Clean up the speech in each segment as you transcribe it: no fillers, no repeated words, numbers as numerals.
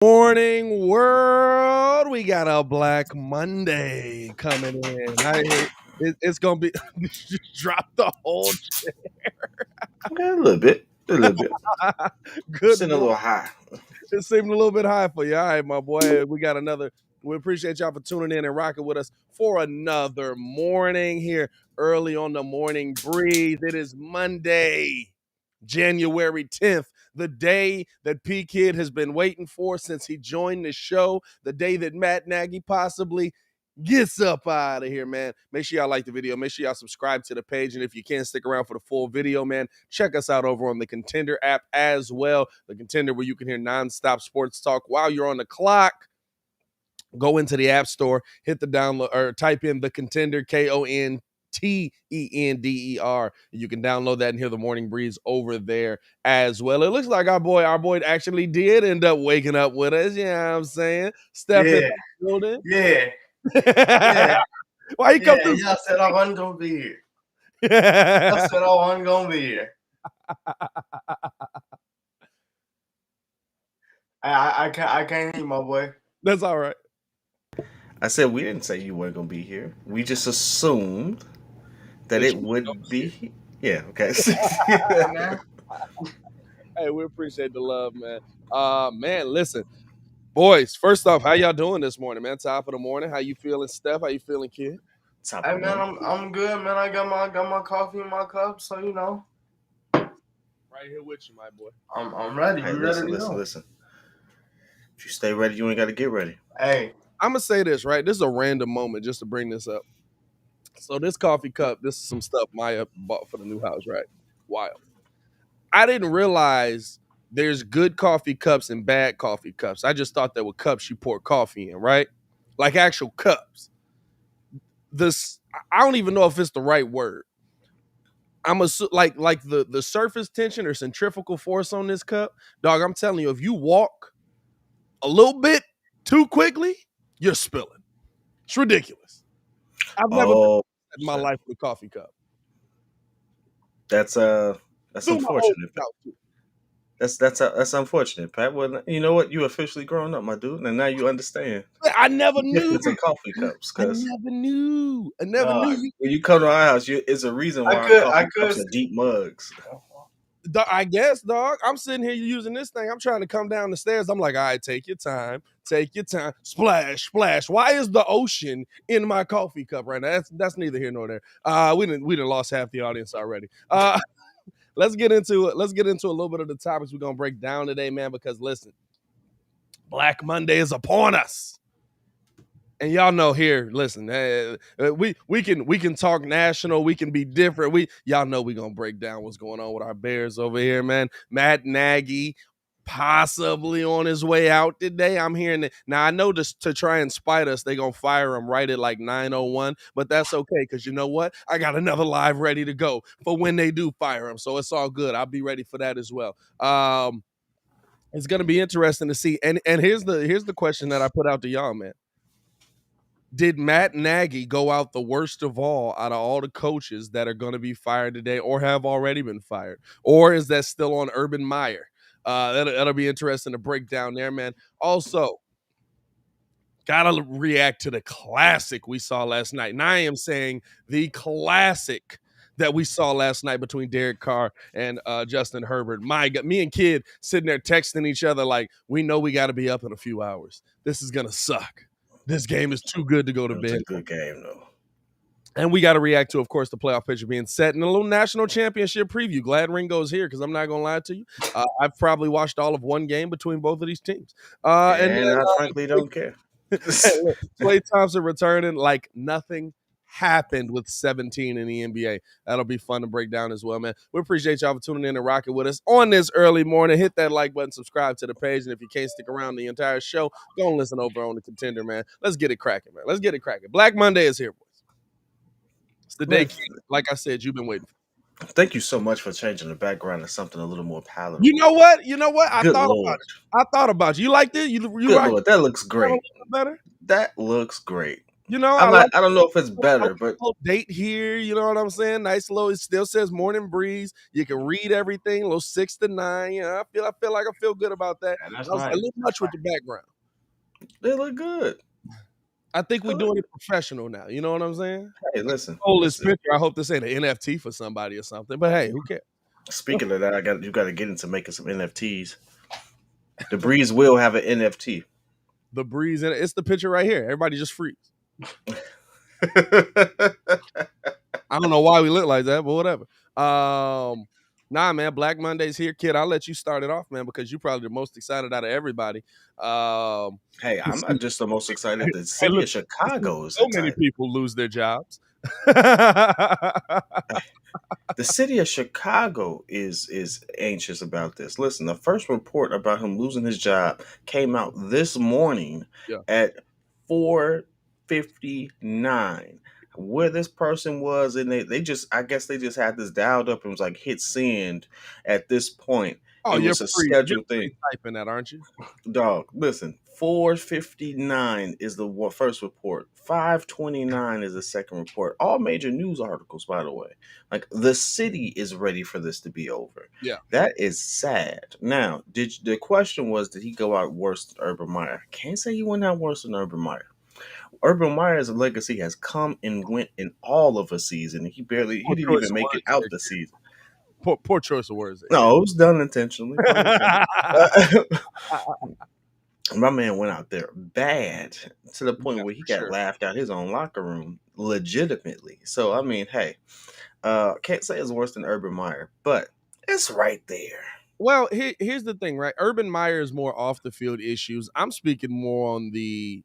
Morning world, we got a Black Monday coming in. It's gonna be drop the whole Yeah, a little bit. A little bit. good Sitting a morning. little high. It seemed a little bit high for you. All right, my boy. We got another. We appreciate y'all for tuning in and rocking with us for another morning here early on the morning breeze. It is Monday, January 10th, the day that P.kidd has been waiting for since he joined the show, the day that Matt Nagy possibly gets up out of here, man. Make sure y'all like the video. Make sure y'all subscribe to the page. And if you can't stick around for the full video, man, check us out over on the Kontender app as well. The Kontender, where you can hear nonstop sports talk while you're on the clock. Go into the App Store, hit the download, or type in the Kontender, Kontender. You can download that and hear the morning breeze over there as well. It looks like our boy actually did end up waking up with us. You know what I'm saying? Step in the building. Yeah. Yeah. Why you come through? Y'all said I wasn't gonna be here. Y'all said I wasn't gonna be here. I can't hear my boy. That's all right. I said we didn't say you weren't gonna be here. We just assumed that it would be. Yeah. Okay. Hey, we appreciate the love, man. Man, listen, boys. First off, how y'all doing this morning, man? Top of the morning. How you feeling, Steph? How you feeling, kid? Hey man, I'm good, man. I got my coffee in my cup, so you know. Right here with you, my boy. I'm ready. Hey, You listen, ready to listen, go? listen. If you stay ready, you ain't got to get ready. Hey, I'm gonna say this, right? This is a random moment just to bring this up. So this coffee cup, this is some stuff Maya bought for the new house, right? Wild. I didn't realize there's good coffee cups and bad coffee cups. I just thought there were cups you pour coffee in, right? Like actual cups. This, I don't even know if it's the right word. I'm like the surface tension or centrifugal force on this cup, dog. I'm telling you, if you walk a little bit too quickly, you're spilling. It's ridiculous. I've never done that in my life with a coffee cup. That's unfortunate. That's unfortunate, Pat. Well, you know what? You officially grown up, my dude, and now you understand. I never knew. It's in coffee cups. I never knew. When you come to our house, it's a reason why our coffee cups are deep mugs. I guess, dog. I'm sitting here using this thing. I'm trying to come down the stairs. I'm like, all right, take your time. Take your time. Splash, splash. Why is the ocean in my coffee cup right now? That's neither here nor there. We didn't lost half the audience already. Let's get into it. Let's get into a little bit of the topics we're gonna break down today, man. Because listen, Black Monday is upon us. And y'all know here, listen, we can talk national, we can be different. Y'all know we gonna break down what's going on with our Bears over here, man. Matt Nagy possibly on his way out today. I'm hearing that. Now I know this to try and spite us, they gonna fire him right at like 9:01, but that's okay because you know what? I got another live ready to go for when they do fire him, so it's all good. I'll be ready for that as well. It's gonna be interesting to see. And here's the question that I put out to y'all, man. Did Matt Nagy go out the worst of all the coaches that are going to be fired today or have already been fired? Or is that still on Urban Meyer? That'll be interesting to break down there, man. Also, gotta react to the classic we saw last night. And I am saying the classic that we saw last night between Derrick Carr and Justin Herbert. My God, me and Kidd sitting there texting each other like, we know we got to be up in a few hours. This is going to suck. This game is too good to go to bed. It's a good game, though. And we got to react to, of course, the playoff picture being set and a little national championship preview. Glad Ringo's here because I'm not going to lie to you. I've probably watched all of one game between both of these teams. And I frankly don't care. Klay Thompson returning like nothing happened with 17 in the NBA. That'll be fun to break down as well, man. We appreciate y'all for tuning in and rocking with us on this early morning. Hit that like button, subscribe to the page, and if you can't stick around the entire show, go and listen over on the Kontender, man. Let's get it cracking, man. Let's get it cracking. Black Monday is here, boys. It's the day, like I said, you've been waiting for. Thank you so much for changing the background to something a little more palatable. You know what? I Good thought Lord. about you. I thought about you. You like this? You Good Lord, that looks great. Better? That looks great. You know, I don't know if it's better, but little date here. You know what I'm saying? Nice little. It still says morning breeze. You can read everything. Little 6 to 9. You know, I feel like I feel good about that. Yeah, that's I was a nice. little much with the background. they look good. I think we're doing it professional now. You know what I'm saying? Hey, listen. Oh, this picture. I hope this ain't an NFT for somebody or something. But hey, who cares? Speaking of that, you got to get into making some NFTs. The Breeze will have an NFT. The breeze in it. It's the picture right here. Everybody just freeze. I don't know why we look like that, but whatever. Nah, man, Black Monday's here, kid. I'll let you start it off, man, because you're probably the most excited out of everybody. Hey, I'm not just the most excited. The city of Chicago is so many excited. people lose their jobs. The city of Chicago is anxious about this. Listen, the first report about him losing his job came out this morning at 4:59. Where this person was, and they just, I guess they just had this dialed up and was like hit send at this point. Oh, it you're was a free. scheduled You're thing. typing that, aren't you? Dog, listen. 4:59 is the first report. 5:29 is the second report. All major news articles, by the way. Like the city is ready for this to be over. Yeah, that is sad. Now, the question was, did he go out worse than Urban Meyer? Can't say he went out worse than Urban Meyer. Urban Meyer's legacy has come and went in all of a season. He didn't even make it out the season. Poor choice of words. No, it was done intentionally. My man went out there bad to the point where he got laughed out his own locker room legitimately. So, I mean, hey, can't say it's worse than Urban Meyer, but it's right there. Well, here's the thing, right? Urban Meyer is more off the field issues. I'm speaking more on the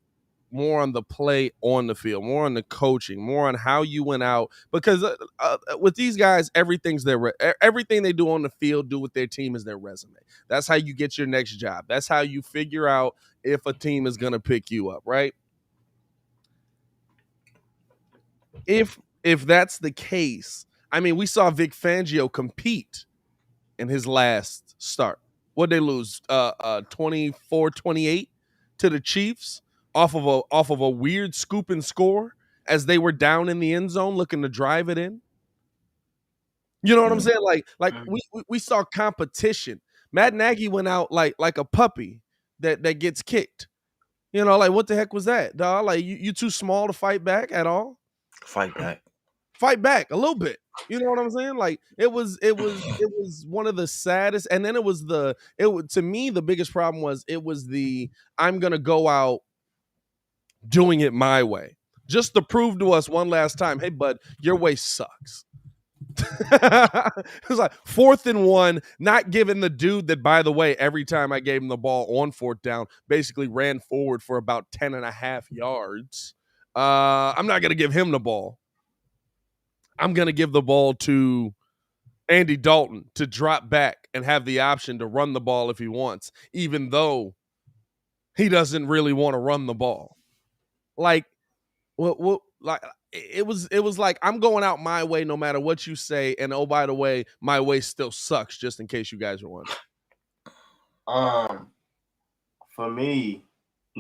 play on the field, more on the coaching, more on how you went out. Because with these guys, everything they do on the field, do with their team is their resume. That's how you get your next job. That's how you figure out if a team is going to pick you up, right? If that's the case, I mean, we saw Vic Fangio compete in his last start. What'd they lose? 24-28 to the Chiefs off of a weird scoop and score as they were down in the end zone looking to drive it in. You know what I'm saying? Like we saw competition. Matt Nagy went out like a puppy that gets kicked. You know, like what the heck was that, dog? Like you too small to fight back at all? Fight back a little bit. You know what I'm saying? Like it was one of the saddest. And then to me, the biggest problem was I'm gonna go out doing it my way, just to prove to us one last time, hey bud, your way sucks. It was like 4th and 1, not giving the dude that, by the way, every time I gave him the ball on 4th down, basically ran forward for about 10.5 yards. I'm not gonna give him the ball. I'm going to give the ball to Andy Dalton to drop back and have the option to run the ball if he wants, even though he doesn't really want to run the ball. Like, it was like, I'm going out my way no matter what you say, and oh, by the way, my way still sucks, just in case you guys are wondering. For me,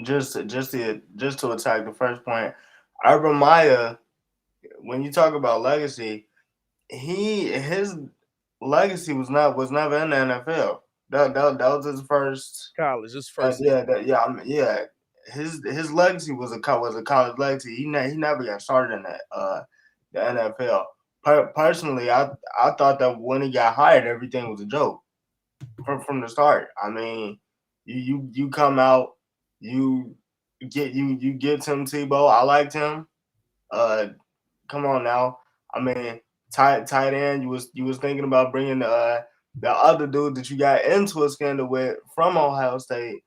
just to attack the first point, Urban Meyer, when you talk about legacy, his legacy was never in the NFL. That was his first college. His first. His legacy was a college legacy. He never got started in the NFL. Personally, I thought that when he got hired, everything was a joke from the start. I mean, you come out, you get Tim Tebow. I liked him. Come on now. I mean, tight end. You was thinking about bringing the other dude that you got into a scandal with from Ohio State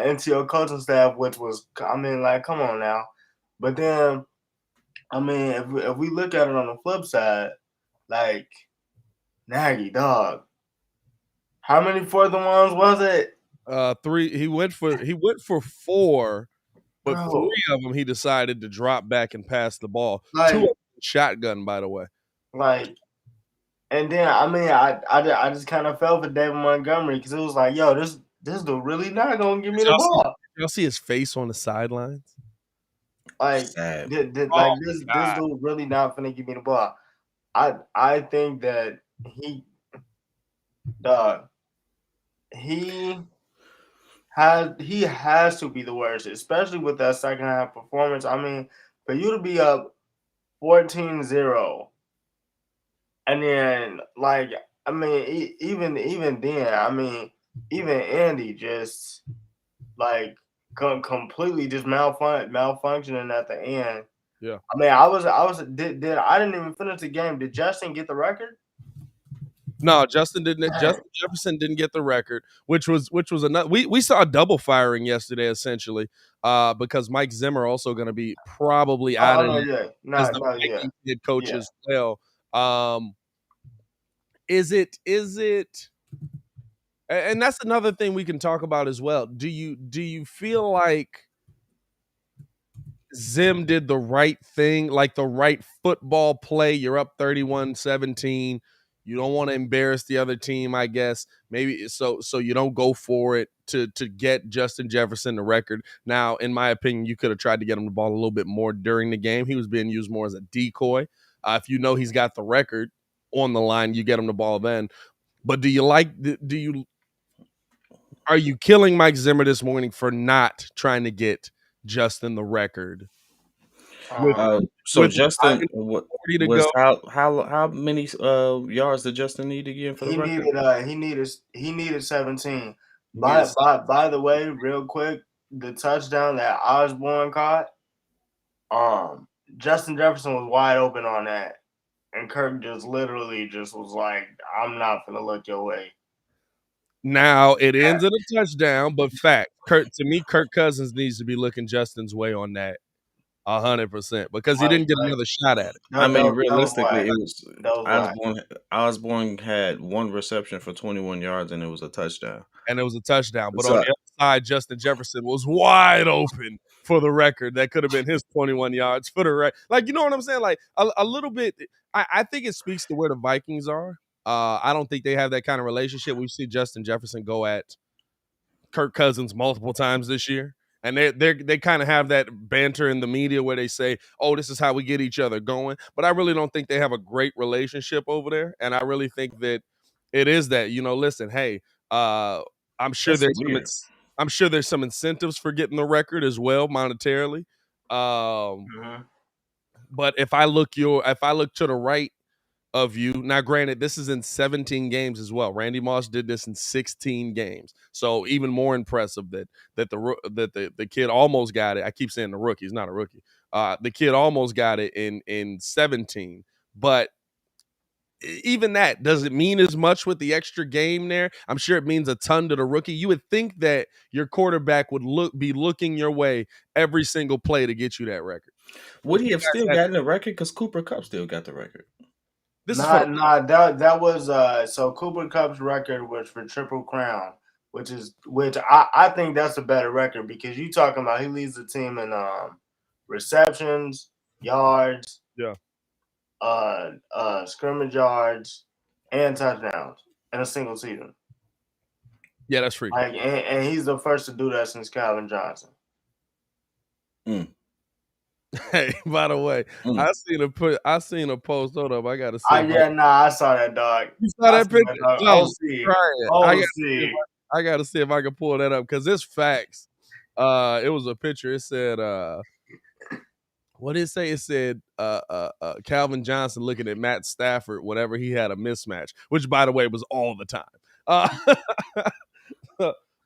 into your coaching staff, which was, I mean, like, come on now. But then, I mean, if we look at it on the flip side, like Nagy, dog, how many 4th and 1s was it? 3. He went for 4. But 3 of them, he decided to drop back and pass the ball. Like, 2 of them shotgun, by the way. Like, and then I mean, I just kind of felt for David Montgomery because it was like, yo, this dude really not gonna give me the ball. Y'all see his face on the sidelines? Like, Sad. like Oh this God. dude really not finna give me the ball. I think that dog, he he has to be the worst, especially with that second half performance. I mean, for you to be up 14-0, and then like, I mean, even then, I mean, even Andy just like completely just malfunctioning at the end. Yeah. I mean, I didn't even finish the game. Did Justin get the record? No, Justin didn't. Justin Jefferson didn't get the record, which was another. We saw a double firing yesterday, essentially, because Mike Zimmer also going to be probably out Oh of no, it yeah, as no, the no, yeah, Vikings head coach yeah. as well. Is it? And that's another thing we can talk about as well. Do you feel like Zim did the right thing, like the right football play? You're up 31-17. You don't want to embarrass the other team, I guess. Maybe so you don't go for it to get Justin Jefferson the record. Now, in my opinion, you could have tried to get him the ball a little bit more during the game. He was being used more as a decoy. If you know he's got the record on the line, you get him the ball then. But are you killing Mike Zimmer this morning for not trying to get Justin the record with So with Justin, I, what 40 to go? was how many yards did Justin need again for the record? he needed 17. He needed By the way, real quick, the touchdown that Osborne caught, Justin Jefferson was wide open on that, and Kirk just literally just was like, "I'm not gonna look your way." Now it ends in a touchdown, but fact, Kirk Cousins needs to be looking Justin's way on that 100% because he didn't get Like, another shot at it. I mean, that was realistically, why. it was That was why. Osborne had one reception for 21 yards, and it was a touchdown. And it was a touchdown. But What's on up? the other side, Justin Jefferson was wide open for the record. That could have been his 21 yards for the record. Like, you know what I'm saying? Like a little bit. I think it speaks to where the Vikings are. I don't think they have that kind of relationship. We've seen Justin Jefferson go at Kirk Cousins multiple times this year. And they kind of have that banter in the media where they say, "Oh, this is how we get each other going." But I really don't think they have a great relationship over there. And I really think that it is that, listen, hey, I'm sure That's there's weird. some incentives for getting the record as well monetarily. Mhm. But if I look to the right of you. Now, granted, this is in 17 games as well. Randy Moss did this in 16 games, so even more impressive that the kid almost got it. I keep saying the rookie; he's not a rookie. The kid almost got it in 17, but even that doesn't mean as much with the extra game there. I'm sure it means a ton to the rookie. You would think that your quarterback would be looking your way every single play to get you that record. Would he have still gotten the record? Because Cooper Kupp still got the record. This is for the That was so Cooper Cup's record was for Triple Crown, which I think that's a better record because you talking about he leads the team in receptions, yards, yeah. scrimmage yards, and touchdowns in a single season. Yeah, that's free. Like, and he's the first to do that since Calvin Johnson. Hey, by the way, I seen a post. Hold up, I gotta see. I saw that, dog. You saw that picture? Don't OC. try it. OC. I gotta see if I can pull that up because it's facts. It was a picture. It said, what did it say? It said, Calvin Johnson looking at Matt Stafford whenever he had a mismatch, which, by the way, was all the time.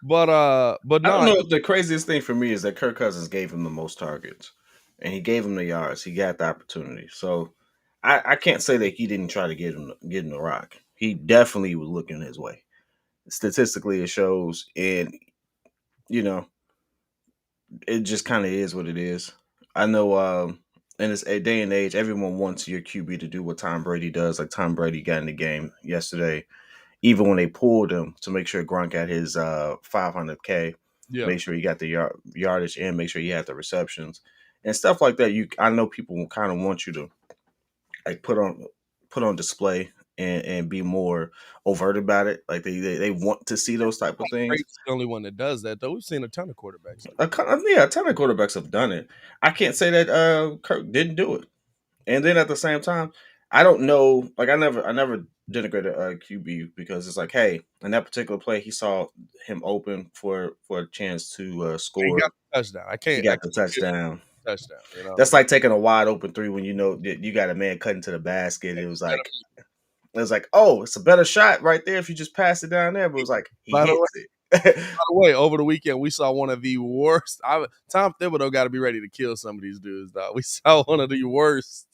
But I don't no, know if the craziest thing for me is that Kirk Cousins gave him the most targets, and he gave him the yards. He got the opportunity, so I can't say that he didn't try to get him the rock. He definitely was looking his way. Statistically, it shows, and you know, it just kind of is what it is. I know in this day and age, everyone wants your QB to do what Tom Brady does. Like Tom Brady got in the game yesterday, even when they pulled him to make sure Gronk got his 500K, yeah, make sure he got the yardage and make sure he had the receptions and stuff like that. I know people kind of want you to like put on display and be more overt about it. Like they want to see those type of things. Drake's the only one that does that, though. We've seen a ton of quarterbacks. A ton of quarterbacks have done it. I can't say that Kirk didn't do it. And then at the same time, I don't know. Like I never denigrated QB because it's like, hey, in that particular play, he saw him open for a chance to score. He got the touchdown. He got the touchdown. Touchdown. You know? That's like taking a wide open three when you know that you got a man cutting to the basket. It was like, oh, it's a better shot right there if you just pass it down there. But it was like he hits it. By the way, over the weekend we saw one of the worst. Tom Thibodeau got to be ready to kill some of these dudes, dog. We saw one of the worst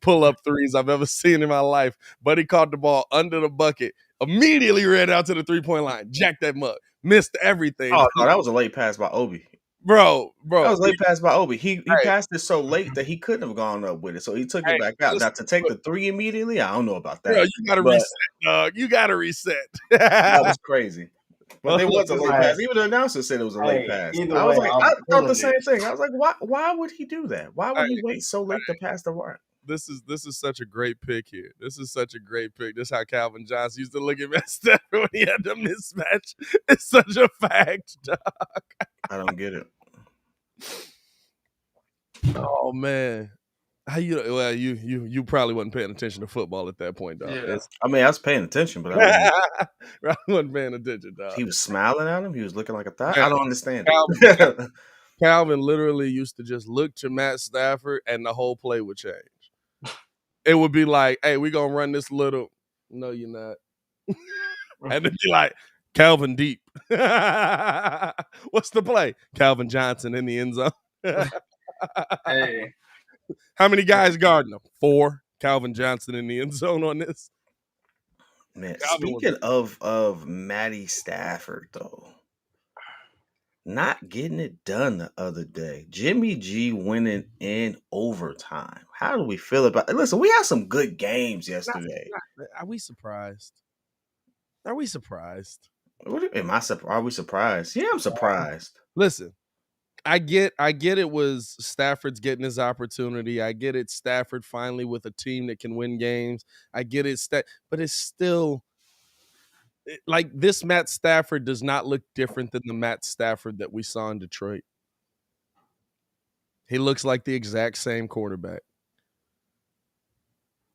pull-up threes I've ever seen in my life. But he caught the ball under the bucket, immediately ran out to the 3-point line, jacked that mug, missed everything. Oh no, that was a late pass by Obi. Bro, that was a late pass by Obi. He passed it so late that he couldn't have gone up with it, so he took it back out. Now to take the three immediately, I don't know about that. Bro, you got to reset, dog. You got to reset. That was crazy. But it was a late pass. Even the announcer said it was a late pass. I was like, I thought the same thing. I was like, why would he do that? Why would he wait so late to pass the mark? This is such a great pick here. This is such a great pick. This is how Calvin Johnson used to look at Matt Stafford when he had the mismatch. It's such a fact, dog. I don't get it. Oh man. How you probably wasn't paying attention to football at that point, dog. Yeah. I mean, I was paying attention, but I wasn't paying attention, dog. He was smiling at him. He was looking like a thot. I don't understand. Calvin literally used to just look to Matt Stafford and the whole play would change. It would be like, hey, we're going to run this little. No, you're not. And it'd be like, Calvin deep. What's the play? Calvin Johnson in the end zone. Hey. How many guys guarding him? 4. Calvin Johnson in the end zone on this. Man, speaking of Matty Stafford, though, not getting it done the other day. Jimmy G winning in overtime. How do we feel about it? Listen, we had some good games yesterday. Are we surprised? Are we surprised? What do you mean? Are we surprised? Yeah, I'm surprised. Listen, I get it was Stafford's getting his opportunity. I get it, Stafford finally with a team that can win games. I get it, but it's still like this Matt Stafford does not look different than the Matt Stafford that we saw in Detroit. He looks like the exact same quarterback.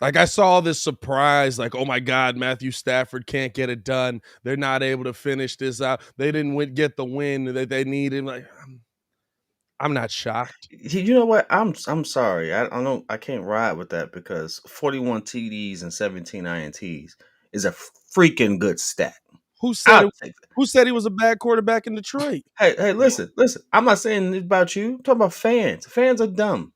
Like I saw this surprise, like, oh my God, Matthew Stafford can't get it done. They're not able to finish this out. They didn't get the win that they needed. Like, I'm not shocked. You know what? I'm sorry. I can't ride with that because 41 TDs and 17 INTs is a freaking good stat. Who said he was a bad quarterback in Detroit? Hey, listen. I'm not saying this about you. I'm talking about fans. Fans are dumb.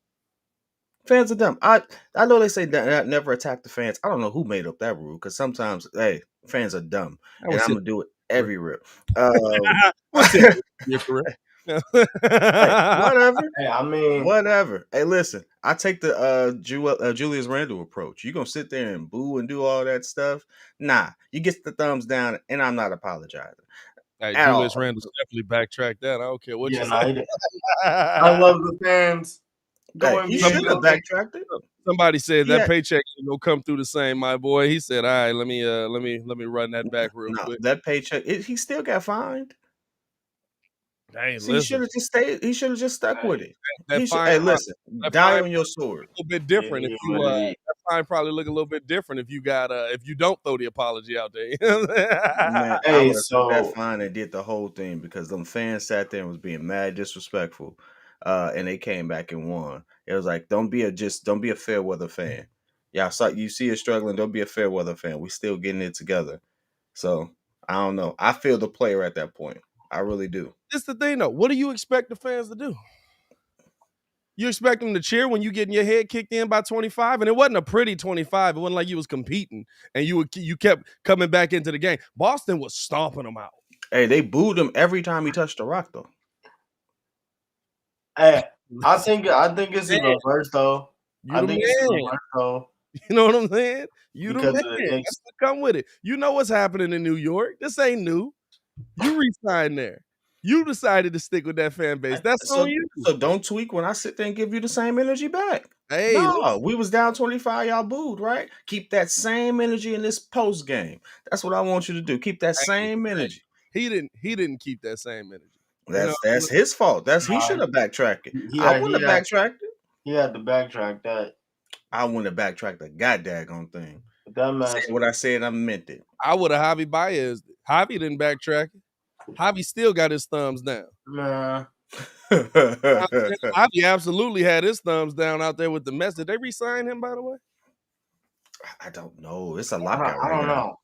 I know they say that never attack the fans. I don't know who made up that rule because sometimes, hey, fans are dumb, and I'm gonna do it every rip. Whatever. Hey, I mean, whatever. Hey, listen. I take the Julius Randle approach. You gonna sit there and boo and do all that stuff? Nah, you get the thumbs down, and I'm not apologizing. Hey, Julius Randle's definitely backtracked that. I don't care what you say. I love the fans. He should have backtracked it. Somebody said that paycheck ain't gonna come through the same, my boy. He said, "All right, let me run that back real quick." That paycheck, he still got fined. Dang, he should have just stayed. He should have just stuck with it. Listen, die on your sword. A little bit different if you. That fine probably look a little bit different if you got if you don't throw the apology out there. Man, I would have that fine and did the whole thing because them fans sat there and was being mad disrespectful, and they came back and won. It was like don't be a fair weather fan. Yeah, so you see it struggling. Don't be a fair weather fan. We still getting it together. So I don't know. I feel the player at that point. I really do. It's the thing, though. What do you expect the fans to do? You expect them to cheer when you getting your head kicked in by 25, and it wasn't a pretty 25. It wasn't like you was competing, and you kept coming back into the game. Boston was stomping them out. Hey, they booed him every time he touched the rock, though. Hey, I think it's in reverse, though. I think it's in reverse, though. You know what I'm saying? You the man. Come with it. You know what's happening in New York. This ain't new. You re-sign there. You decided to stick with that fan base. That's on you. So don't tweak when I sit there and give you the same energy back. Hey, No, we was down 25, y'all booed, right? Keep that same energy in this post game. That's what I want you to do. Keep that same energy. he didn't keep that same energy. That's his fault. He should have backtracked it. I wouldn't have backtracked it. He had to backtrack that. I wouldn't have backtracked the goddamn thing. That man Say what I said, I meant it. I would have Javi Baez. Javi didn't backtrack it. Javi still got his thumbs down. Man. Javi absolutely had his thumbs down out there with the mess. Did they re-sign him, by the way? I don't know. It's a lockout right now. I don't know.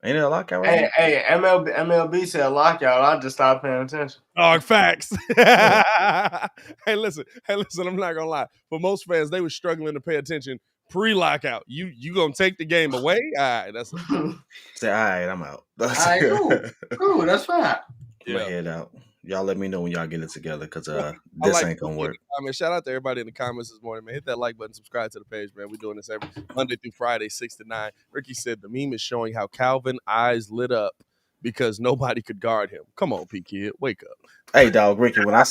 Ain't it a lockout right now? Hey, MLB said lockout. I just stopped paying attention. Oh, facts. Hey, listen. I'm not gonna lie. For most fans, they were struggling to pay attention pre-lockout. You gonna take the game away? All right, that's Say, all right, I'm out. All right, cool. That's fine. My head out. Y'all let me know when y'all get it together, because this ain't gonna work. Shout out to everybody in the comments this morning, man. Hit that like button, subscribe to the page, man. We're doing this every Monday through Friday, 6 to 9. Ricky said the meme is showing how Calvin eyes lit up because nobody could guard him. Come on, P.kidd, wake up. Hey, dog, Ricky. When I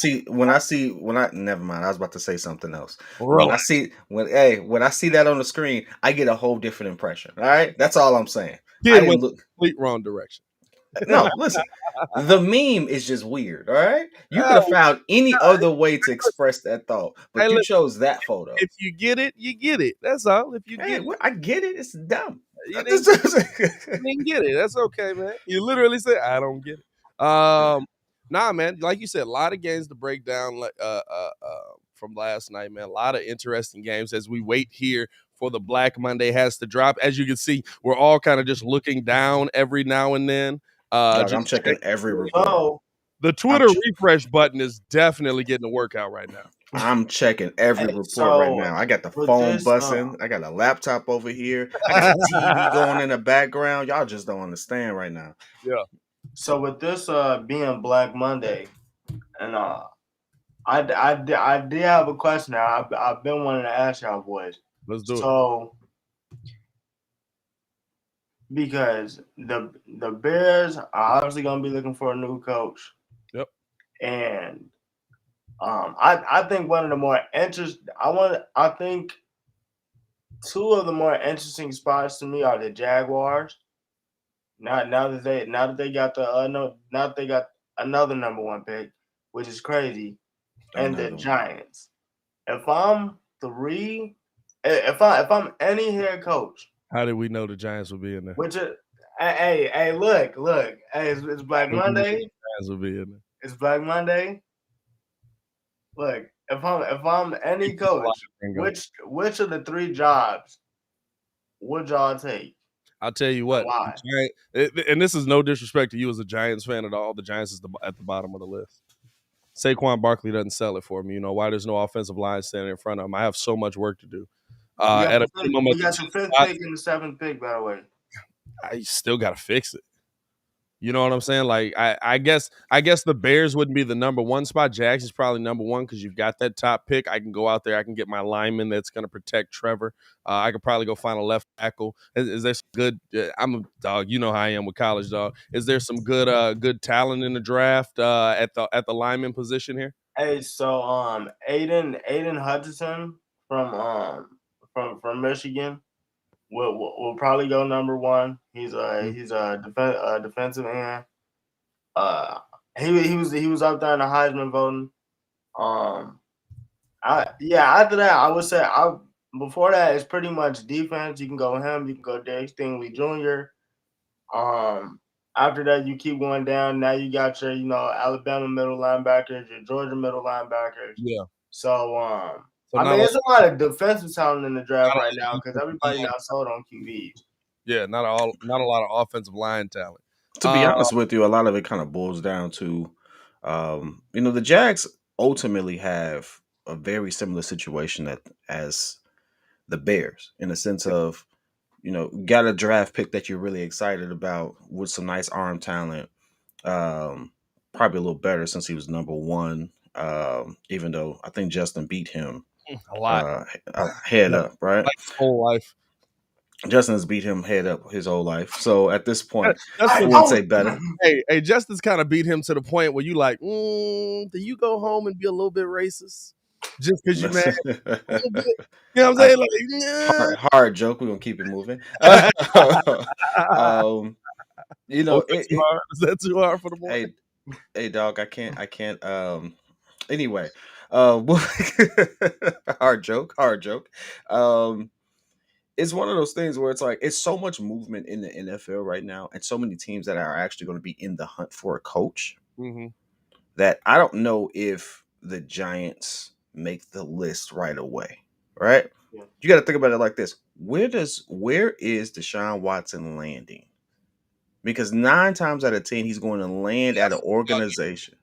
never mind. I was about to say something else. When I see that on the screen, I get a whole different impression. All right, that's all I'm saying. I went complete wrong direction. No, listen. The meme is just weird, all right? You could have found any other way to express that thought, but you chose that photo. If you get it, you get it. That's all. If you get it. I get it. It's dumb. You didn't get it. That's okay, man. You literally said, I don't get it. Nah, man. Like you said, a lot of games to break down from last night, man. A lot of interesting games as we wait here for the Black Monday has to drop. As you can see, we're all kind of just looking down every now and then. I'm checking every report. The Twitter refresh button is definitely getting a workout right now. I'm checking every report right now. I got the phone buzzing. I got a laptop over here. I got the TV going in the background. Y'all just don't understand right now. Yeah. So with this being Black Monday, and I did have a question. I've been wanting to ask y'all boys. Let's do it. So because the Bears are obviously going to be looking for a new coach. Yep. And I think one of the more I think two of the more interesting spots to me are the Jaguars. Now that they got they got another number one pick, which is crazy, and the Giants. If I'm any head coach. How did we know the Giants would be in there? Hey, look. Hey, it's Black Monday. Giants will be in there. It's Black Monday. Look, if I'm any coach, which of the three jobs would y'all take? I'll tell you what. Why? And this is no disrespect to you as a Giants fan at all. The Giants is at the bottom of the list. Saquon Barkley doesn't sell it for me. You know why? There's no offensive line standing in front of him. I have so much work to do. You got the fifth pick and the seventh pick, by the way. I still got to fix it. You know what I'm saying? Like, I guess the Bears wouldn't be the number one spot. Jags is probably number one because you've got that top pick. I can go out there. I can get my lineman that's going to protect Trevor. I could probably go find a left tackle. Is there some good I'm a dog. You know how I am with college, dog. Is there some good talent in the draft at the lineman position here? Hey, so Aiden Hutchinson from Michigan will probably go number one. He's a defensive end. He was up there in the Heisman voting. After that I would say before that it's pretty much defense. You can go him. You can go Derrick Stingley Jr. After that you keep going down. Now you got your Alabama middle linebackers, your Georgia middle linebackers. Yeah. So there's a lot of defensive talent in the draft right now because everybody got sold on QBs. Yeah, not a lot of offensive line talent. To be honest with you, a lot of it kind of boils down to, the Jags ultimately have a very similar situation as the Bears in the sense of, got a draft pick that you're really excited about with some nice arm talent. Probably a little better since he was number one, even though I think Justin beat him a lot. Head up, right? Like his whole life. Justin has beat him head up his whole life. So at this point, That's I what wouldn't say better. Hey, Justin's kind of beat him to the point where you like, do you go home and be a little bit racist just because you mad? A little bit? You know what I'm saying? Like, nah. hard joke. We're gonna keep it moving. You know, Is that too hard for the boy? hey, dog. I can't. Anyway, hard joke. It's one of those things where it's like it's so much movement in the NFL right now, and so many teams that are actually going to be in the hunt for a coach Mm-hmm. that I don't know if the Giants make the list right away. Right? Yeah. You got to think about it like this: where is Deshaun Watson landing? Because 9 times out of 10, he's going to land at an organization.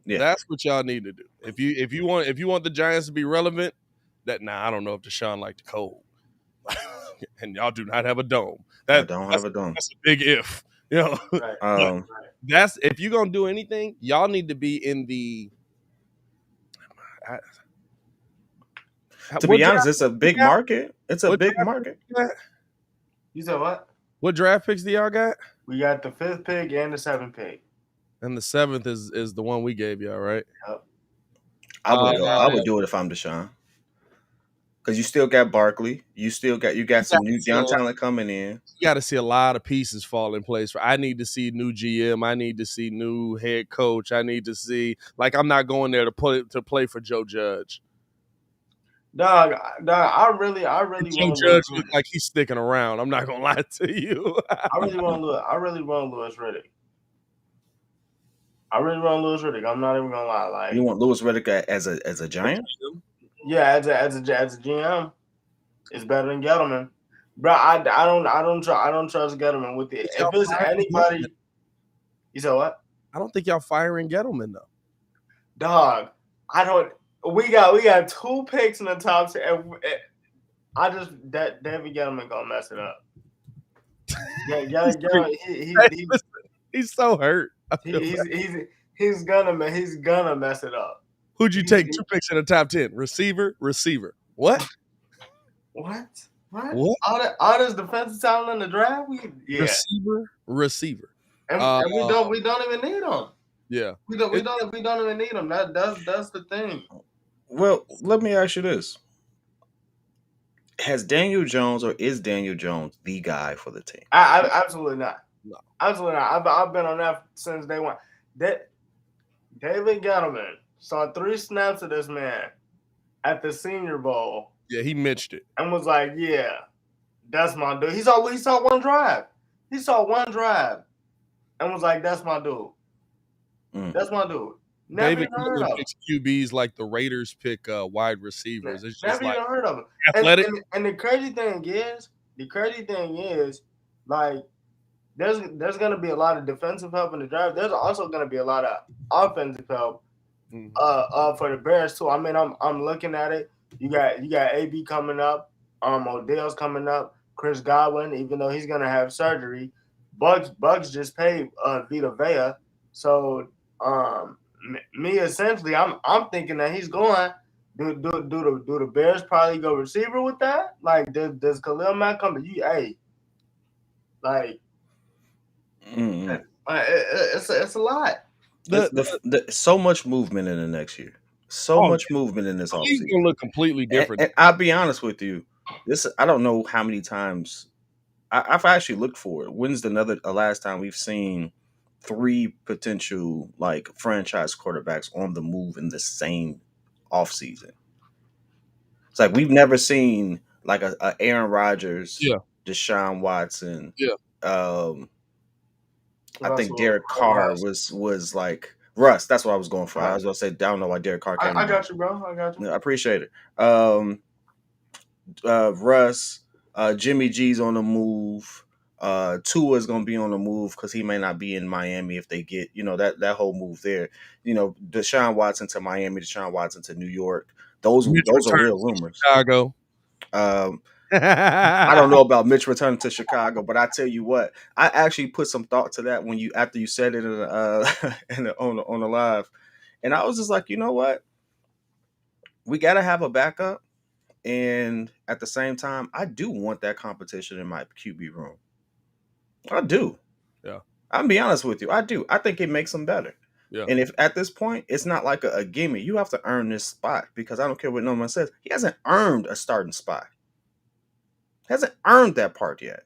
Yeah, That's what y'all need to do. If you want the Giants to be relevant, I don't know if Deshaun like the cold. And y'all do not have a dome. I don't have a dome. That's a big if. You know, Right. that's if you're gonna do anything, y'all need to be in the. To be honest, it's a big market. It's a big market. You said what? What draft picks do y'all got? We got the 5th pick and the 7th pick. And the 7th is the one we gave y'all, right? Yep. I would do it if I'm Deshaun. Because you still got Barkley. You got some new young talent coming in. You got to see a lot of pieces fall in place. I need to see new GM. I need to see new head coach. I need to see I'm not going there to play for Joe Judge. Dog, I really Joe Judge looks like he's sticking around. I'm not gonna lie to you. I really want Louis Riddick. I'm not even gonna lie. Like, you want Louis Riddick as a Giant? Yeah, as a GM, it's better than Gettleman. Bro, I don't trust Gettleman with it. If it's anybody, you said what? I don't think y'all firing Gettleman though. Dog, I don't. We got 2 picks in the top 10. David Gettleman gonna mess it up. He's so hurt. He's gonna mess it up. Who'd you take 2 picks in the top 10? Receiver. What? All this defensive talent in the draft? Receiver. And we don't even need them. Yeah. We don't even need them. That's the thing. Well, let me ask you this. Is Daniel Jones the guy for the team? Absolutely not. No. Absolutely not. I've been on that since day one. David Gettleman saw 3 snaps of this man at the Senior Bowl. Yeah, he mitched it. And was like, yeah, that's my dude. He saw one drive. And was like, that's my dude. That's my dude. David picks QBs like the Raiders pick wide receivers. It's just never even heard of him. Athletic. And the crazy thing is, like, there's gonna be a lot of defensive help in the draft. There's also gonna be a lot of offensive help for the Bears too. I mean, I'm looking at it. You got AB coming up, Odell's coming up, Chris Godwin, even though he's gonna have surgery. Bucks just paid Vita Vea. So me essentially, I'm thinking that he's going. Do the Bears probably go receiver with that? Like, does Khalil Mack come to you? Hey, like, it's a lot. So much movement in the next year. So much movement in this offseason. He's gonna look completely different. And I'll be honest with you. I don't know how many times I've actually looked for it. When's the last time we've seen 3 potential franchise quarterbacks on the move in the same offseason? It's like we've never seen a Aaron Rodgers, Deshaun Watson. Yeah. I think Derek Carr was like Russ. That's what I was going for. I was going to say, I don't know why Derek Carr came. I got you, bro. I got you. I appreciate it. Russ, Jimmy G's on the move. Tua's going to be on the move because he may not be in Miami if they get, that whole move there. Deshaun Watson to Miami, Deshaun Watson to New York. Those are real rumors. Chicago. I don't know about Mitch returning to Chicago, but I tell you what, I actually put some thought to that after you said it on the live, and I was just like, you know what, we got to have a backup, And at the same time, I do want that competition in my QB room. I do. Yeah. I'll be honest with you. I do. I think it makes them better. Yeah. And if at this point, it's not like a gimme, you have to earn this spot because I don't care what no one says. He hasn't earned a starting spot. Hasn't earned that part yet.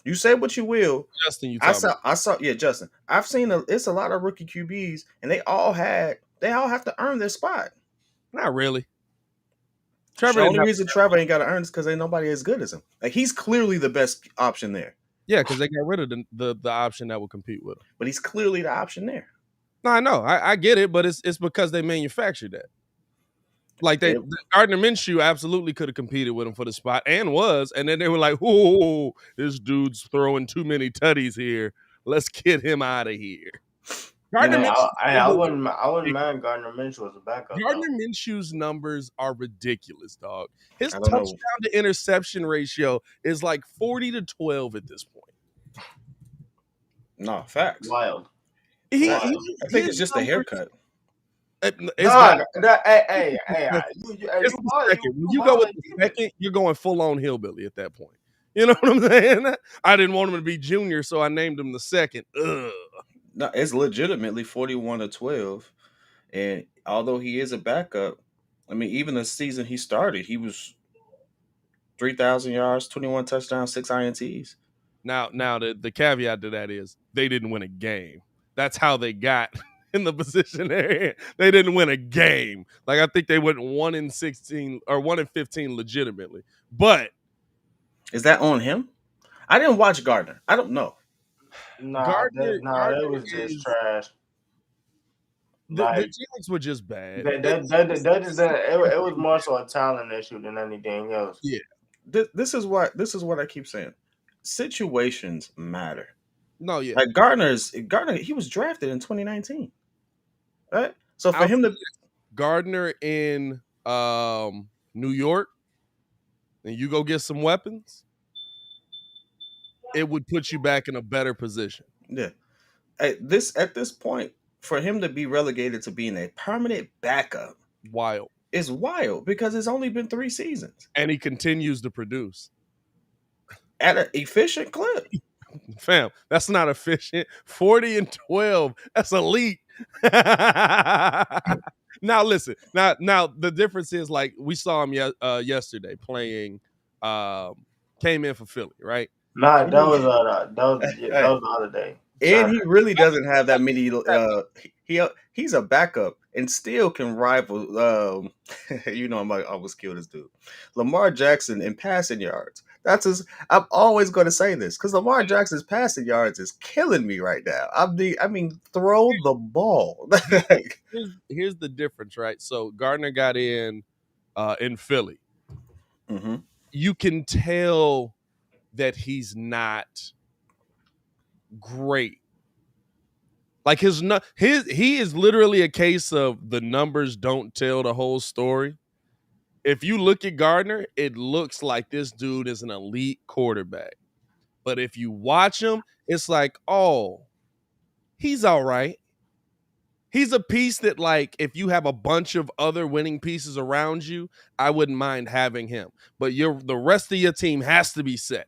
You say what you will. Justin, you talking about? I saw, yeah, Justin. I've seen it's a lot of rookie QBs, and they all have to earn their spot. Not really. The only reason Trevor ain't got to earn is because ain't nobody as good as him. Like he's clearly the best option there. Yeah, because they got rid of the option that would compete with him. But he's clearly the option there. No, I know. I get it, but it's because they manufactured that. Like Gardner Minshew absolutely could have competed with him for the spot and then they were like, "Oh, this dude's throwing too many tutties here. Let's get him out of here." I wouldn't mind Gardner Minshew as a backup. Gardner Minshew's numbers are ridiculous, dog. His touchdown to interception ratio is like 40-12 at this point. No, facts. Wild. I think it's just a haircut. When you go with the second, you're going full on hillbilly at that point. You know what I'm saying? I didn't want him to be junior, so I named him the second. Ugh. No, it's legitimately 41-12, and although he is a backup, I mean, even the season he started, he was 3,000 yards, 21 touchdowns, 6 INTs. Now the caveat to that is they didn't win a game. That's how they got in the position they're in. They didn't win a game. Like I think they went 1-16 or 1-15 legitimately. But is that on him? I didn't watch Gardner. I don't know. Gardner that was just trash. The Giants were just bad. It was more so a talent issue than anything else. Yeah. This is what I keep saying. Situations matter. No, yeah. Like Gardner, he was drafted in 2019. Right? So for him to Gardner in New York, and you go get some weapons, it would put you back in a better position. Yeah. At this point, for him to be relegated to being a permanent backup, is wild because it's only been 3 seasons. And he continues to produce. At an efficient clip. Fam, that's not efficient. 40-12, that's elite. Now listen, now the difference is like we saw him yesterday playing. Came in for Philly, right? Nah, that was the other day. And he really doesn't have that many. He's a backup and still can rival. I was killed this dude, Lamar Jackson in passing yards. I'm always going to say this because Lamar Jackson's passing yards is killing me right now. I mean, throw the ball. here's the difference, right? So Gardner got in Philly. Mm-hmm. You can tell that he's not great. Like he is literally a case of the numbers don't tell the whole story. If you look at Gardner, it looks like this dude is an elite quarterback. But if you watch him, it's like, oh, he's all right. He's a piece that, like, if you have a bunch of other winning pieces around you, I wouldn't mind having him. But the rest of your team has to be set.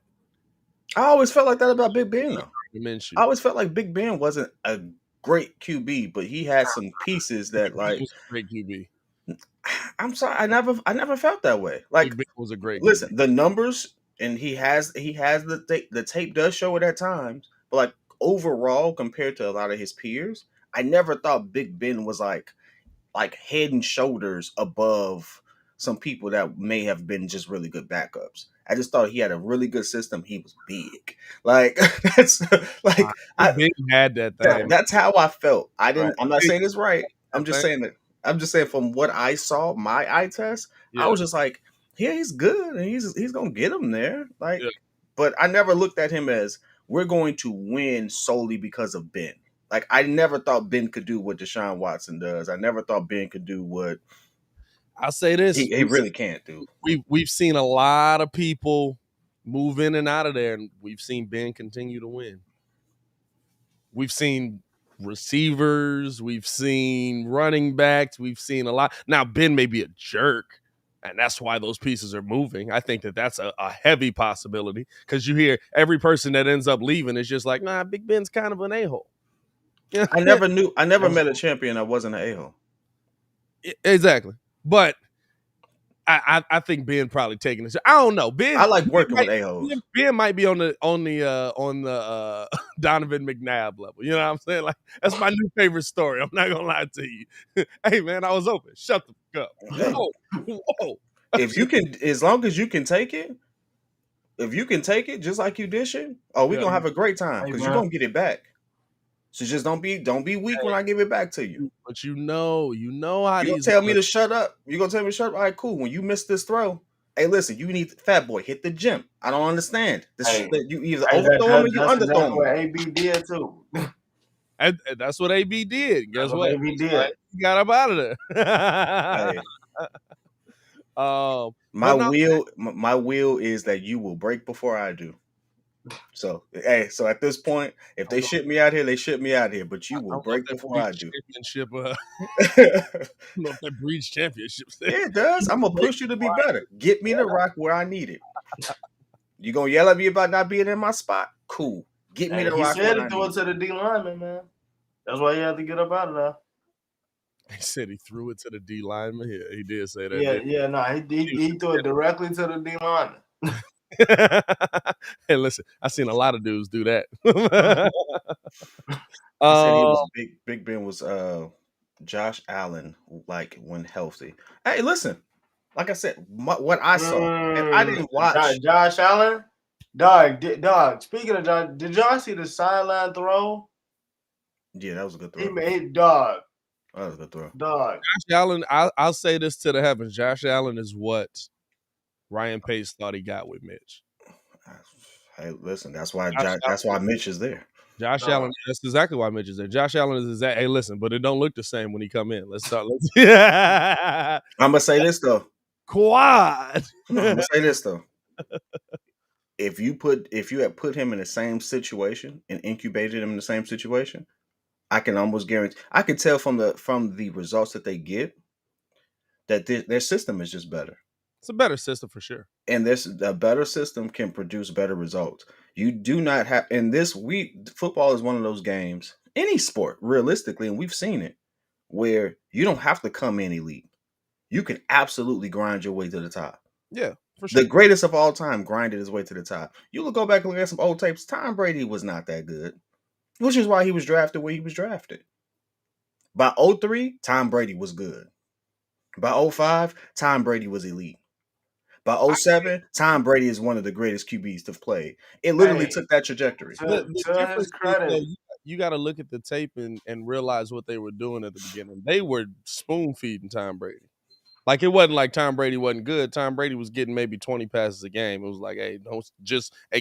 I always felt like that about Big Ben, though. I always felt like Big Ben wasn't a great QB, but he had some pieces that, like, he was a great QB. I'm sorry, I never felt that way. Like, Big Ben was a great listen, QB. The numbers, and he has the tape does show it at times, but like overall, compared to a lot of his peers, I never thought Big Ben was like head and shoulders above some people that may have been just really good backups. I just thought he had a really good system. He was big. Like that's like Big had that thing. That's how I felt. I'm not saying it's right. I'm just saying from what I saw, my eye test, I was just like, yeah, he's good and he's gonna get him there. Like, but I never looked at him as we're going to win solely because of Ben. Like, I never thought Ben could do what Deshaun Watson does. I never thought Ben could do what I'll say this. He really can't do. We've seen a lot of people move in and out of there, and we've seen Ben continue to win. We've seen receivers, we've seen running backs, we've seen a lot. Now, Ben may be a jerk, And that's why those pieces are moving. I think that that's a heavy possibility because you hear every person that ends up leaving is just like, nah, Big Ben's kind of an a-hole. I never met a champion that wasn't an a-hole. Exactly. But I think Ben probably taking this. I don't know. Ben, I like working with a-holes. Ben might be on the Donovan McNabb level. You know what I'm saying? Like that's my new favorite story. I'm not gonna lie to you. Hey man, I was open. Shut the fuck up. Hey, whoa. If you can, as long as you can take it, if you can take it just like you dishing, we're gonna have a great time because you're gonna get it back. So just don't be weak when I give it back to you. But you know how you gonna tell me to shut up. You gonna tell me to shut up? All right, cool. When you miss this throw, hey, listen, you need Fat Boy hit the gym. I don't understand. You either overthrow him or you underthrow him. What AB did too. And that's what AB did. Guess what? AB did. He got up out of there. Hey. My will is that you will break before I do. So at this point, if they ship me out here, they ship me out here. But you will break before I do. Championship, know if that breeds championships. Yeah, it does. I'm gonna push you to be better. Get me the rock where I need it. You gonna yell at me about not being in my spot? Cool. Get me the rock. He said he threw it to the D lineman, man. That's why he had to get up out of there. He said he threw it to the D lineman. Yeah, he did say that. He threw it directly to the D lineman. Hey, listen, I seen a lot of dudes do that. I said he was Big Ben was Josh Allen, like when healthy. Hey, listen, like I said, what I saw, and I didn't watch Josh Allen. Dog. Speaking of Josh, did y'all see the sideline throw? Yeah, that was a good throw. He made dog. That was a good throw. Dog. Josh Allen, I'll say this to the heavens. Josh Allen is what Ryan Pace thought he got with Mitch. Hey, listen, that's why Mitch is there. Josh Allen, that's exactly why Mitch is there. Josh Allen is exactly. Hey, listen, but it don't look the same when he come in. I'm gonna say this though. Quad. I'm gonna say this though. If you had put him in the same situation and incubated him in the same situation, I can almost guarantee. I can tell from the results that they get that their system is just better. It's a better system for sure. And a better system can produce better results. You do not have in this week. Football is one of those games, any sport, realistically, and we've seen it, where you don't have to come in elite. You can absolutely grind your way to the top. Yeah, for sure. The greatest of all time grinded his way to the top. You go back and look at some old tapes. Tom Brady was not that good, which is why he was drafted where he was drafted. By 2003, Tom Brady was good. By 2005, Tom Brady was elite. By 2007, Tom Brady is one of the greatest QBs to play. It literally took that trajectory. To his credit, you got to look at the tape and realize what they were doing at the beginning. They were spoon feeding Tom Brady. Like it wasn't like Tom Brady wasn't good. Tom Brady was getting maybe 20 passes a game. It was like, hey,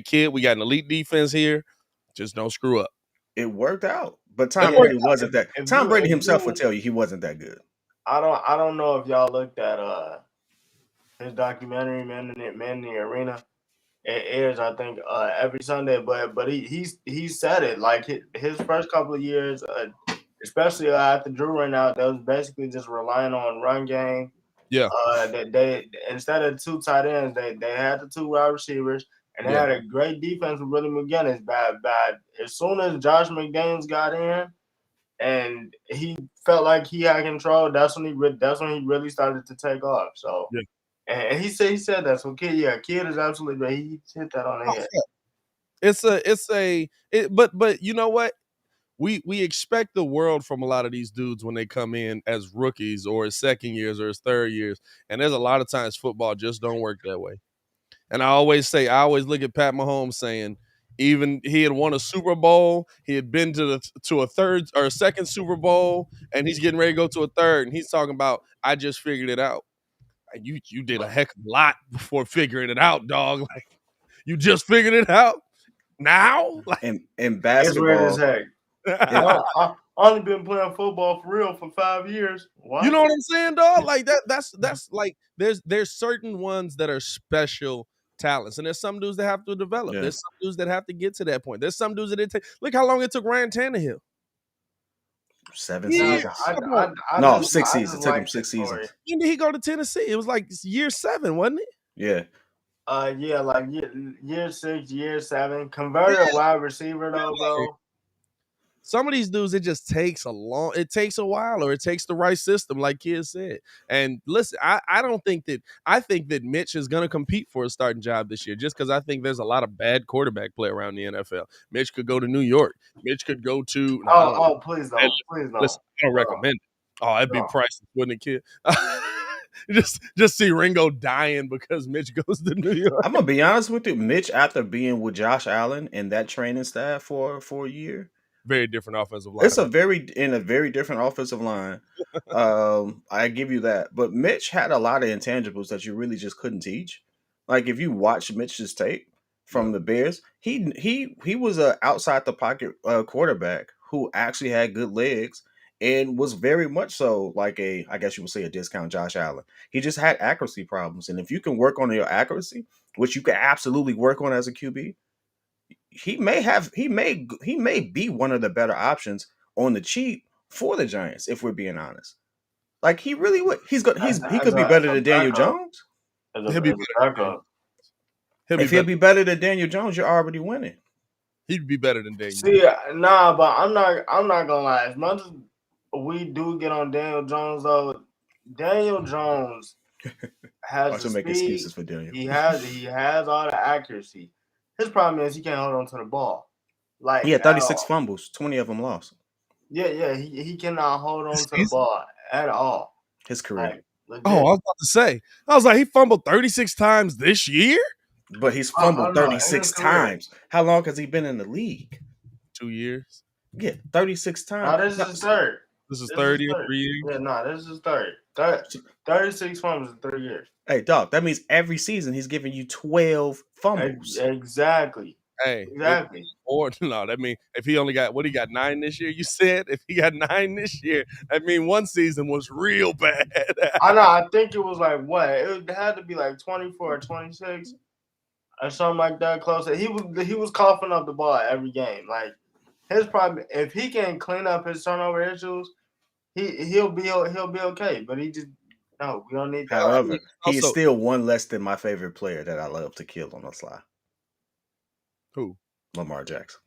kid, we got an elite defense here. Just don't screw up. It worked out, but Tom Brady wasn't that. Tom Brady himself would tell you he wasn't that good. I don't know if y'all looked at his documentary, Man in the Arena. It airs, I think, every Sunday. But he said it like his first couple of years, especially after Drew ran out, that was basically just relying on run game. Yeah. They instead of two tight ends, they had the two wide receivers, and they had a great defense with Willie McGinnis. Bad. As soon as Josh McDaniels got in, and he felt like he had control, that's when he really started to take off. So. Yeah. And he said that. So Kidd is absolutely right. He hit that on the head. But you know what? We expect the world from a lot of these dudes when they come in as rookies or as second years or as third years. And there's a lot of times football just don't work that way. And I always look at Pat Mahomes saying, even he had won a Super Bowl, he had been to a third or a second Super Bowl, and he's getting ready to go to a third, and he's talking about, I just figured it out. You did a heck of a lot before figuring it out, dog. Like you just figured it out now. Like in basketball, it's weird as heck. I've only been playing football for real for 5 years. What? You know what I'm saying, dog? Like that's like there's certain ones that are special talents, and there's some dudes that have to develop. Yeah. There's some dudes that have to get to that point. There's some dudes that it take. Look how long it took Ryan Tannehill. 7 Yeah. seasons. I 6 seasons. just It took him like 6 the story. seasons. When did he go to Tennessee? It was like year 7, wasn't it? Yeah. Yeah, like year 6, year 7. Converted wide receiver though, bro. Some of these dudes, it just takes it takes a while, or it takes the right system, like Kidd said. And listen, I don't think that, I think that Mitch is going to compete for a starting job this year, just because I think there's a lot of bad quarterback play around the NFL. Mitch could go to New York. Mitch could go to, Please Hey, don't. Please don't. listen, I don't recommend it. Oh, that'd be No. priceless, wouldn't it, Kid? just see Ringo dying because Mitch goes to New York. I'm gonna be honest with you. Mitch, after being with Josh Allen and that training staff for a year, Very different offensive line. it's a very different offensive line. I give you that. But Mitch had a lot of intangibles that you really just couldn't teach. Like if you watch Mitch's tape from the Bears, he was a outside the pocket quarterback who actually had good legs and was very much so like I guess you would say a discount Josh Allen. He just had accuracy problems, and if you can work on your accuracy, which you can absolutely work on as a QB, he may be one of the better options on the cheap for the Giants, if we're being honest. Like he really would. He could be better than Daniel Jones. He'll be better. If he'll be better than Daniel Jones, you're already winning. He'd be better than Daniel. See, nah, but I'm not gonna lie. As much as we do get on Daniel Jones, though, Daniel Jones has the make speed. excuses for Daniel. He has all the accuracy. His problem is he can't hold on to the ball. Like he had 36 fumbles, 20 of them lost. Yeah, he cannot hold on to the ball at all. His career. Like, I was about to say. I was like, he fumbled 36 times this year? But he's fumbled 36 times. How long has he been in the league? 2 years. Yeah, 36 times. No, this is his third. This is 30 in 3 years? Yeah, no, this is third. 36 fumbles in 3 years. Hey, dog, that means every season he's giving you 12 fumbles. Exactly. Hey, exactly. Or no, that mean if he only got he got 9 this year. You said if he got 9 this year, I mean one season was real bad. I know. I think it was like what? It had to be like 24 or 26 or something like that. Close. He was coughing up the ball every game. Like his problem, if he can clean up his turnover issues, he'll be okay. But he just no, we don't need that. However, he is still one less than my favorite player that I love to kill on the sly. Who? Lamar Jackson.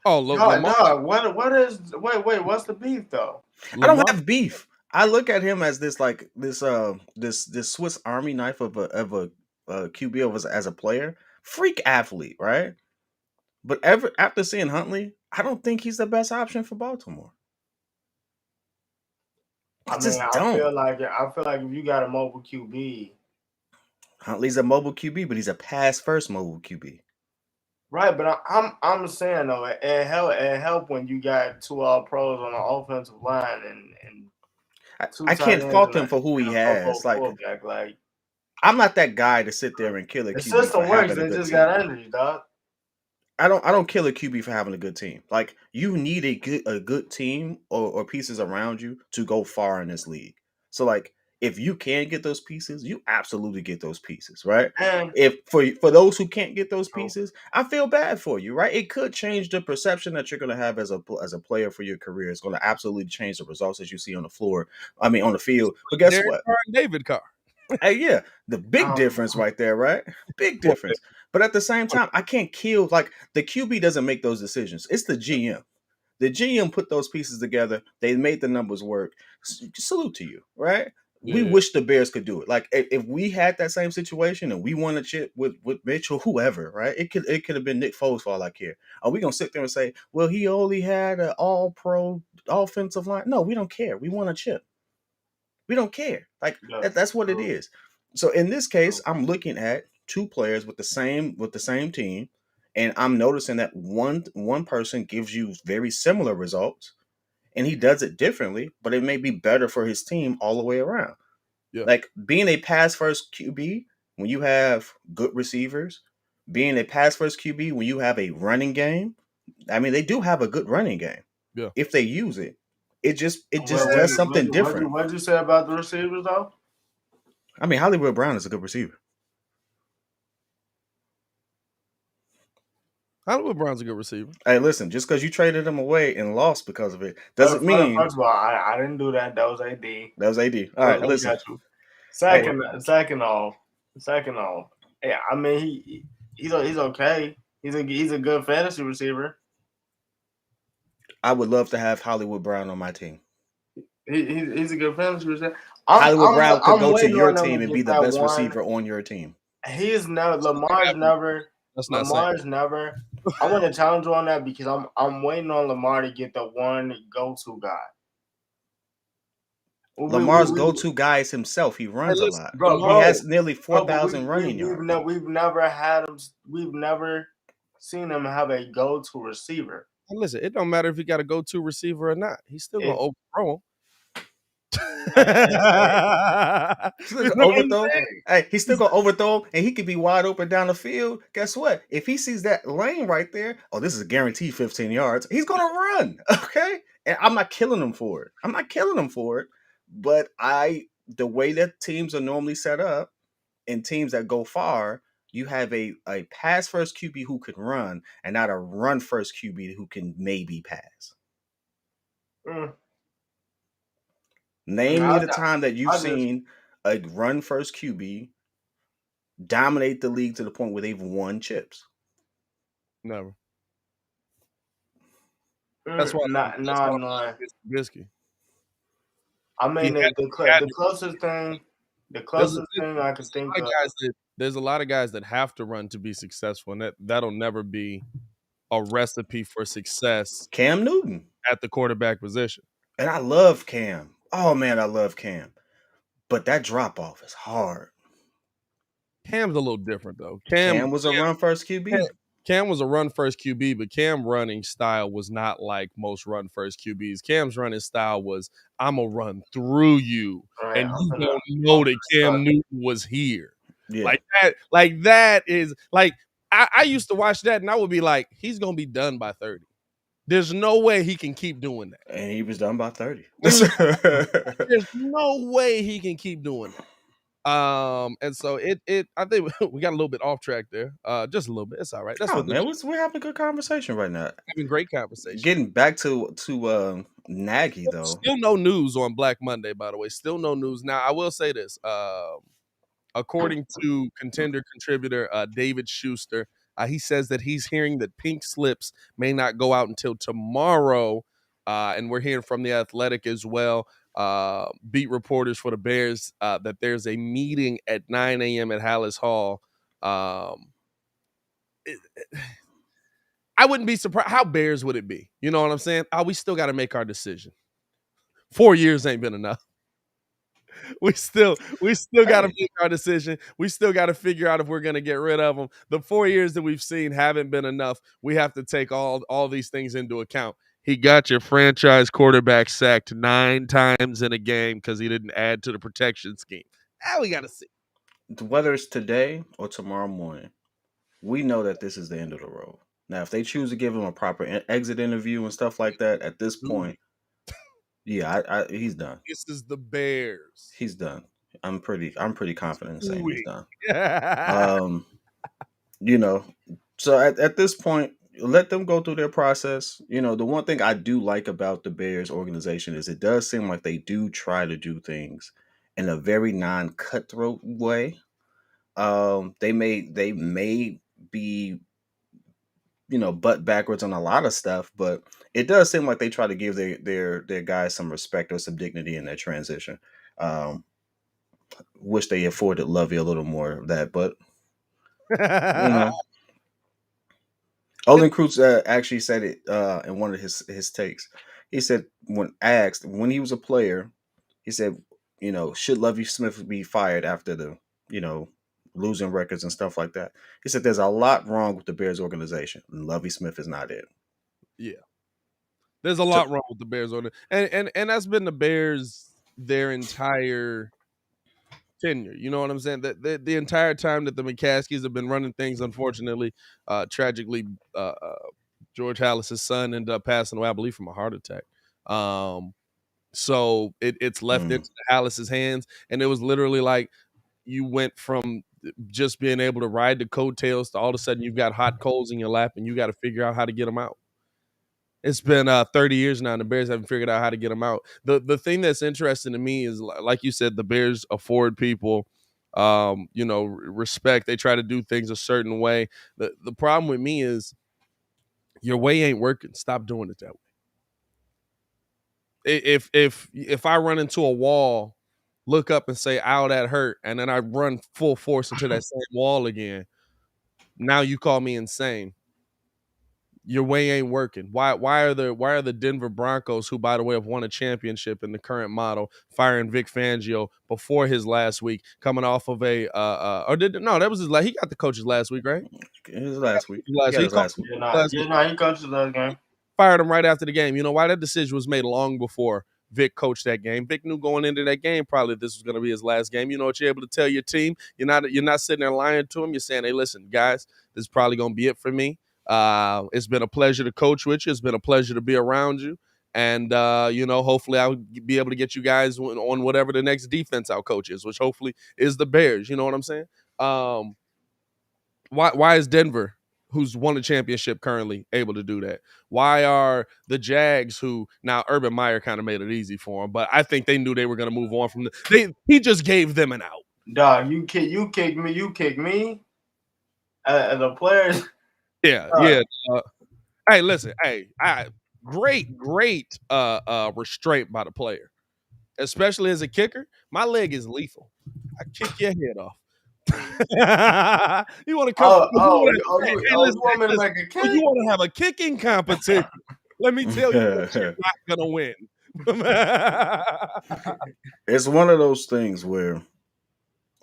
Oh, Lamar. No, what is wait, what's the beef though? I don't have beef. I look at him as this Swiss Army knife of a QB as a player, freak athlete, right? But after seeing Huntley, I don't think he's the best option for Baltimore. I feel like if you got a mobile QB, Huntley's a mobile QB, but he's a pass first mobile QB. Right, but I'm saying though, it help when you got 2 All-Pros on the offensive line and I can't fault him for who he has. Like I'm not that guy to sit there and kill a QB. The system works. They just got injuries, dog. I don't kill a QB for having a good team. Like you need a good team or pieces around you to go far in this league. So like if you can get those pieces, you absolutely get those pieces, right? And if for those who can't get those pieces, I feel bad for you, right? It could change the perception that you're going to have as a player for your career. It's going to absolutely change the results that you see on the floor. I mean, on the field. But guess Derrick what? Carr and David Carr. Hey, yeah, the big difference right there, right? Big difference. But at the same time, I can't kill like the QB doesn't make those decisions. It's the GM. The GM put those pieces together. They made the numbers work. Salute to you, right? Yeah. We wish the Bears could do it. Like if we had that same situation and we won a chip with Mitch or whoever, right? It could have been Nick Foles for all I care. Are we gonna sit there and say, well, he only had an all-pro offensive line? No, we don't care. We won a chip. We don't care. Like that's what it is. So in this case, I'm looking at 2 players with the same team, and I'm noticing that one person gives you very similar results. And he does it differently, but it may be better for his team all the way around. Yeah. Like being a pass first QB when you have good receivers, being a pass first QB when you have a running game. I mean, they do have a good running game. Yeah. If they use it, it just does something different. What'd you say about the receivers though? I mean, Hollywood Brown is a good receiver. Hollywood Brown's a good receiver. Hey, listen, just because you traded him away and lost because of it doesn't mean. First of all, I didn't do that. That was AD. That was AD. All right, listen. Got you. Second off, yeah, I mean he's okay. He's a good fantasy receiver. I would love to have Hollywood Brown on my team. He's a good fantasy receiver. Hollywood Brown could go to your team and be the best receiver on your team. He is never. Lamar's never. That's not Lamar's never. I want to challenge you on that because I'm waiting on Lamar to get the one go-to guy. Lamar's go-to guy is himself. He runs a lot. Bro, he has nearly 4,000 running yards. We've never had him. We've never seen him have a go-to receiver. And listen, it don't matter if he got a go-to receiver or not. He's still gonna overthrow him. Hey, he's still gonna overthrow him, and he could be wide open down the field. Guess what? If he sees that lane right there, oh, this is a guaranteed 15 yards. He's gonna run. Okay, and I'm not killing him for it. But the way that teams are normally set up, and teams that go far, you have a pass first QB who can run, and not a run first QB who can maybe pass. Name me the time that you've seen a run first QB dominate the league to the point where they've won chips. Never. That's why not Trubisky. I mean, the closest thing I can think of. There's a lot of guys that have to run to be successful, and that'll never be a recipe for success. Cam Newton at the quarterback position. And I love Cam. Oh, man, I love Cam. But that drop-off is hard. Cam's a little different, though. Cam was a run-first QB. Cam was a run-first QB, but Cam running style was not like most run-first QBs. Cam's running style was, I'm going to run through you, and you don't know that Cam Newton was here. Yeah. Like that is, like, I used to watch that, and I would be like, he's going to be done by 30. There's no way he can keep doing that. And he was done by 30. There's no way he can keep doing that. And so I think we got a little bit off track there. Just a little bit. It's all right. That's we're having a good conversation right now. Having great conversation. Getting back to Nagy though. Still no news on Black Monday, by the way. Still no news. Now I will say this. According to Contender contributor David Schuster, he says that he's hearing that pink slips may not go out until tomorrow. And we're hearing from The Athletic as well. Beat reporters for the Bears that there's a meeting at 9 a.m. at Hallis Hall. I wouldn't be surprised. How Bears would it be? You know what I'm saying? We still got to make our decision. 4 years ain't been enough. We still got to make our decision. We still got to figure out if we're going to get rid of them. The 4 years that we've seen haven't been enough. We have to take all these things into account. He got your franchise quarterback sacked 9 times in a game because he didn't add to the protection scheme. Now we got to see. Whether it's today or tomorrow morning, we know that this is the end of the road. Now, if they choose to give him a proper exit interview and stuff like that, at this point, yeah, he's done. This is the Bears. He's done. I'm pretty confident in saying he's done. So at this point, let them go through their process. The one thing I do like about the Bears organization is it does seem like they do try to do things in a very non-cutthroat way. They may be, butt backwards on a lot of stuff, but it does seem like they try to give their guys some respect or some dignity in their transition. Wish they afforded Lovey a little more of that, but Olin Kreutz actually said it in one of his takes. He said when asked when he was a player, he said, should Lovey Smith be fired after the, losing records and stuff like that? He said there's a lot wrong with the Bears organization, and Lovey Smith is not it. Yeah. There's a lot wrong with the Bears organization. And that's been the Bears their entire tenure. You know what I'm saying? The entire time that the McCaskies have been running things, unfortunately, tragically, George Hallis' son ended up passing away, I believe, from a heart attack. So it's left into Hallis' hands, and it was literally like you went from just being able to ride the coattails to all of a sudden you've got hot coals in your lap and you got to figure out how to get them out. It's been 30 years now, and the Bears haven't figured out how to get them out. The thing that's interesting to me is, like you said, the Bears afford people, respect. They try to do things a certain way. The problem with me is your way ain't working. Stop doing it that way. If I run into a wall, look up and say, "Ow, that hurt," and then I run full force into that same wall again, now you call me insane. Your way ain't working. Why are the Denver Broncos, who by the way have won a championship in the current model, firing Vic Fangio before his last week, coming off of that was his he got the coaches last week, right? His last week. He coached the last game. Fired him right after the game. You know why? That decision was made long before Vic coached that game. Vic knew going into that game probably this was going to be his last game. You know what you're able to tell your team? You're not sitting there lying to them. You're saying, "Hey, listen, guys, this is probably going to be it for me. It's been a pleasure to coach with you. It's been a pleasure to be around you. And, hopefully I'll be able to get you guys on whatever the next defense I'll coach is, which hopefully is the Bears." You know what I'm saying? Why is Denver, who's won a championship currently, able to do that? Why are the Jags, who now Urban Meyer kind of made it easy for them, but I think they knew they were going to move on from he just gave them an out. Dog, you kick me as a player. Yeah. Hey, listen. Hey, great restraint by the player, especially as a kicker. My leg is lethal. I kick your head off. You want to come? You want me to make a kick? You want to have a kicking competition? Let me tell you, that you're not gonna win. It's one of those things where,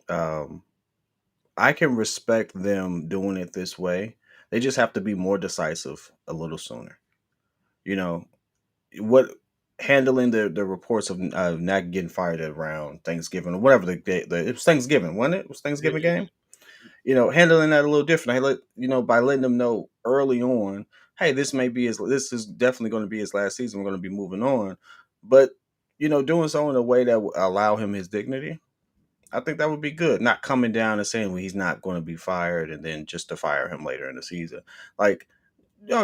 I can respect them doing it this way. They just have to be more decisive a little sooner. Handling the reports of Nagy getting fired around Thanksgiving or whatever it was Thanksgiving, wasn't it? It was Thanksgiving game. Handling that a little different. By letting them know early on, hey, this is definitely going to be his last season. We're going to be moving on, but doing so in a way that will allow him his dignity. I think that would be good. Not coming down and saying, well, he's not going to be fired, and then just to fire him later in the season.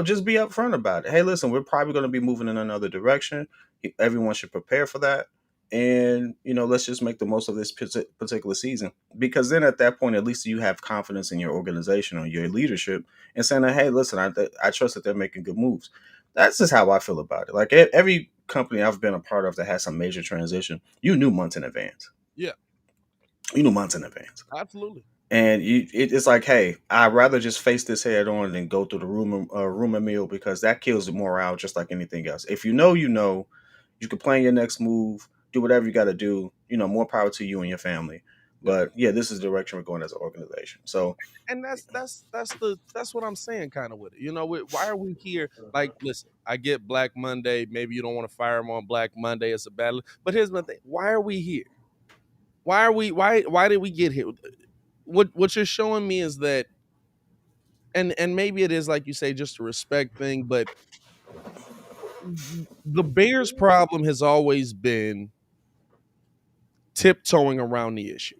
Just be upfront about it. Hey, listen, we're probably going to be moving in another direction. Everyone should prepare for that. And, let's just make the most of this particular season. Because then at that point, at least you have confidence in your organization or your leadership and saying, hey, listen, I trust that they're making good moves. That's just how I feel about it. Like every company I've been a part of that has some major transition, you knew months in advance. Yeah. You knew months in advance. Absolutely. And it's like, hey, I'd rather just face this head on than go through the rumor mill, because that kills the morale just like anything else. If you know, you can plan your next move, do whatever you got to do. More power to you and your family. But yeah, this is the direction we're going as an organization. So, and that's what I'm saying, kind of with it. Why are we here? Like, listen, I get Black Monday. Maybe you don't want to fire him on Black Monday. It's a battle. But here's my thing: why are we here? Why did we get here? What you're showing me is that, and maybe it is, like you say, just a respect thing, but the Bears' problem has always been tiptoeing around the issue.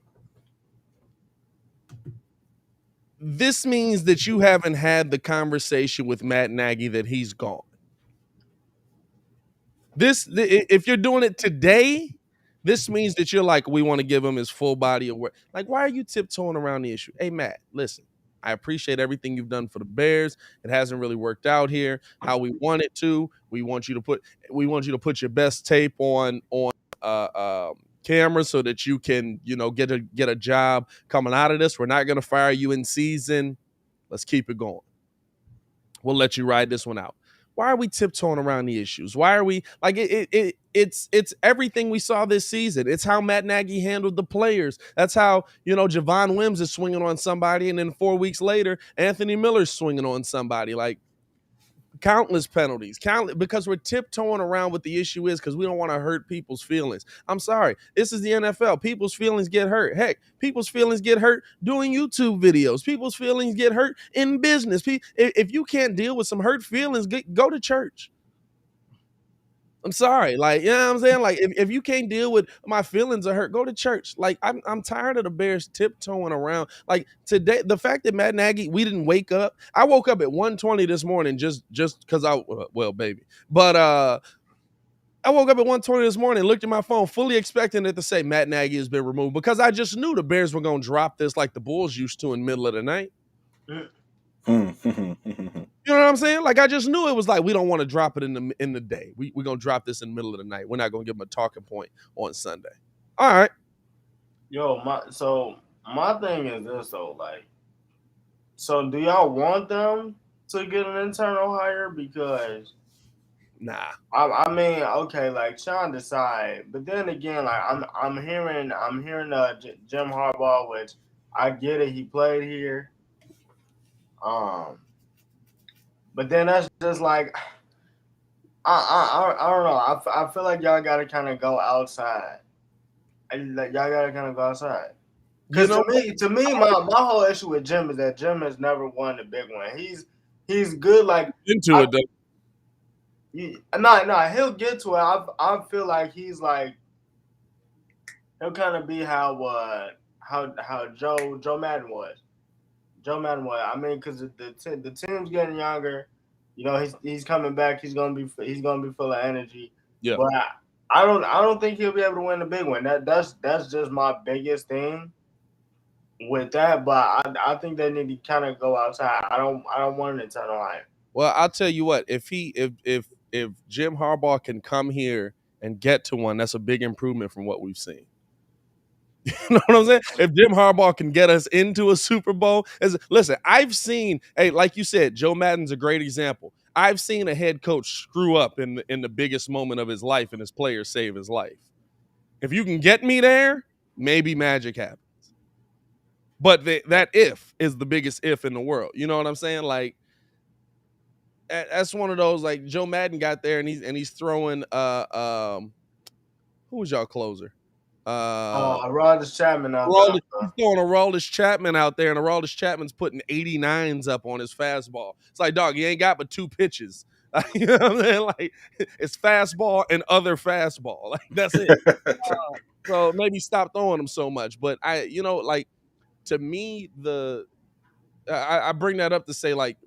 This means that you haven't had the conversation with Matt Nagy that he's gone. If you're doing it today, this means that you're like, we want to give him his full body of work. Like, why are you tiptoeing around the issue? Hey, Matt, listen, I appreciate everything you've done for the Bears. It hasn't really worked out here how we want it to. We want you to put your best tape on camera so that you can, get a job coming out of this. We're not going to fire you in season. Let's keep it going. We'll let you ride this one out. Why are we tiptoeing around the issues? Why are we like it's everything we saw this season. It's how Matt Nagy handled the players. That's how, Javon Wims is swinging on somebody, and then 4 weeks later, Anthony Miller's swinging on somebody. Like, countless penalties, because we're tiptoeing around what the issue is because we don't want to hurt people's feelings. I'm sorry. This is the NFL. People's feelings get hurt. Heck, people's feelings get hurt doing YouTube videos. People's feelings get hurt in business. If you can't deal with some hurt feelings, go to church. I'm sorry. Like, you know what I'm saying? Like, if you can't deal with my feelings are hurt, go to church. Like, I'm tired of the Bears tiptoeing around. Like today, the fact that Matt Nagy, we didn't wake up. I woke up at 1:20 this morning just because well, baby. But I woke up at 1:20 this morning, looked at my phone, fully expecting it to say Matt Nagy has been removed because I just knew the Bears were gonna drop this like the Bulls used to in the middle of the night. You know what I'm saying? Like I just knew it was like we don't want to drop it in the day. We're gonna drop this in the middle of the night. We're not gonna give them a talking point on Sunday. All right. Yo, my thing is this though, like, so do y'all want them to get an internal hire? Because Nah. I mean, okay, like Sean decide, but then again, like I'm hearing Jim Harbaugh, which I get it, he played here, but then that's just like I don't know. I feel like y'all gotta kind of go outside. Like y'all gotta kind of go outside. Because to me, my whole issue with Jim is that Jim has never won the big one. He's good. Like into it though. No, he'll get to it. I feel like he's like he'll kind of be how Joe Madden was. Joe Madden was. I mean, because the team's getting younger. You know, he's coming back. He's gonna be full of energy. Yeah. But I don't think he'll be able to win the big one. That's just my biggest thing with that. But I think they need to kind of go outside. I don't want an internal hire. Well, I'll tell you what. If Jim Harbaugh can come here and get to one, that's a big improvement from what we've seen. You know what I'm saying? If Jim Harbaugh can get us into a Super Bowl, listen, I've seen, hey, like you said, Joe Madden's a great example. I've seen a head coach screw up in the biggest moment of his life and his players save his life. If you can get me there, maybe magic happens. But that if is the biggest if in the world. You know what I'm saying? Like, that's one of those, like, Joe Madden got there and he's throwing who was y'all closer? Aroldis Chapman out there. He's throwing Aroldis Chapman out there, and Aroldis Chapman's putting 89s up on his fastball. It's like, dog, you ain't got but 2 pitches. You know what I'm saying? Like, it's fastball and other fastball. Like, that's it. So maybe stop throwing them so much. But like, to me, I bring that up to say, like,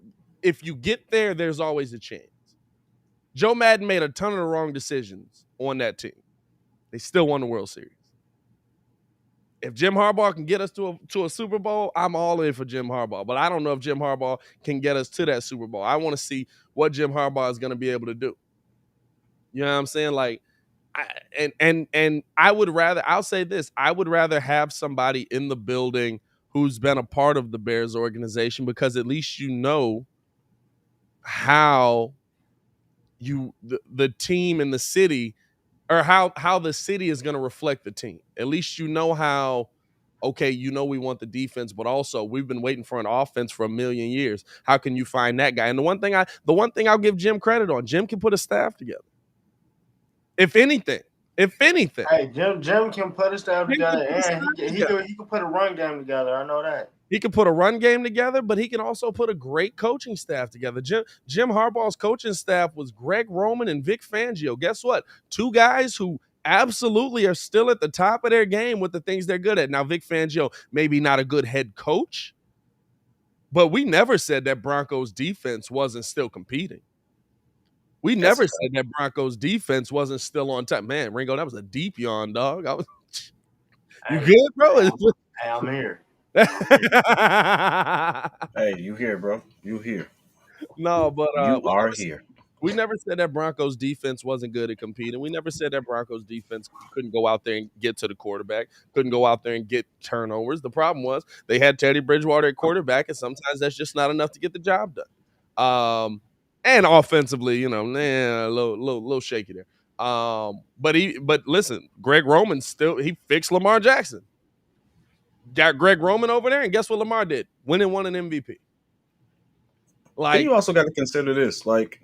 if you get there, there's always a chance. Joe Madden made a ton of the wrong decisions on that team. They still won the World Series. If Jim Harbaugh can get us to a Super Bowl, I'm all in for Jim Harbaugh. But I don't know if Jim Harbaugh can get us to that Super Bowl. I want to see what Jim Harbaugh is going to be able to do. You know what I'm saying? Like, I would rather, I'll say this, I would rather have somebody in the building who's been a part of the Bears organization, because at least you know how the team and the city, or how the city is going to reflect the team. At least you know how, okay, we want the defense, but also we've been waiting for an offense for a million years. How can you find that guy? And the one thing I'll give Jim credit on, Jim can put a staff together. If anything. Hey, Jim can put a staff together, and he can put a run game together. I know that. He can put a run game together, but he can also put a great coaching staff together. Jim Harbaugh's coaching staff was Greg Roman and Vic Fangio. Guess what? 2 guys who absolutely are still at the top of their game with the things they're good at. Now, Vic Fangio, maybe not a good head coach, but we never said that Broncos defense wasn't still competing. We never said that Broncos defense wasn't still on top. Man, Ringo, that was a deep yawn, dog. You good, bro? Hey, I'm here. Hey, you here, bro? You here? No, but you are here. We never said that Broncos defense wasn't good at competing. We never said that Broncos defense couldn't go out there and get to the quarterback, couldn't go out there and get turnovers. The problem was they had Teddy Bridgewater at quarterback, and sometimes that's just not enough to get the job done. And offensively, a little shaky there. But listen, Greg Roman he fixed Lamar Jackson. Got Greg Roman over there, and guess what Lamar did? Went and won an MVP. Like, and you also got to consider this. Like,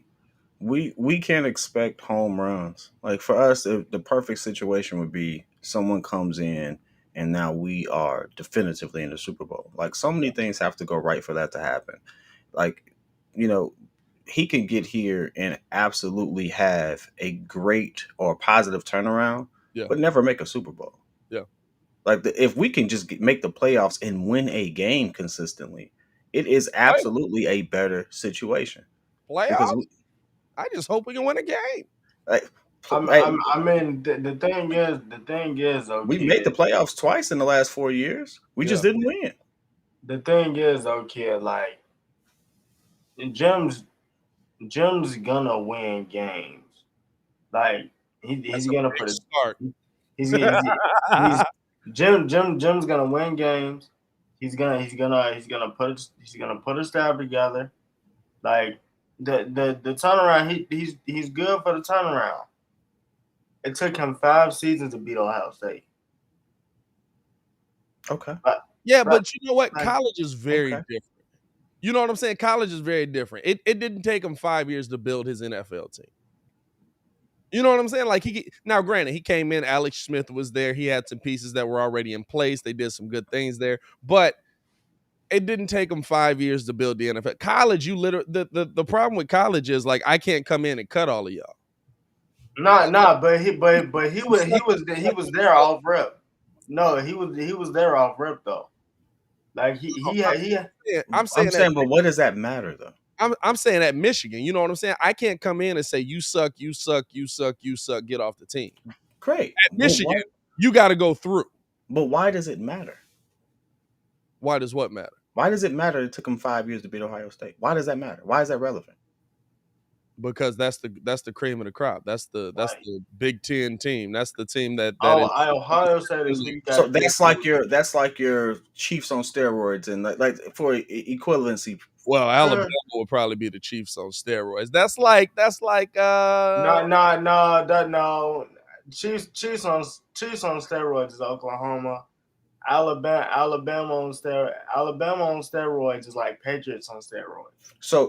we can't expect home runs. Like, for us, the perfect situation would be someone comes in and now we are definitively in the Super Bowl. Like, so many things have to go right for that to happen. Like, he can get here and absolutely have a great or positive turnaround, but never make a Super Bowl. Yeah. Like if we can just make the playoffs and win a game consistently, it is absolutely a better situation. Playoffs? I just hope we can win a game. Like, I mean, the thing is, we made the playoffs twice in the last 4 years. We just didn't win. The thing is, kid, like Jim's gonna win games. Like he's gonna put his start. He's Jim's gonna win games. He's gonna put a staff together. Like the turnaround, he's good for the turnaround. It took him 5 seasons to beat Ohio State. Okay. But you know what? College is very different. You know what I'm saying? College is very different. It didn't take him 5 years to build his NFL team. You know what I'm saying? Like now, granted, he came in. Alex Smith was there. He had some pieces that were already in place. They did some good things there, but it didn't take him 5 years to build the NFL. College, you literally the problem with college is like I can't come in and cut all of y'all. But he was there off rip. No, he was there off rip though. Like I'm saying, but what does that matter though? I'm saying at Michigan, you know what I'm saying? I can't come in and say you suck, get off the team. Great. At Michigan, you got to go through. But why does it matter? Why does what matter? Why does it matter it took him 5 years to beat Ohio State? Why does that matter? Why is that relevant? Because that's the cream of the crop. That's the Big Ten team. That's the team that Ohio State is. So that's like your Chiefs on steroids and like for equivalency. Well, Alabama would probably be the Chiefs on steroids. That's like no. Chiefs on steroids is Oklahoma. Alabama on steroids is like Patriots on steroids. So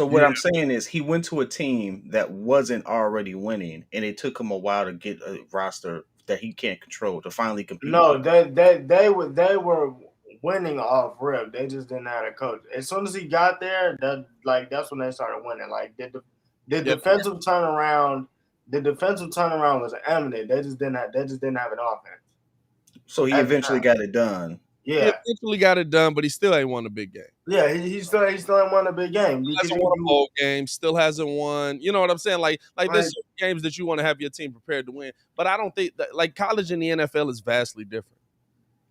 what I'm saying is he went to a team that wasn't already winning, and it took him a while to get a roster that he can't control to finally compete. No, they were winning off rip. They just didn't have a coach. As soon as he got there, that's when they started winning. Like the defensive turnaround was imminent. They just didn't have an offense. So he eventually got it done. Yeah, he eventually got it done, but he still ain't won a big game. Yeah, he still ain't won a big game. He hasn't won a bowl game. Still hasn't won. You know what I'm saying? Like there's some games that you want to have your team prepared to win, but I don't think that, like college and the NFL is vastly different.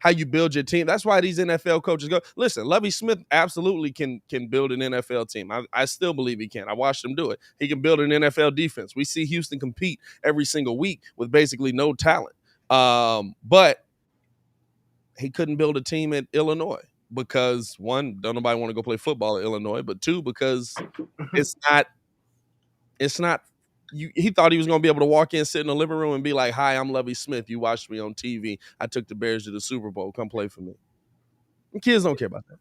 How you build your team. That's why these NFL coaches go. Listen, Lovie Smith absolutely can build an NFL team. I still believe he can. I watched him do it. He can build an NFL defense. We see Houston compete every single week with basically no talent. But he couldn't build a team at Illinois because one, don't nobody want to go play football at Illinois, but two, because it's not. He thought he was going to be able to walk in, sit in the living room, and be like, "Hi, I'm Lovie Smith. You watched me on TV. I took the Bears to the Super Bowl. Come play for me." And kids don't care about that.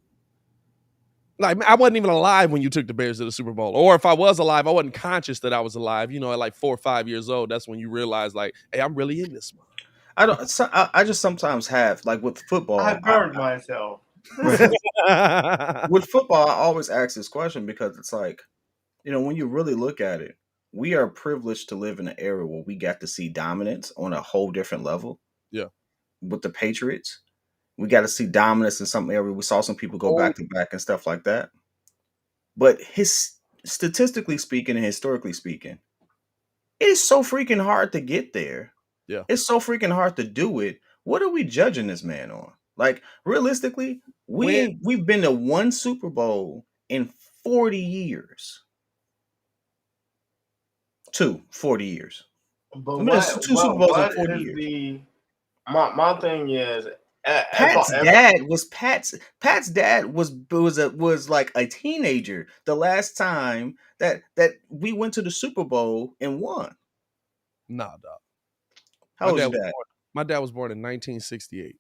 Like, I wasn't even alive when you took the Bears to the Super Bowl. Or if I was alive, I wasn't conscious that I was alive. You know, at like 4 or 5 years old, that's when you realize, like, hey, I'm really in this. I just sometimes have, like with football. I burned myself. With football, I always ask this question because it's like, you know, when you really look at it, we are privileged to live in an era where we got to see dominance on a whole different level. Yeah. With the Patriots, we got to see dominance in some area. We saw some people go back to back and stuff like that. But statistically speaking and historically speaking, it is so freaking hard to get there. Yeah. It's so freaking hard to do it. What are we judging this man on? Like, realistically, we've been to one Super Bowl in 40 years. 40 years. But two Super Bowls in 40 years. My thing is, Pat's dad was like a teenager the last time that we went to the Super Bowl and won. Nah, dog. How old is that? My dad was born in 1968.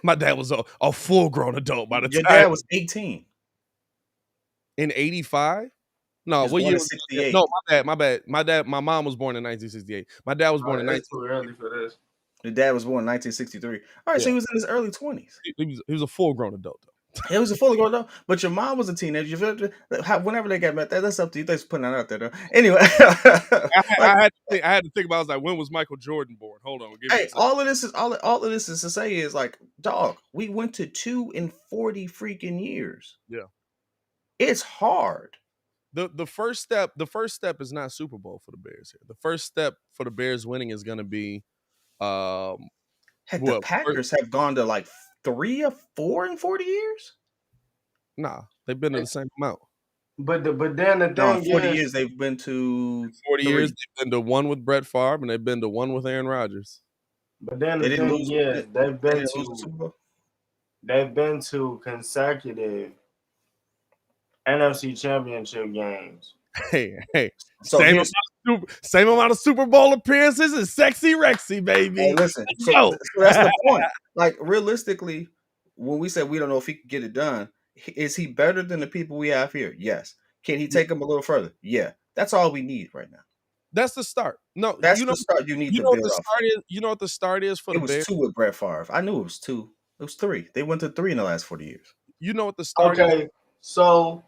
My dad was a full-grown adult by the time. Your dad was 18. In 85? No, what year? 68. No, my bad. My mom was born in 1968. My dad was born in 19. It's too early for this. Your dad was born in 1963. All right, so he was in his early 20s. He was a full-grown adult, though. It was a fully grown up, but your mom was a teenager. Whenever they got met, that's up to you. Thanks for putting that out there, though. Anyway, I had to think about. I was like, when was Michael Jordan born? Hold on, give me a second. all of this is to say is like, dog. We went to 2 in 40 freaking years. Yeah, it's hard. The first step is not Super Bowl for the Bears here. The first step for the Bears winning is going to be, the Packers have gone to like 3 or 4 in 40 years. Nah, they've been to the same amount. But then the thing is, 40 years they've been to 40 years they've been to one with Brett Favre and they've been to one with Aaron Rodgers. But then the thing is, they've been to consecutive NFC Championship games. Hey, so same amount of Super Bowl appearances and sexy Rexy, baby. Hey, listen, so that's the point. Like, realistically, when we said we don't know if he can get it done, is he better than the people we have here? Yes. Can he take them a little further? Yeah. That's all we need right now. That's the start. No, that's the start you need to build off. You know what the start is for the Bears? It was 2 with Brett Favre. I knew it was 2. It was 3. They went to 3 in the last 40 years. You know what the start is? So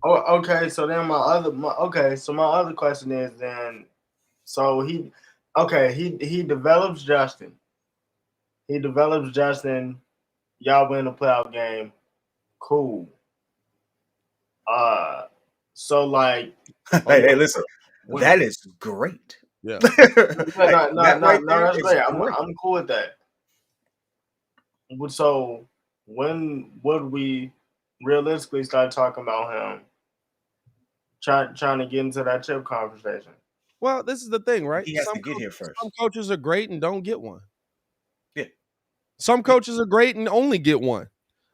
then my other question is then, so he develops Justin. Y'all win the playoff game. Cool. So like, hey, listen, that is great. Yeah. That's great. I'm cool with that. So when would we realistically start talking about him trying to get into that chip conversation? Well, this is the thing, right? He has to get here first. Some coaches are great and don't get one. Yeah. Some coaches are great and only get one.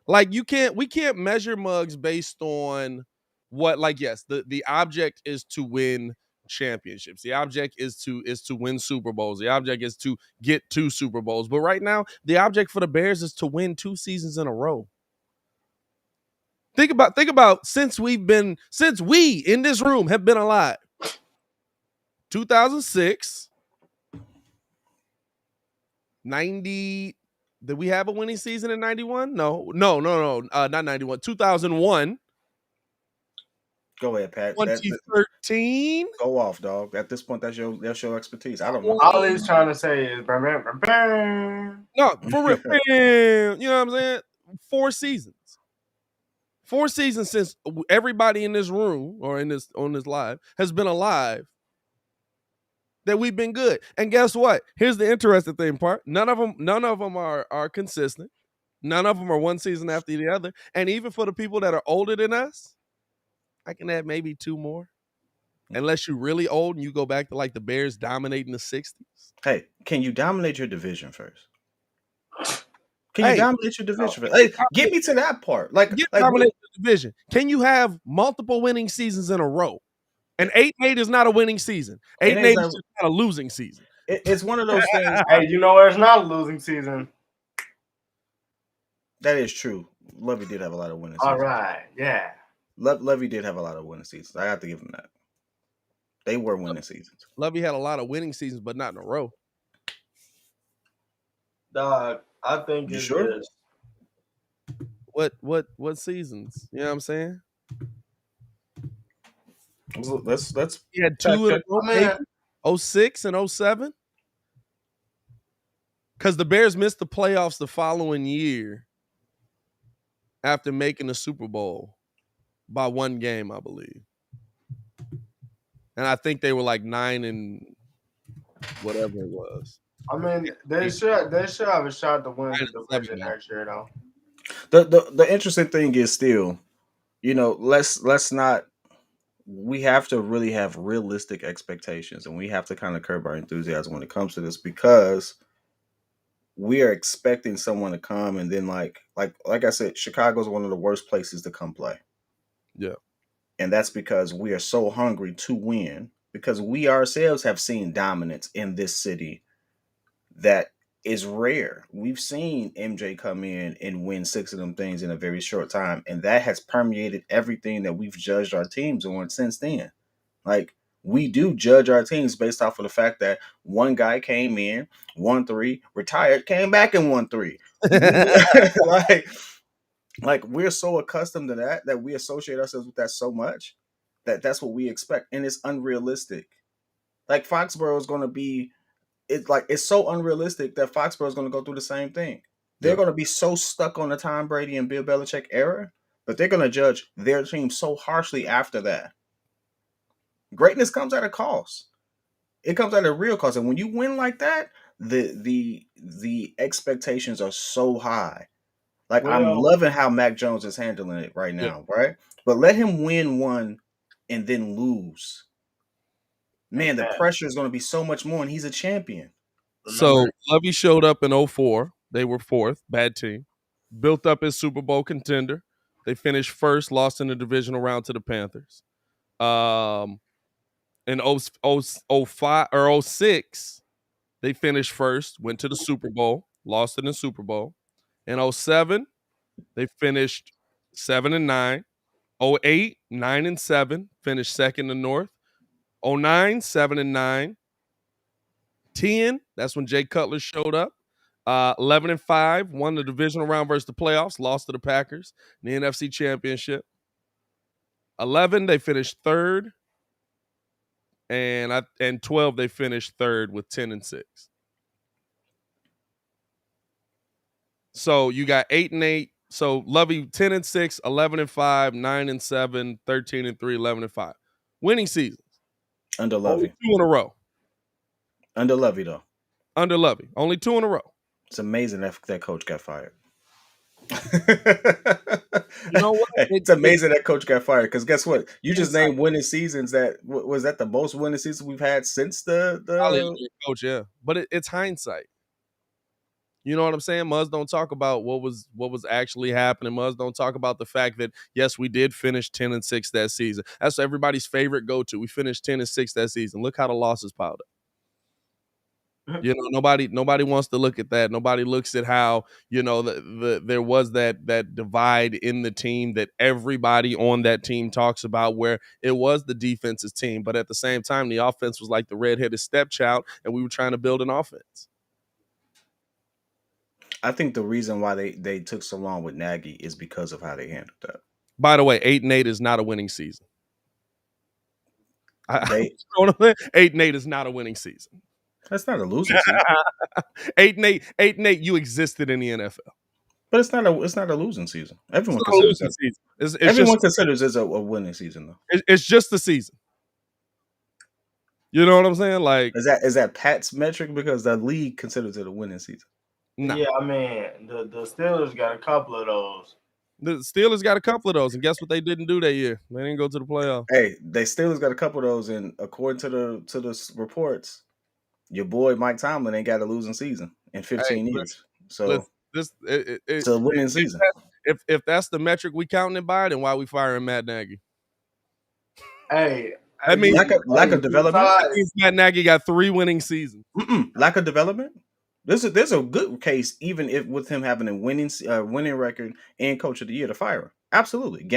Like we can't measure Muggs based on what, like, yes, the object is to win championships. The object is to win Super Bowls. The object is to get 2 Super Bowls. But right now, the object for the Bears is to win 2 seasons in a row. Think about since we in this room have been alive. 2006, 90. Did we have a winning season in 91? No, not 91. 2001. Go ahead, Pat. 2013. Go off, dog. At this point, that's your expertise. I don't know. All he's trying to say is, no, for real. You know what I'm saying? 4 seasons. 4 seasons since everybody in this room or on this live has been alive, that we've been good. And guess what? Here's the interesting thing part. None of them are consistent. None of them are one season after the other. And even for the people that are older than us, I can add maybe 2 more. Unless you're really old and you go back to like the Bears dominating the 60s. Hey, can you dominate your division first? Can you dominate your division first? Hey, get me to that part. Dominate the division. Can you have multiple winning seasons in a row? And 8-8 is not a winning season. 8-8 is just not a losing season. It's one of those things. Hey, you know it's not a losing season. That is true. Levy did have a lot of winning seasons. All right, yeah. Levy did have a lot of winning seasons. I have to give him that. They were winning seasons. Levy had a lot of winning seasons, but not in a row. Dog, I think you sure? What seasons? You know what I'm saying? Let's he had 2 in a row, 06 and 07. Because the Bears missed the playoffs the following year after making the Super Bowl by 1 game, I believe. And I think they were like 9 and whatever it was. I mean, they should have a shot to win the division next year, though. The interesting thing is still, let's not. We have to really have realistic expectations, and we have to kind of curb our enthusiasm when it comes to this, because we are expecting someone to come and then like I said, Chicago's one of the worst places to come play. Yeah. And that's because we are so hungry to win, because we ourselves have seen dominance in this city that is rare. We've seen MJ come in and win 6 of them things in a very short time, and that has permeated everything that we've judged our teams on since then. Like, we do judge our teams based off of the fact that one guy came in, won 3, retired, came back and won 3. Like, Like, we're so accustomed to that we associate ourselves with that so much that's what we expect, and it's unrealistic. Like, Foxborough is going to be, it's so unrealistic that Foxborough is going to go through the same thing. They're Yeah. going to be so stuck on the Tom Brady and Bill Belichick era, but they're going to judge their team so harshly after that. Greatness comes at a cost. It comes at a real cost, and when you win like that, the expectations are so high. Like, I'm Well, loving how Mac Jones is handling it right Yeah. now, right? But let him win one and then lose. Man, the man, pressure is going to be so much more, and he's a champion. So remember, Lovey showed up in 04. They were fourth, bad team. Built up as Super Bowl contender. They finished first, lost in the divisional round to the Panthers. In 05 or 06, they finished first, went to the Super Bowl, lost in the Super Bowl. In 07, they finished 7-9. 08, 9-7, finished second in the North. 09, 7-9. 10, that's when Jay Cutler showed up. 11-5, won the divisional round versus the playoffs, lost to the Packers in the NFC Championship. 11, they finished third, and 12, they finished third with 10-6. So you got 8-8. So Lovey 10-6, 11-5, 9-7, 13-3, 11-5. Winning seasons. Under Only Lovey. 2 in a row. Under Lovey, though. Under Lovey. Only 2 in a row. It's amazing that coach got fired. You know what? It's amazing that coach got fired, because guess what? You just named winning seasons. Was that the most winning season we've had since the coach, yeah. But it's hindsight. You know what I'm saying? Muzz don't talk about what was actually happening. Muzz don't talk about the fact that, yes, we did finish 10-6 that season. That's everybody's favorite go-to. We finished 10-6 that season. Look how the losses piled up. You know, nobody wants to look at that. Nobody looks at how, you know, there was that divide in the team that everybody on that team talks about, where it was the defense's team, but at the same time, the offense was like the redheaded stepchild, and we were trying to build an offense. I think the reason why they took so long with Nagy is because of how they handled that. By the way, 8-8 is not a winning season. 8-8 is not a winning season. That's not a losing season. 8-8, you existed in the NFL. But it's not a losing season. Everyone considers it a winning season, though. It's just the season. You know what I'm saying? Like, is that Pat's metric, because the league considers it a winning season? No. Yeah, I mean, the Steelers got a couple of those. The Steelers got a couple of those, and guess what they didn't do that year? They didn't go to the playoffs. Hey, they Steelers got a couple of those, and according to the reports, your boy Mike Tomlin ain't got a losing season in 15 years. So it's a winning season. If that's the metric we counting it by, then why we firing Matt Nagy? Hey, I mean, lack of development. That means Matt Nagy got 3 winning seasons. Lack of development. There's a good case, even if with him having a winning record and coach of the year, to fire him. Absolutely.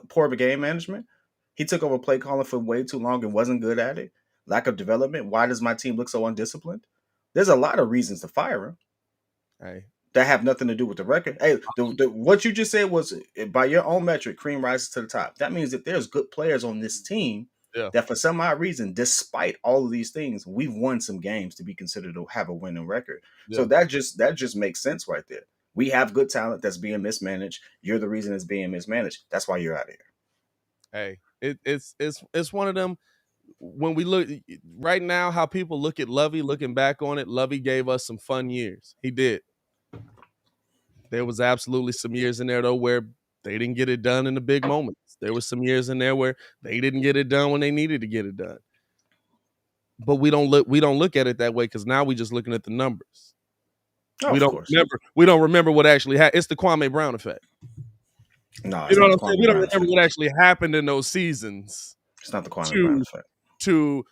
Poor game management. He took over play calling for way too long and wasn't good at it. Lack of development. Why does my team look so undisciplined? There's a lot of reasons to fire him. Hey, that have nothing to do with the record. Hey, what you just said was, by your own metric, cream rises to the top. That means that there's good players on this team that for some odd reason, despite all of these things, we've won some games to be considered to have a winning record. Yeah. So that just makes sense right there. We have good talent that's being mismanaged. You're the reason it's being mismanaged. That's why you're out of here. Hey, it's one of them. When we look right now, how people look at Lovey, looking back on it, Lovey gave us some fun years. He did. There was absolutely some years in there, though, where they didn't get it done in the big moments. There was some years in there where they didn't get it done when they needed to get it done. But we don't look at it that way, because now we're just looking at the numbers. Oh, we don't remember what actually happened. It's the Kwame Brown effect. No, you know what I'm saying? We don't remember what actually happened in those seasons. It's not the Kwame Brown effect.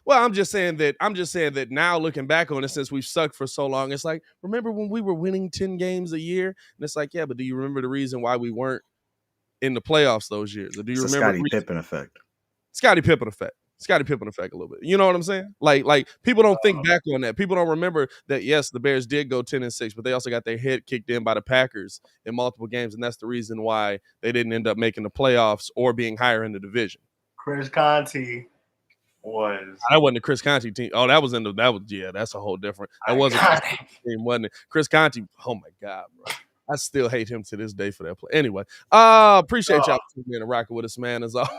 I'm just saying that now, looking back on it, since we've sucked for so long, it's like, remember when we were winning 10 games a year? And it's like, yeah, but do you remember the reason why we weren't in the playoffs those years? Or do you remember Scottie Pippen effect? Scottie Pippen effect. Scottie Pippen effect a little bit. You know what I'm saying? Like people don't think back on that. People don't remember that, yes, the Bears did go 10-6, but they also got their head kicked in by the Packers in multiple games, and that's the reason why they didn't end up making the playoffs or being higher in the division. Chris Conte was. That wasn't the Chris Conte team. Oh, that's a whole different. That wasn't Chris Conte team, wasn't it? Chris Conte, oh my God, bro. I still hate him to this day for that play. Anyway, appreciate y'all tuning in and rocking with us, man, as always.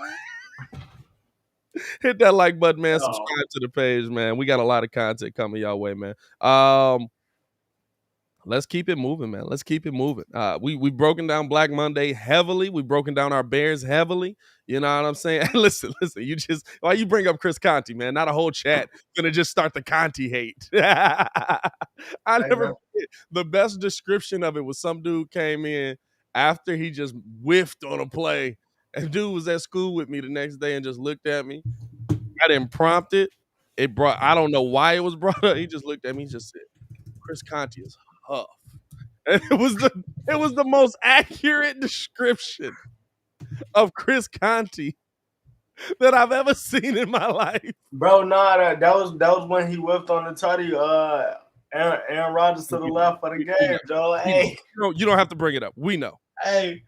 Hit that like button, man. Subscribe to the page, man. We got a lot of content coming y'all way, man. Let's keep it moving, man. Let's keep it moving. We've broken down Black Monday heavily. We've broken down our Bears heavily. You know what I'm saying? listen. Why you bring up Chris Conte, man? Not a whole chat gonna just start the Conte hate. I never forget. The best description of it was some dude came in after he just whiffed on a play. And dude was at school with me the next day and just looked at me. I didn't prompt it. I don't know why it was brought up. He just looked at me and just said, Chris Conte is huff. And it was the most accurate description of Chris Conte that I've ever seen in my life. Bro, that was when he whipped on the tutty. Aaron Rodgers to the left for the game, Joe. Hey, you don't have to bring it up. We know. Hey,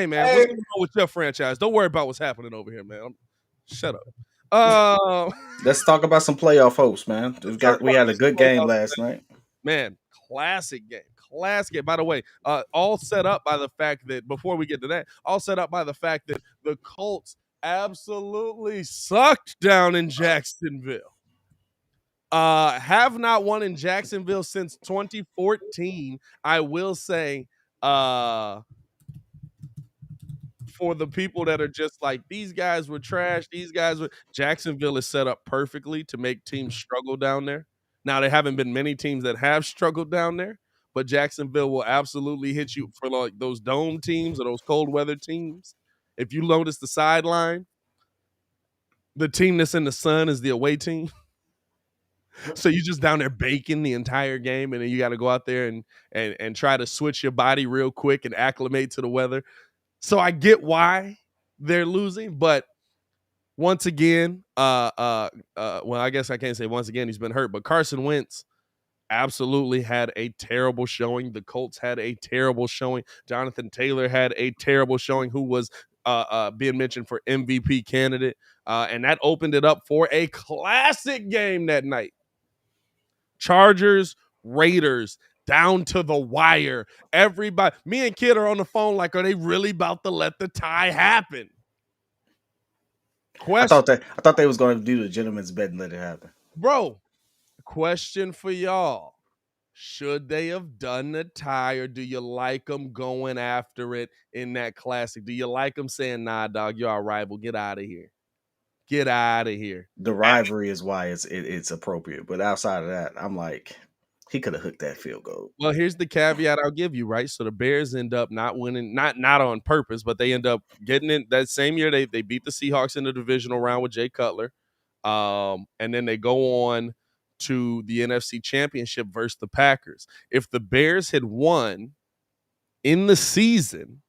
man, what's going on with your franchise? Don't worry about what's happening over here, man. Shut up. Let's talk about some playoff hopes, man. We had a good game last night. Man, classic game. By the way, all set up by the fact that, before we get to that, the Colts absolutely sucked down in Jacksonville. Have not won in Jacksonville since 2014. I will say, for the people that are just like, these guys were trash, Jacksonville is set up perfectly to make teams struggle down there. Now, there haven't been many teams that have struggled down there, but Jacksonville will absolutely hit you for like those dome teams or those cold weather teams. If you notice the sideline, the team that's in the sun is the away team. So you just down there baking the entire game, and then you got to go out there and try to switch your body real quick and acclimate to the weather. So I get why they're losing, but once again, well, I guess I can't say once again he's been hurt, but Carson Wentz absolutely had a terrible showing. The Colts had a terrible showing. Jonathan Taylor had a terrible showing, who was being mentioned for MVP candidate, and that opened it up for a classic game that night. Chargers, Raiders, down to the wire. Everybody, me and Kid are on the phone like, are they really about to let the tie happen? Question. I thought they was going to do the gentleman's bet and let it happen. Bro, question for y'all. Should they have done the tie, or do you like them going after it in that classic? Do you like them saying, nah, dog, you're our rival. Get out of here. Get out of here. The rivalry is why it's appropriate. But outside of that, I'm like, he could have hooked that field goal. Well, here's the caveat I'll give you, right? So the Bears end up not winning, not on purpose, but they end up getting in that same year. They beat the Seahawks in the divisional round with Jay Cutler. And then they go on to the NFC Championship versus the Packers. If the Bears had won in the season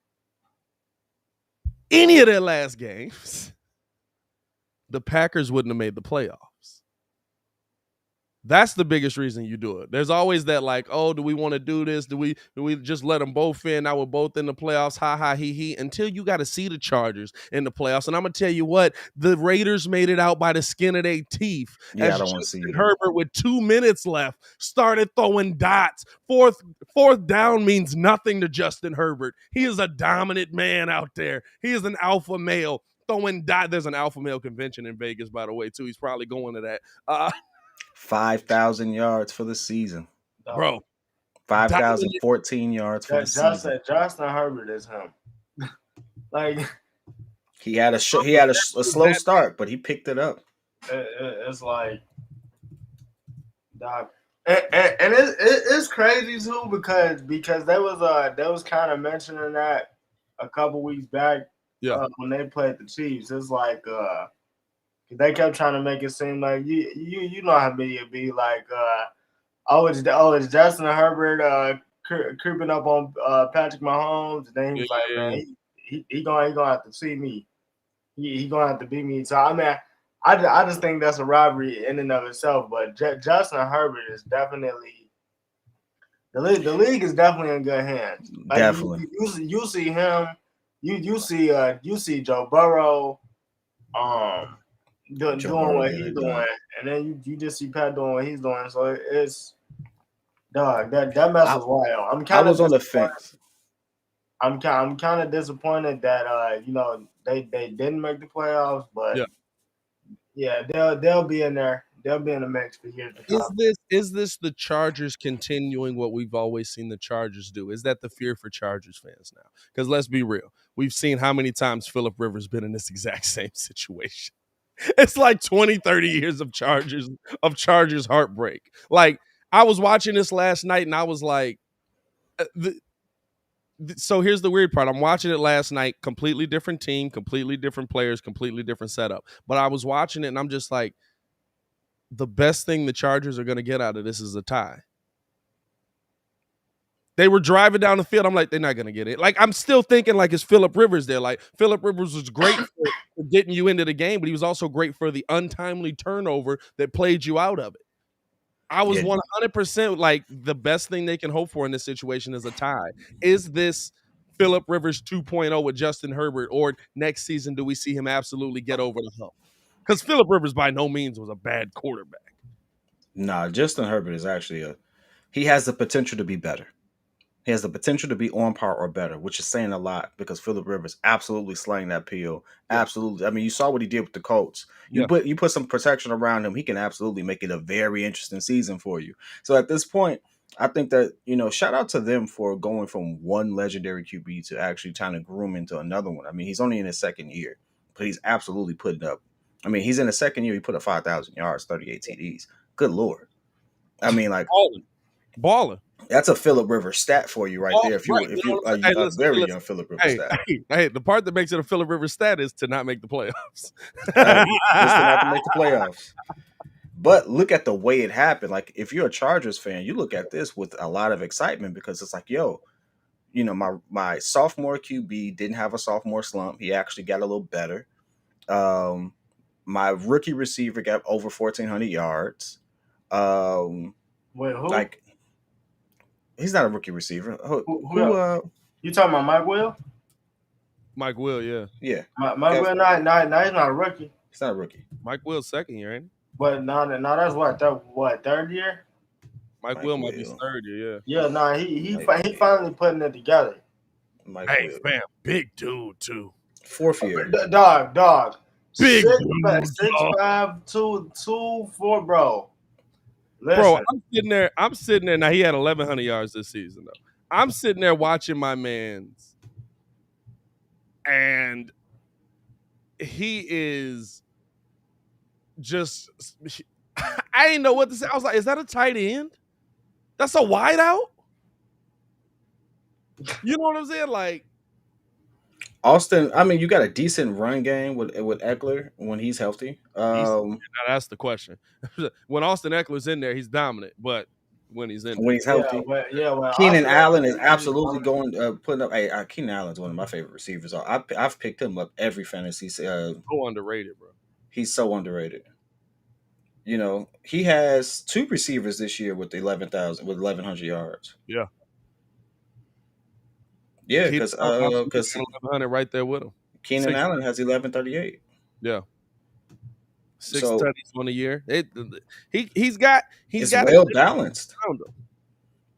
any of their last games, the Packers wouldn't have made the playoffs. That's the biggest reason you do it. There's always that like, oh, do we want to do this? Do we just let them both in? Now we're both in the playoffs. Ha, ha, he, he. Until you got to see the Chargers in the playoffs. And I'm going to tell you what, the Raiders made it out by the skin of their teeth. Yeah, I don't want to see Herbert, with 2 minutes left, started throwing dots. Fourth down means nothing to Justin Herbert. He is a dominant man out there. He is an alpha male. Throwing dots. There's an alpha male convention in Vegas, by the way, too. He's probably going to that. 5,000 yards for the season, bro. 5,014 yards for the season. Justin Herbert is him. Like he had a slow start, but he picked it up. It's like, dog, and it's crazy too because they was kind of mentioning that a couple weeks back. Yeah, when they played the Chiefs, it's like they kept trying to make it seem like you know how big it be like it's Justin Herbert creeping up on Patrick Mahomes, and then he's man, he gonna have to see me. he gonna have to beat me. So I mean, I just think that's a robbery in and of itself. But Justin Herbert is definitely the league is definitely in good hands. Like Definitely. you see him, you see Joe Burrow, doing Burrow what get he's it doing, done. and then you just see Pat doing what he's doing. So it's dog that mess was wild. I was on the fence. I'm kind of disappointed that they didn't make the playoffs, but yeah, they'll be in there. They'll be in the mix for years to come. Is this the Chargers continuing what we've always seen the Chargers do? Is that the fear for Chargers fans now? Because let's be real, we've seen how many times Phillip Rivers been in this exact same situation. It's like 20, 30 years of Chargers heartbreak. Like I was watching this last night and I was like, so here's the weird part. I'm watching it last night, completely different team, completely different players, completely different setup. But I was watching it and I'm just like, the best thing the Chargers are going to get out of this is a tie. They were driving down the field. I'm like, they're not going to get it. Like, I'm still thinking like it's Phillip Rivers there. Like, Phillip Rivers was great for getting you into the game, but he was also great for the untimely turnover that played you out of it. I was 100% like the best thing they can hope for in this situation is a tie. Is this Phillip Rivers 2.0 with Justin Herbert, or next season do we see him absolutely get over the hump? Because Phillip Rivers by no means was a bad quarterback. Nah, Justin Herbert is actually he has the potential to be better. He has the potential to be on par or better, which is saying a lot because Phillip Rivers absolutely slaying that pill. Yeah. Absolutely. I mean, you saw what he did with the Colts. You put some protection around him, he can absolutely make it a very interesting season for you. So at this point, I think that, shout out to them for going from one legendary QB to actually trying to groom into another one. I mean, he's only in his second year, but he's absolutely putting up. I mean, he's in his second year, he put up 5,000 yards, 38 TDs. Good Lord. I mean, like, balling. that's a Phillip Rivers stat for you right there. If you a very young Phillip Rivers stat. Hey, the part that makes it a Phillip Rivers stat is to not make the playoffs. Just to not to make the playoffs. But look at the way it happened. Like, if you're a Chargers fan, you look at this with a lot of excitement because it's like, my sophomore QB didn't have a sophomore slump. He actually got a little better. My rookie receiver got over 1,400 yards. Wait, who? Like, he's not a rookie receiver. Who you talking about Mike Will? Mike Will, yeah. Yeah. Mike Will, he's not a rookie. He's not a rookie. Mike Will's second year, ain't he? But no, that's third year? Mike Will might be third year, yeah. Yeah, no, he finally putting it together. Hey, fam, big dude too. Fourth year. Dog. Big 6'5", 224, bro. Listen. Bro, I'm sitting there. Now he had 1,100 yards this season though. I'm sitting there watching my man's, and he is just. I didn't know what to say. I was like, "Is that a tight end? That's a wide out." You know what I'm saying? Like Austin. I mean, you got a decent run game with Eckler when he's healthy. Now that's the question. When Austin Eckler's in there, he's dominant. But when he's healthy, Keenan Allen is absolutely going putting up. Hey, Keenan Allen's one of my favorite receivers. I've picked him up every fantasy. So underrated, bro. He's so underrated. He has two receivers this year with 1,100 yards. Yeah. Yeah, because 1,100 right there with him. Keenan Allen has 1,138. Yeah. 6 studies on a year. He's got well balanced.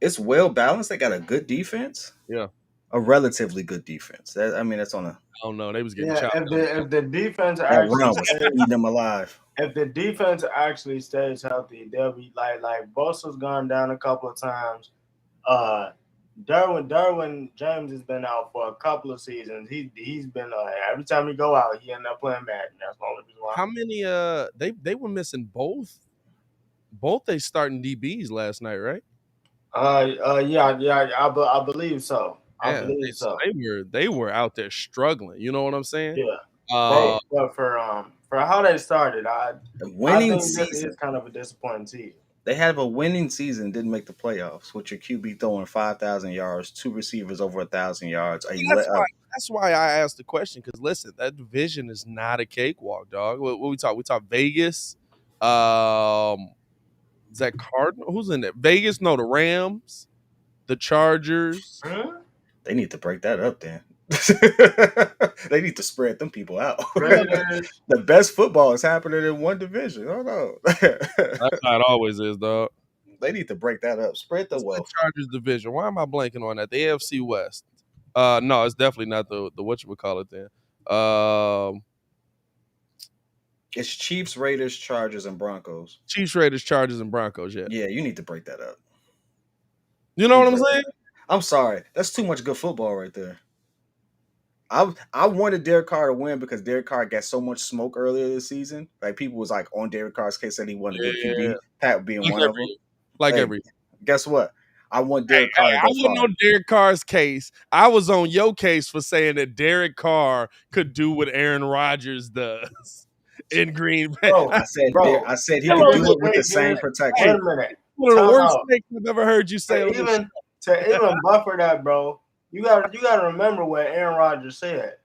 It's well balanced. They got a good defense. Yeah. A relatively good defense. That's on a. I don't know. They was getting chopped. If the defense eating them alive. If the defense actually stays healthy, they'll be like Bosa's gone down a couple of times. Derwin James has been out for a couple of seasons. He's been every time he go out, he end up playing Madden. That's the only reason why. How many they were missing both they starting DBs last night, right? Yeah, I believe so. I believe so. They were out there struggling. You know what I'm saying? Yeah. But for how they started, I think season this is kind of a disappointing season. They have a winning season, didn't make the playoffs with your QB throwing 5,000 yards, two receivers over 1,000 yards. That's why I asked the question, because listen, that division is not a cakewalk, dog. What we talk? We talk Vegas. Is that Cardinal? Who's in there? Vegas? No, the Rams, the Chargers. They need to break that up then. They need to spread them people out. Raiders. The best football is happening in one division. Oh no. That's how it always is, dog. They need to break that up. Spread the What's wealth. the Chargers division? Why am I blanking on that? The AFC West. No, it's definitely not the whatchamacallit then. It's Chiefs, Raiders, Chargers, and Broncos. Chiefs, Raiders, Chargers, and Broncos. Yeah. Yeah, you need to break that up. You know what I'm saying? I'm sorry. That's too much good football right there. I wanted Derek Carr to win because Derek Carr got so much smoke earlier this season. Like people was like on Derek Carr's case that he wanted a good QB. Pat being Like one of them. Like Hey, every. Guess what? I want Derek Carr to I go wasn't far. on Derek Carr's case. I was on your case for saying that Derek Carr could do what Aaron Rodgers does in Green Bay. Bro, I said Bro, I said he Come could on, do it with hey, the same Wait protection. a minute. One of the Time worst out. takes I've ever heard you say. on this To even buffer that, bro, you gotta remember what Aaron Rodgers said.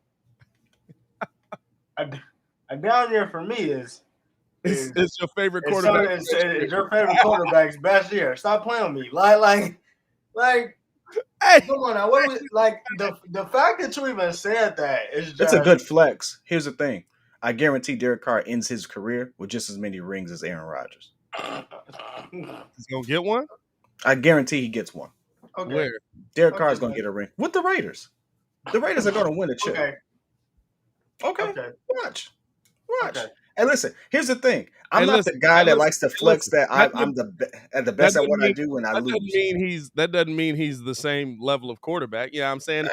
A down year for me is it's your favorite it's quarterback. it's your favorite quarterback's best year. Stop playing with me. Like Hey, come on now. What was like the fact that you even said that is just It's a good flex. Here's the thing. I guarantee Derek Carr ends his career with just as many rings as Aaron Rodgers. he's gonna get one. I guarantee he gets one. Okay. Where? Derek Carr is Okay, going to get a ring with the Raiders. The Raiders are going to win a chip. Okay. Okay. Watch. Okay. And listen, here's the thing. I'm Hey, not listen, the guy hey, that listen, likes to hey, flex listen. that I'm the best at what I do and I That lose. doesn't mean he's the same level of quarterback. Yeah, I'm saying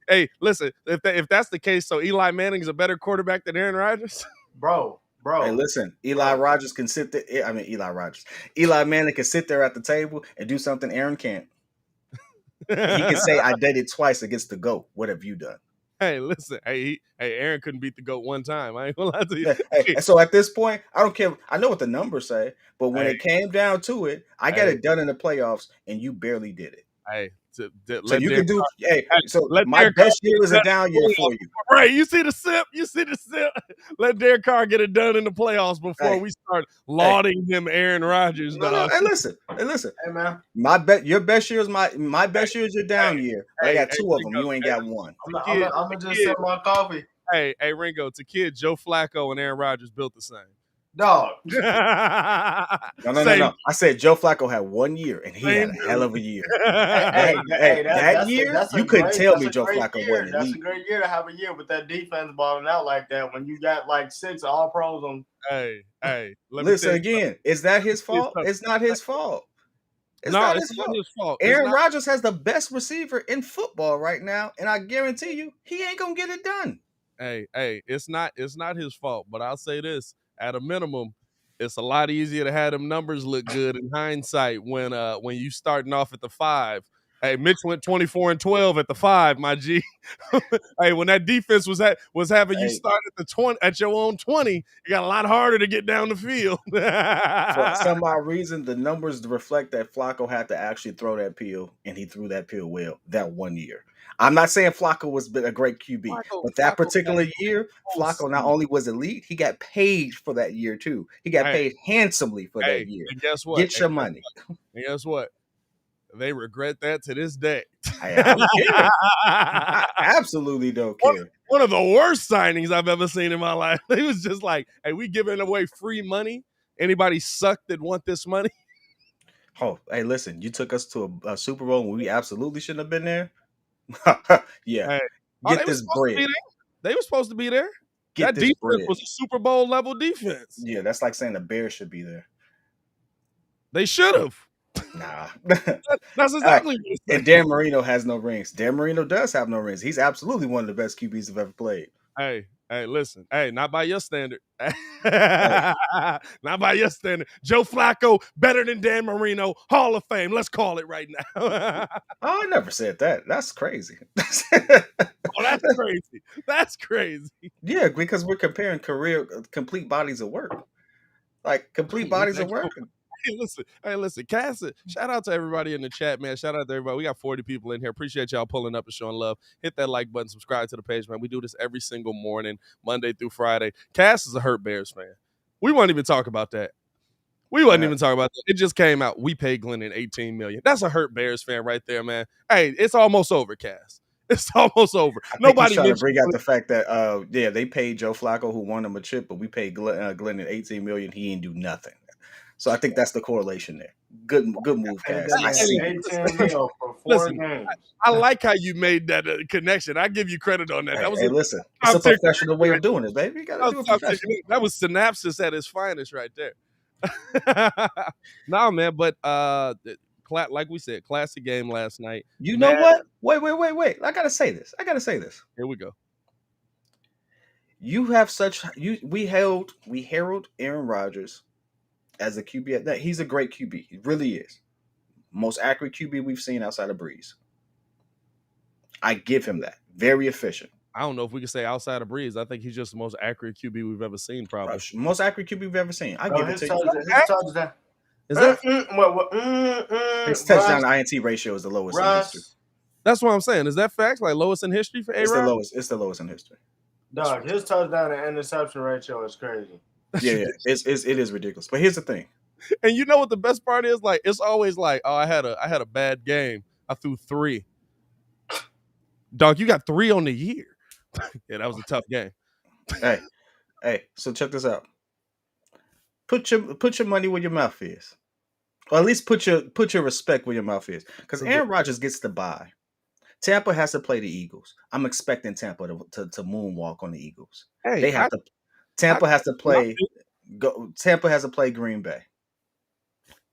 Hey. listen, if that's the case, so Eli Manning is a better quarterback than Aaron Rodgers. Bro. Hey, listen, Eli Rogers can sit there. Eli Manning can sit there at the table and do something Aaron can't. He can say, I did it twice against the GOAT. What have you done? Hey, listen. Hey, Aaron couldn't beat the GOAT one time. I ain't gonna lie to you. Hey, so at this point, I don't care. I know what the numbers say, but when it came down to it, I got it done in the playoffs, and you barely did it. Hey, So you can do. So let my Derek best Carr year get is a it down done. year for you. Right, you see the sip. Let Derek Carr get it done in the playoffs before we start lauding him, Aaron Rodgers. No. Hey, listen. Hey, man. Your best year is my best year is your down year. But I got two of them. You ain't got one. I'm gonna just sip my coffee. Hey, Ringo, to kid, Joe Flacco and Aaron Rodgers built the same. Dog. No. I said Joe Flacco had 1 year, and he had a hell of a year. That year, you couldn't tell me Joe Flacco wasn't elite. That's a great year to have a year with that defense balling out like that when you got like 6 all pros on. Hey. Listen again. Is that his fault? It's not his fault. It's not his fault. Aaron Rodgers has the best receiver in football right now, and I guarantee you, he ain't gonna get it done. Hey, it's not his fault, but I'll say this: at a minimum, it's a lot easier to have them numbers look good in hindsight when you starting off at the 5. Hey, Mitch went 24-12 at the 5, my G. Hey, when that defense was having you start at the 20 at your own 20, it got a lot harder to get down the field. For some odd reason, the numbers reflect that Flacco had to actually throw that pill, and he threw that pill well that 1 year. I'm not saying Flacco was a great QB, but that particular year, Flacco not only was elite, he got paid for that year too. He got paid handsomely for that year. And guess what? Get your money. And guess what? They regret that to this day. I don't care. I absolutely don't care. One of the worst signings I've ever seen in my life. It was just like, hey, we giving away free money. Anybody suck that want this money? Oh, hey, listen, you took us to a Super Bowl when we absolutely shouldn't have been there. Yeah. Hey. Get this bread. They were supposed to be there. That defense was a Super Bowl level defense. Yeah, that's like saying the Bears should be there. They should have. Nah. That's exactly what it's And Dan Marino has no rings. Dan Marino does have no rings. He's absolutely one of the best QBs I've ever played. Hey, listen. Hey, not by your standard. Not by your standard. Joe Flacco, better than Dan Marino, Hall of Fame. Let's call it right now. I never said that. That's crazy. Oh, that's crazy. That's crazy. Yeah, because we're comparing complete bodies of work. Like complete bodies of work. Hey, listen, Cass, shout out to everybody in the chat, man. Shout out to everybody. We got 40 people in here. Appreciate y'all pulling up and showing love. Hit that like button, subscribe to the page, man. We do this every single morning, Monday through Friday. Cass is a hurt Bears fan. We won't even talk about that. We wasn't even talking about that. It just came out. We paid Glennon $18 million. That's a hurt Bears fan right there, man. Hey, it's almost over, Cass. It's almost over. Nobody trying to bring out the fact that they paid Joe Flacco, who won him a chip, but we paid Glennon $18 million. He didn't do nothing. So I think that's the correlation there. Good move, Cass. I see. 18 mil for 4 games. I like how you made that connection. I give you credit on that. Listen, it's a professional way of doing it, baby. You got to do it professionally. That was synapsis at its finest right there. No, man, but like we said, classic game last night. You know what? Wait. I gotta say this. Here we go. You have we herald Aaron Rodgers as a QB. That he's a great QB. He really is. Most accurate QB we've seen outside of Breeze. I give him that. Very efficient. I don't know if we can say outside of Breeze. I think he's just the most accurate QB we've ever seen, probably. Most accurate QB we've ever seen. I give it to you. Is that his touchdown to INT ratio is the lowest in history? That's what I'm saying. Is that facts? Like lowest in history for A-Rod? It's the lowest in history. Dog, his touchdown to interception ratio is crazy. Yeah. It is ridiculous. But here's the thing. And you know what the best part is? Like, it's always like, oh, I had a bad game. I threw 3. Dog, you got 3 on the year. Yeah, that was a tough game. Hey, so check this out. Put your money where your mouth is. Or at least put your respect where your mouth is. Because Aaron Rodgers gets the bye. Tampa has to play the Eagles. I'm expecting Tampa to moonwalk on the Eagles. Tampa has to play Green Bay.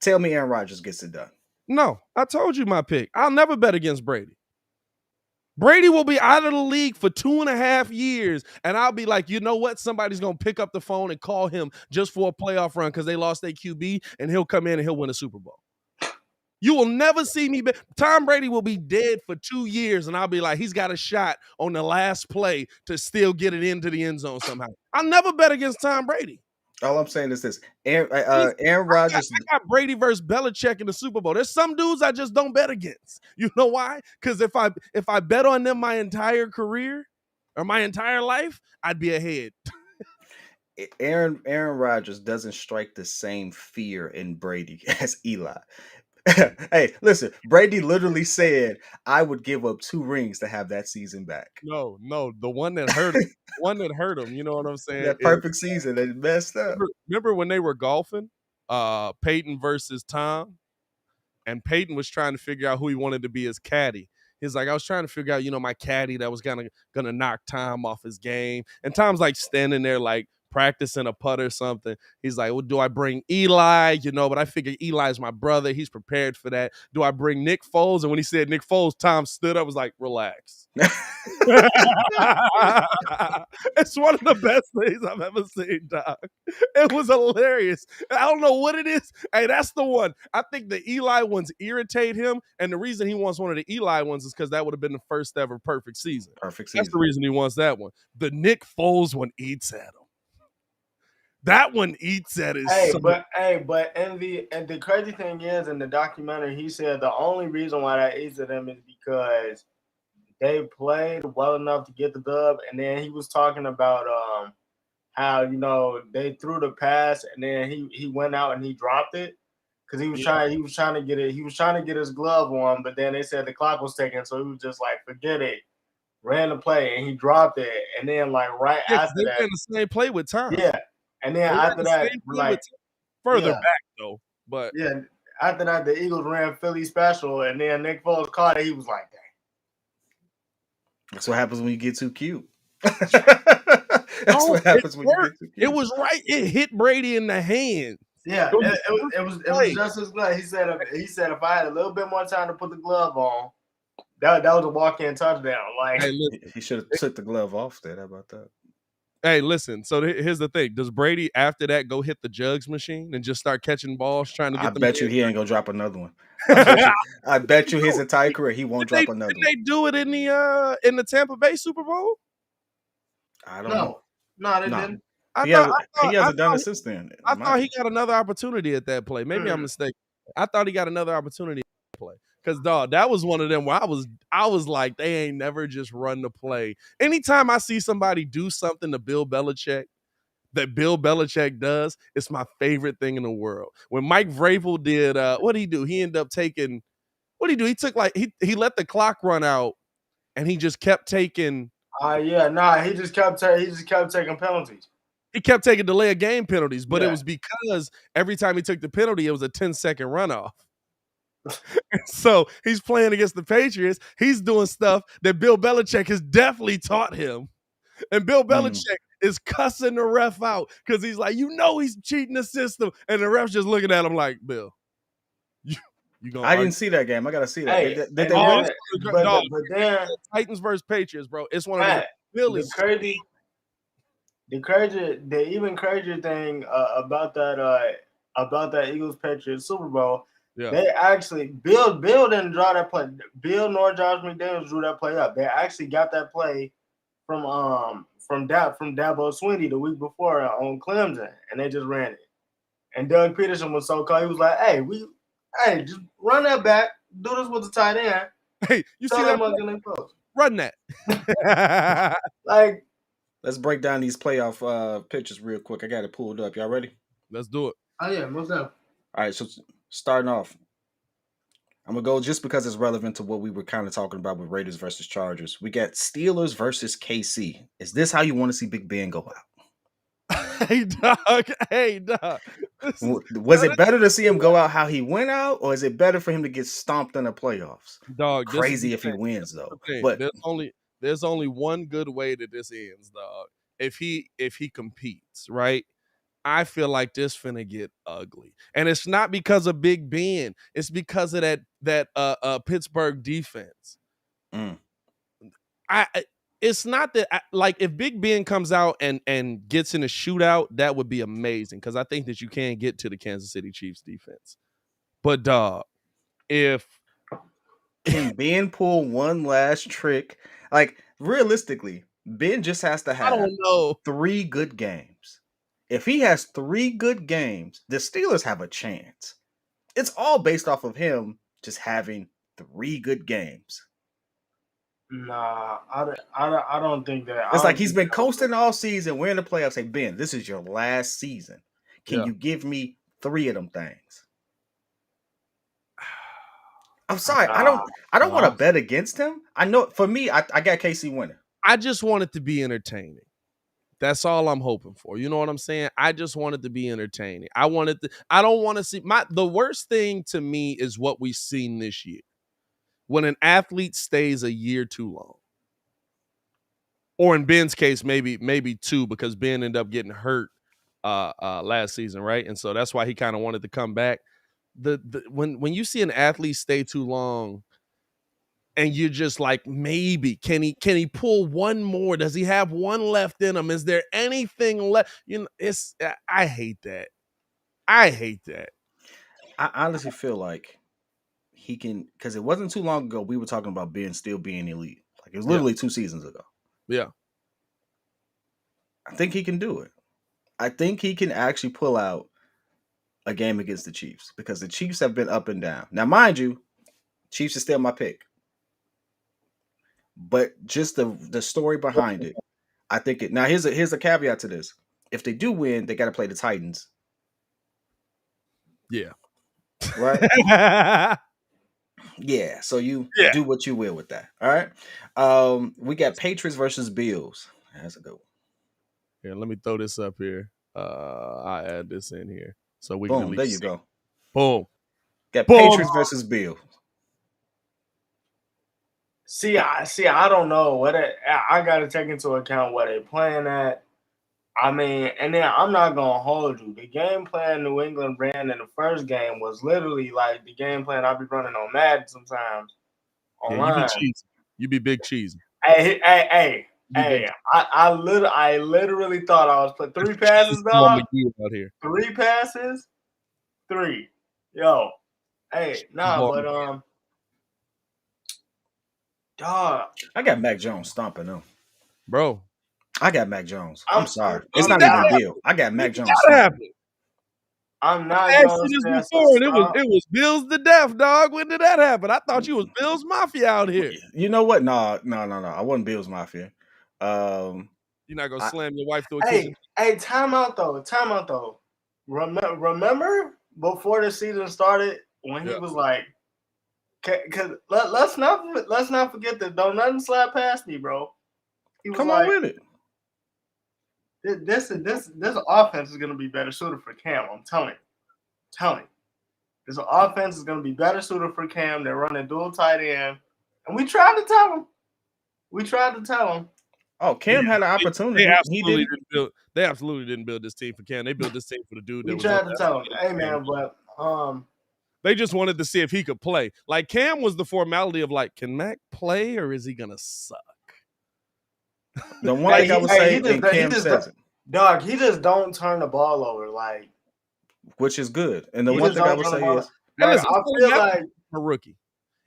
Tell me Aaron Rodgers gets it done. No, I told you my pick. I'll never bet against Brady. Brady will be out of the league for 2.5 years, and I'll be like, you know what? Somebody's going to pick up the phone and call him just for a playoff run because they lost their QB, and he'll come in and he'll win a Super Bowl. You will never see me bet. Tom Brady will be dead for 2 years, and I'll be like, he's got a shot on the last play to still get it into the end zone somehow. I'll never bet against Tom Brady. All I'm saying is this: Aaron Rodgers. I got Brady versus Belichick in the Super Bowl. There's some dudes I just don't bet against. You know why? Because if I bet on them my entire career or my entire life, I'd be ahead. Aaron Rodgers doesn't strike the same fear in Brady as Eli. Hey, listen, Brady literally said, I would give up 2 rings to have that season back. No, the one that hurt him. You know what I'm saying? That perfect season that messed up. Remember when they were golfing, Peyton versus Tom? And Peyton was trying to figure out who he wanted to be his caddy. He's like, I was trying to figure out, my caddy that was gonna knock Tom off his game. And Tom's like standing there like practicing a putt or something. He's like, well, do I bring Eli? But I figure Eli's my brother. He's prepared for that. Do I bring Nick Foles? And when he said Nick Foles, Tom stood up, was like, relax. It's one of the best things I've ever seen, dog. It was hilarious. I don't know what it is. Hey, that's the one. I think the Eli ones irritate him. And the reason he wants one of the Eli ones is because that would have been the first ever perfect season. That's the reason he wants that one. The Nick Foles one eats at him. That one eats at his. But the crazy thing is, in the documentary, he said the only reason why that eats at him is because they played well enough to get the dub, and then he was talking about how they threw the pass, and then he went out and he dropped it because he was trying to get it. He was trying to get his glove on, but then they said the clock was ticking, so he was just like, forget it. Ran the play and he dropped it, and then after that, ran the same play with Tom. Yeah. And then after that, further back though, but after that, the Eagles ran Philly special, and then Nick Foles caught it. He was like, "Dang." That's what happens when you get too cute. What happens when you get too cute. It was right. It hit Brady in the hand. Yeah, it was just his glove. He said if I had a little bit more time to put the glove on, that was a walk-in touchdown. Like he should have took the glove off there. How about that? Hey, listen. So here's the thing: does Brady after that go hit the jugs machine and just start catching balls, trying to get? I bet you he ain't gonna drop another one. I bet you his entire career he won't drop another one. Did they do it in the Tampa Bay Super Bowl? I don't know. No, they didn't. He hasn't done it since then. I thought he got another opportunity at that play. Maybe I'm mistaken. I thought he got another opportunity at play. Because dog, that was one of them where I was like, they ain't never just run the play. Anytime I see somebody do something to Bill Belichick that Bill Belichick does, it's my favorite thing in the world. When Mike Vrabel did, what did he do? He ended up taking, what did he do? He took he let the clock run out, and he just kept taking. He just kept taking penalties. He kept taking delay of game penalties, but it was because every time he took the penalty, it was a 10-second runoff. So he's playing against the Patriots. He's doing stuff that Bill Belichick has definitely taught him. And Bill Belichick is cussing the ref out because he's like, he's cheating the system. And the ref's just looking at him like, Bill, you gonna I didn't see that game. I got to see that. Hey, did they win? But then Titans versus Patriots, bro. It's one of the Phillies. The even crazier thing about that Eagles Patriots Super Bowl, they actually Bill didn't draw that play. Bill nor Josh McDaniels drew that play up. They actually got that play from Dabo Swinney the week before on Clemson, and they just ran it. And Doug Peterson was so cold. He was like, "Hey, just run that back. Do this with the tight end. Hey, you see that? Run that." Like, let's break down these playoff pictures real quick. I got it pulled up. Y'all ready? Let's do it. Oh yeah, what's up? All right, so starting off, I'm going to go just because it's relevant to what we were kind of talking about with Raiders versus Chargers. We got Steelers versus KC. Is this how you want to see Big Ben go out? Hey, dog. Was it better to see him go out how he went out, or is it better for him to get stomped in the playoffs? Dog, crazy if he wins, though. But there's only one good way that this ends, dog. If he competes, right? I feel like this finna get ugly. And it's not because of Big Ben. It's because of that Pittsburgh defense. It's not that like if Big Ben comes out and gets in a shootout, that would be amazing because I think that you can get to the Kansas City Chiefs defense. But dog, if can Ben pull one last trick, like realistically, Ben just has to have 3 good games. If he has 3 good games, the Steelers have a chance. It's all based off of him just having 3 good games. Nah, I don't think that. It's like he's been coasting all season. We're in the playoffs. Say, Ben, this is your last season. Can you give me 3 of them things? I'm sorry. I don't want to bet against him. I know for me, I got KC winning. I just want it to be entertaining. That's all I'm hoping for. You know what I'm saying? I just want it to be entertaining. I don't want to see the worst thing to me is what we've seen this year. When an athlete stays a year too long. Or in Ben's case, maybe 2, because Ben ended up getting hurt last season, right? And so that's why he kind of wanted to come back. When you see an athlete stay too long, and you're just like, maybe can he pull one more? Does he have one left in him? Is there anything left? I hate that. I honestly feel like he can, because it wasn't too long ago we were talking about Ben still being elite. Like it was literally 2 seasons ago. Yeah. I think he can do it. I think he can actually pull out a game against the Chiefs because the Chiefs have been up and down. Now, mind you, Chiefs is still my pick. But just the story behind it, I think it. Now here's a caveat to this: if they do win, they got to play the Titans. Yeah. Right. Yeah. So you do what you will with that. All right. We got Patriots versus Bills. That's a good one. Yeah. Let me throw this up here. I add this in here so we can. Boom. There you go. Boom. Got Patriots versus Bills. See, I don't know what I got to take into account what they're playing at. I mean, and then I'm not gonna hold you. The game plan New England ran in the first game was literally like the game plan I be running on Madden sometimes online. Yeah, you be big cheesy. Hey! I literally thought I was put 3 passes, dog. Out here. 3 passes, 3. Yo, hey, but dog. I got Mac Jones stomping them. Bro. I got Mac Jones. I'm sorry. I'm It's not not, even Bill. I got Mac It Jones gotta starting. happen. I'm I not asked gonna you say this that's a before, and stop. it was Bills to death, dog. When did that happen? I thought you was Bills Mafia out here. You know what? No. I wasn't Bills Mafia. You're not gonna I- slam your wife through a kitchen. Hey, time out though. Remember before the season started when he was like, "Cause let's not forget that don't nothing slap past me, bro." He was Come on like, with it. "This offense is gonna be better suited for Cam." I'm telling you. This offense is gonna be better suited for Cam. They're running dual tight end, and we tried to tell him. Oh, Cam had an opportunity. He didn't. They absolutely didn't build this team for Cam. They built this team for the dude that We was tried to tell him, "Hey man, but They just wanted to see if he could play. Like Cam was the formality of like, can Mac play or is he gonna suck? The one thing I would say, and Cam just says it, dog, he just don't turn the ball over, like, which is good. And the he one just thing I don't would turn the say ball. is, And Like, listen, I feel like a rookie.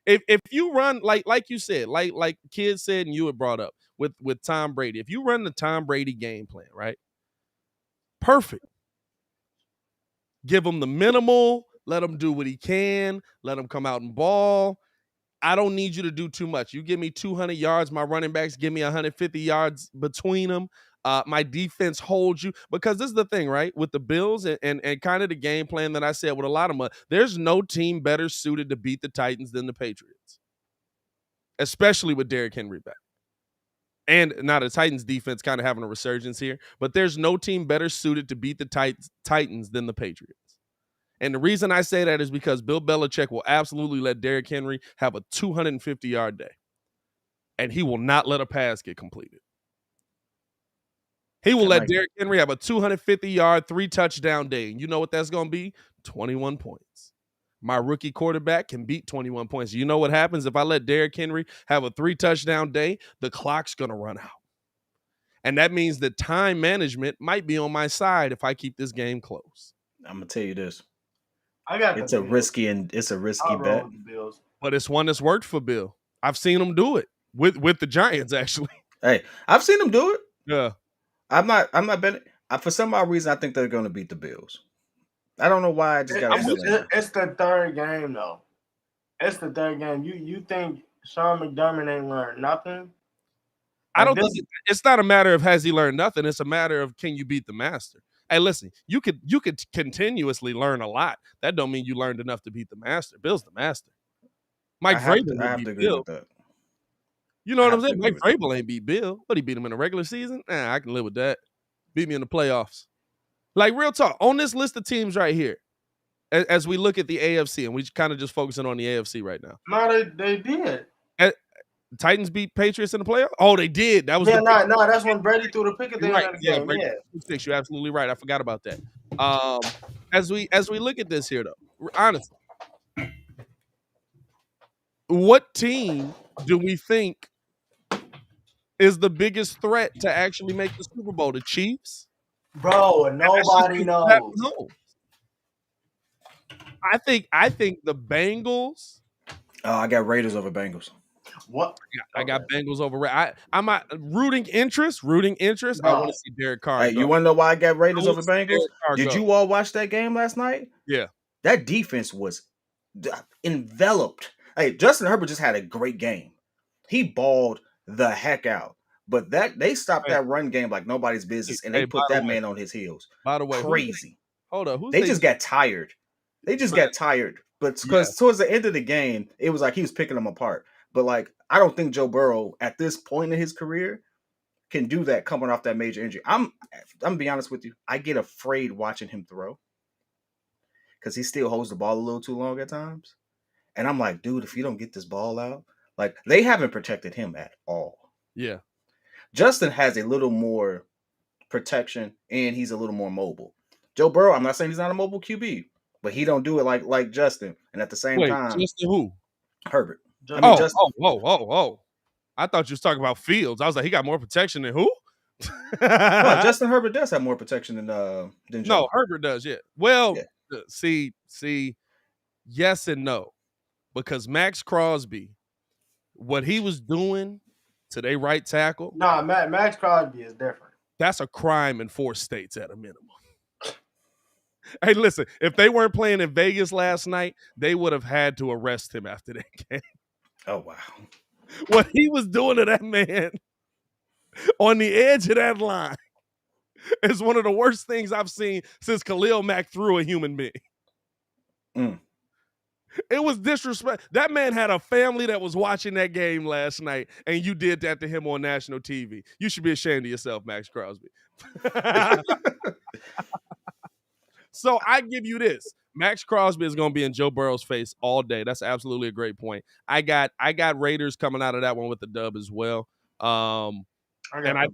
If you run like you said, like Kidd said, and you had brought up with Tom Brady, if you run the Tom Brady game plan, right? Perfect. Give him the minimal, let him do what he can, let him come out and ball. I don't need you to do too much. You give me 200 yards, my running backs give me 150 yards between them. My defense holds you, because this is the thing, right? With the Bills and kind of the game plan that I said with a lot of them, there's no team better suited to beat the Titans than the Patriots, especially with Derrick Henry back. And now the Titans defense kind of having a resurgence here, but there's no team better suited to beat the Titans than the Patriots. And the reason I say that is because Bill Belichick will absolutely let Derrick Henry have a 250-yard day. And he will not let a pass get completed. He will let Derrick Henry have a 250-yard, 3-touchdown day. And you know what that's going to be? 21 points. My rookie quarterback can beat 21 points. You know what happens if I let Derrick Henry have a 3-touchdown day? The clock's going to run out. And that means that time management might be on my side if I keep this game close. I'm gonna tell you this. it's a risky bet. But it's one that's worked for Bill. I've seen him do it with the Giants, actually. Hey, I've seen him do it. Yeah. I'm not betting. For some odd reason, I think they're going to beat the Bills. I don't know why. I just got a feeling. It's the third game, though. It's the third game. You think Sean McDermott ain't learned nothing? I don't think it's not a matter of has he learned nothing. It's a matter of can you beat the master. Hey, listen, you could continuously learn a lot. That don't mean you learned enough to beat the master. Bill's the master. Mike Vrabel I have to agree Bill. with that. You know what I'm saying? Mike Vrabel ain't beat Bill, but he beat him in the regular season. I can live with that. Beat me in the playoffs. Like, real talk, on this list of teams right here, as we look at the AFC, and we kind of just focusing on the AFC right now. No, they did. Titans beat Patriots in the playoffs? Oh, they did. That was that's when Brady threw the pick at the end of the game. Brady, you're absolutely right. I forgot about that. As we look at this here, though, honestly, what team do we think is the biggest threat to actually make the Super Bowl? The Chiefs? Bro, nobody knows. I think the Bengals. Oh, I got Raiders over Bengals. What? I got Bengals over. I'm rooting interest. No. I want to see Derek Carr. Hey, you want to know why I got Raiders over Bengals? Did you all watch that game last night? Yeah. That defense was enveloped. Hey, Justin Herbert just had a great game. He balled the heck out. But they stopped that run game like nobody's business, and they put that man on his heels. By the way, crazy. Hold on. They just got tired. But because towards the end of the game, it was like he was picking them apart. But like, I don't think Joe Burrow at this point in his career can do that coming off that major injury. I'm gonna be honest with you. I get afraid watching him throw because he still holds the ball a little too long at times. And I'm like, dude, if you don't get this ball out, like they haven't protected him at all. Yeah. Justin has a little more protection and he's a little more mobile. Joe Burrow, I'm not saying he's not a mobile QB, but he don't do it like Justin. And at the same time, Justin who? Herbert. Oh. I thought you was talking about Fields. I was like, he got more protection than who? No, Justin Herbert does have more protection than Joe. No, Herbert does, yeah. Well, see, yes and no. Because Max Crosby, what he was doing to their right tackle. Nah, Max Crosby is different. That's a crime in 4 states at a minimum. Hey, listen, if they weren't playing in Vegas last night, they would have had to arrest him after that game. Oh, wow. What he was doing to that man on the edge of that line is one of the worst things I've seen since Khalil Mack threw a human being. Mm. It was disrespect. That man had a family that was watching that game last night, and you did that to him on national TV. You should be ashamed of yourself, Max Crosby. So I give you this. Max Crosby is going to be in Joe Burrow's face all day. That's absolutely a great point. I got Raiders coming out of that one with the dub as well. And I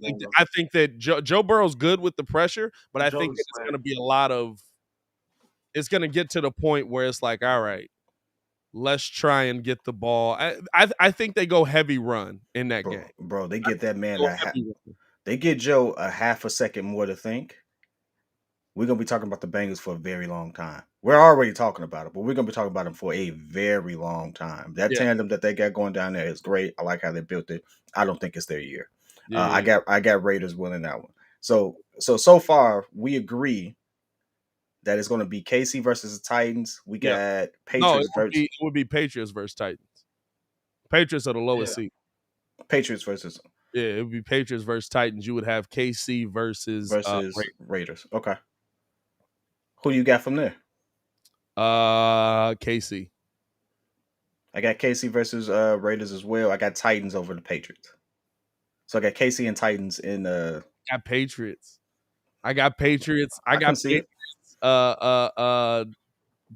think that Joe Burrow's good with the pressure, but I think it's going to be a lot of – it's going to get to the point where it's like, all right, let's try and get the ball. I think they go heavy run in that game. Bro, they get that man they get Joe a half a second more to think. We're going to be talking about the Bengals for a very long time. We're already talking about it, but we're going to be talking about them for a very long time. That tandem that they got going down there is great. I like how they built it. I don't think it's their year. Yeah. I got Raiders winning that one. So far, we agree that it's going to be KC versus the Titans. We got Patriots versus... it would be Patriots versus Titans. Patriots are the lowest seed. Patriots versus... Yeah, it would be Patriots versus Titans. You would have KC versus Raiders. Okay. Who you got from there? KC. I got KC versus Raiders as well. I got Titans over the Patriots. So I got KC and Titans in got Patriots. I got Patriots. I got Patriots.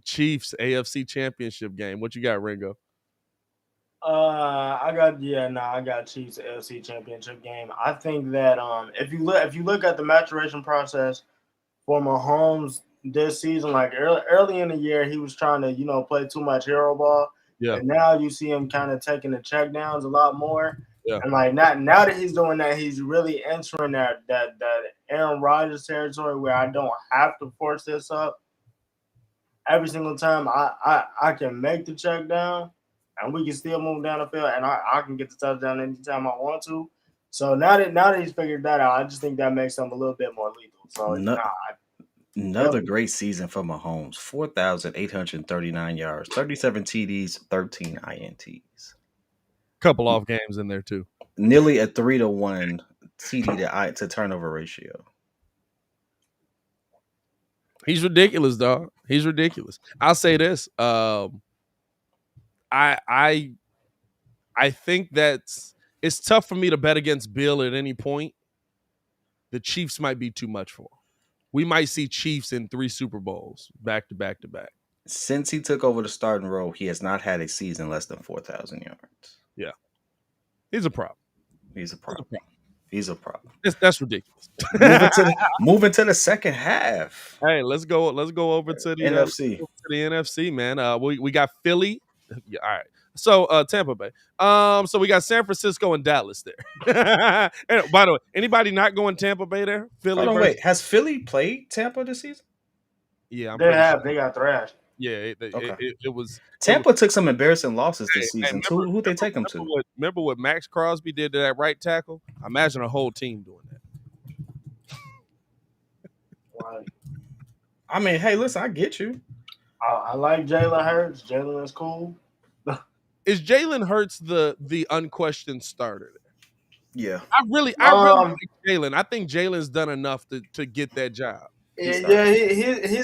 Chiefs AFC Championship game. What you got, Ringo? I got Chiefs AFC Championship game. I think that if you look at the maturation process for Mahomes this season, like early in the year, he was trying to play too much hero ball. Yeah. And now you see him kind of taking the check downs a lot more. Yeah. And like now that he's doing that, he's really entering that Aaron Rodgers territory where I don't have to force this up every single time. I can make the check down, and we can still move down the field, and I can get the touchdown anytime I want to. So now that he's figured that out, I just think that makes him a little bit more lethal. So another great season for Mahomes. 4,839 yards, 37 TDs, 13 INTs. Couple off games in there too. Nearly a 3-to-1 TD to turnover ratio. He's ridiculous, dog. He's ridiculous. I'll say this. I think that it's tough for me to bet against Bill at any point. The Chiefs might be too much for him. We might see Chiefs in 3 Super Bowls back to back to back. Since he took over the starting role, he has not had a season less than 4,000 yards. Yeah. He's a problem. That's ridiculous. Moving to the second half. Hey, let's go over to the NFC. To the NFC, man. We got Philly. Yeah, all right. So Tampa Bay. So we got San Francisco and Dallas there. And by the way, anybody not going Tampa Bay there? Philly. Wait. Has Philly played Tampa this season? Yeah, They got thrashed. Yeah, it was. Tampa took some embarrassing losses this season too. Who'd they take them to? Remember what Max Crosby did to that right tackle? Imagine a whole team doing that. I mean, hey, listen, I get you. I like Jalen Hurts. Jalen is cool. Is Jalen Hurts the unquestioned starter? Yeah. I really like Jalen. I think Jalen's done enough to get that job. He's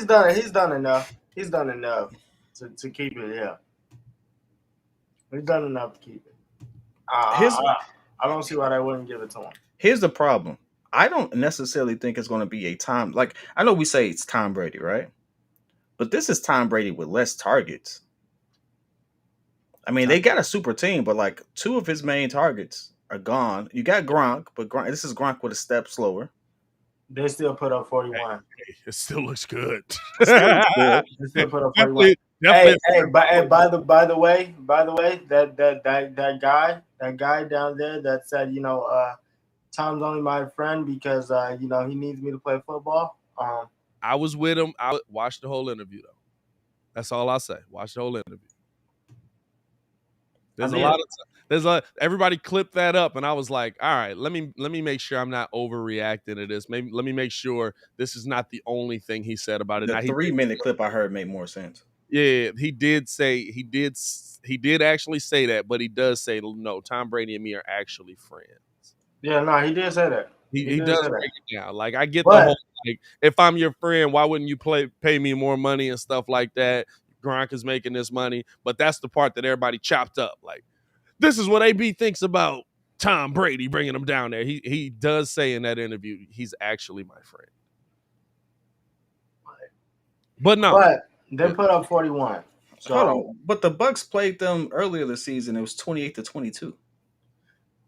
done enough. He's done enough to keep it. Yeah, he's done enough to keep it. I don't see why they wouldn't give it to him. Here's the problem. I don't necessarily think it's going to be a time like I know we say it's Tom Brady, right? But this is Tom Brady with less targets. I mean, they got a super team, but like 2 of his main targets are gone. You got Gronk, but this is Gronk with a step slower. They still put up 41. It still looks good. They still put up 41. Definitely. By the way, that guy down there that said, Tom's only my friend because he needs me to play football. I was with him. I watched the whole interview though. That's all I say. Watch the whole interview. Everybody clipped that up, and I was like, all right, let me make sure I'm not overreacting to this. Maybe let me make sure this is not the only thing he said about it. The Now, 3-minute clip I heard made more sense. yeah, he did actually say that, but he does say no. Tom Brady and me are actually friends. Yeah, no, he did say that. He does break it down. Like I get the But- whole like, if I'm your friend, why wouldn't you pay me more money and stuff like that? Gronk is making this money, but that's the part that everybody chopped up. Like, this is what AB thinks about Tom Brady bringing him down there. He does say in that interview he's actually my friend. But no. But they put up 41. So hold on, but the Bucks played them earlier this season. It was 28-22.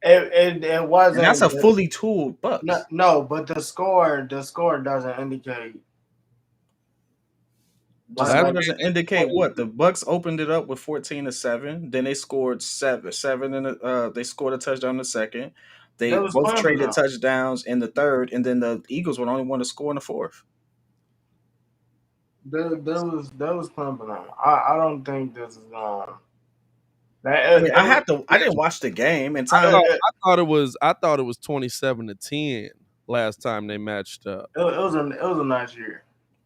It wasn't. And that's a fully tooled Bucks. No, but the score doesn't indicate. The score doesn't indicate what the Bucks opened it up with 14-7. Then they scored seven, and they scored a touchdown in the second. They both traded touchdowns in the third, and then the Eagles were the only one to score in the fourth. There was clumping on. I don't think this is going. I didn't watch the game, and I thought it was 27-10 last time they matched up. It was a nice year.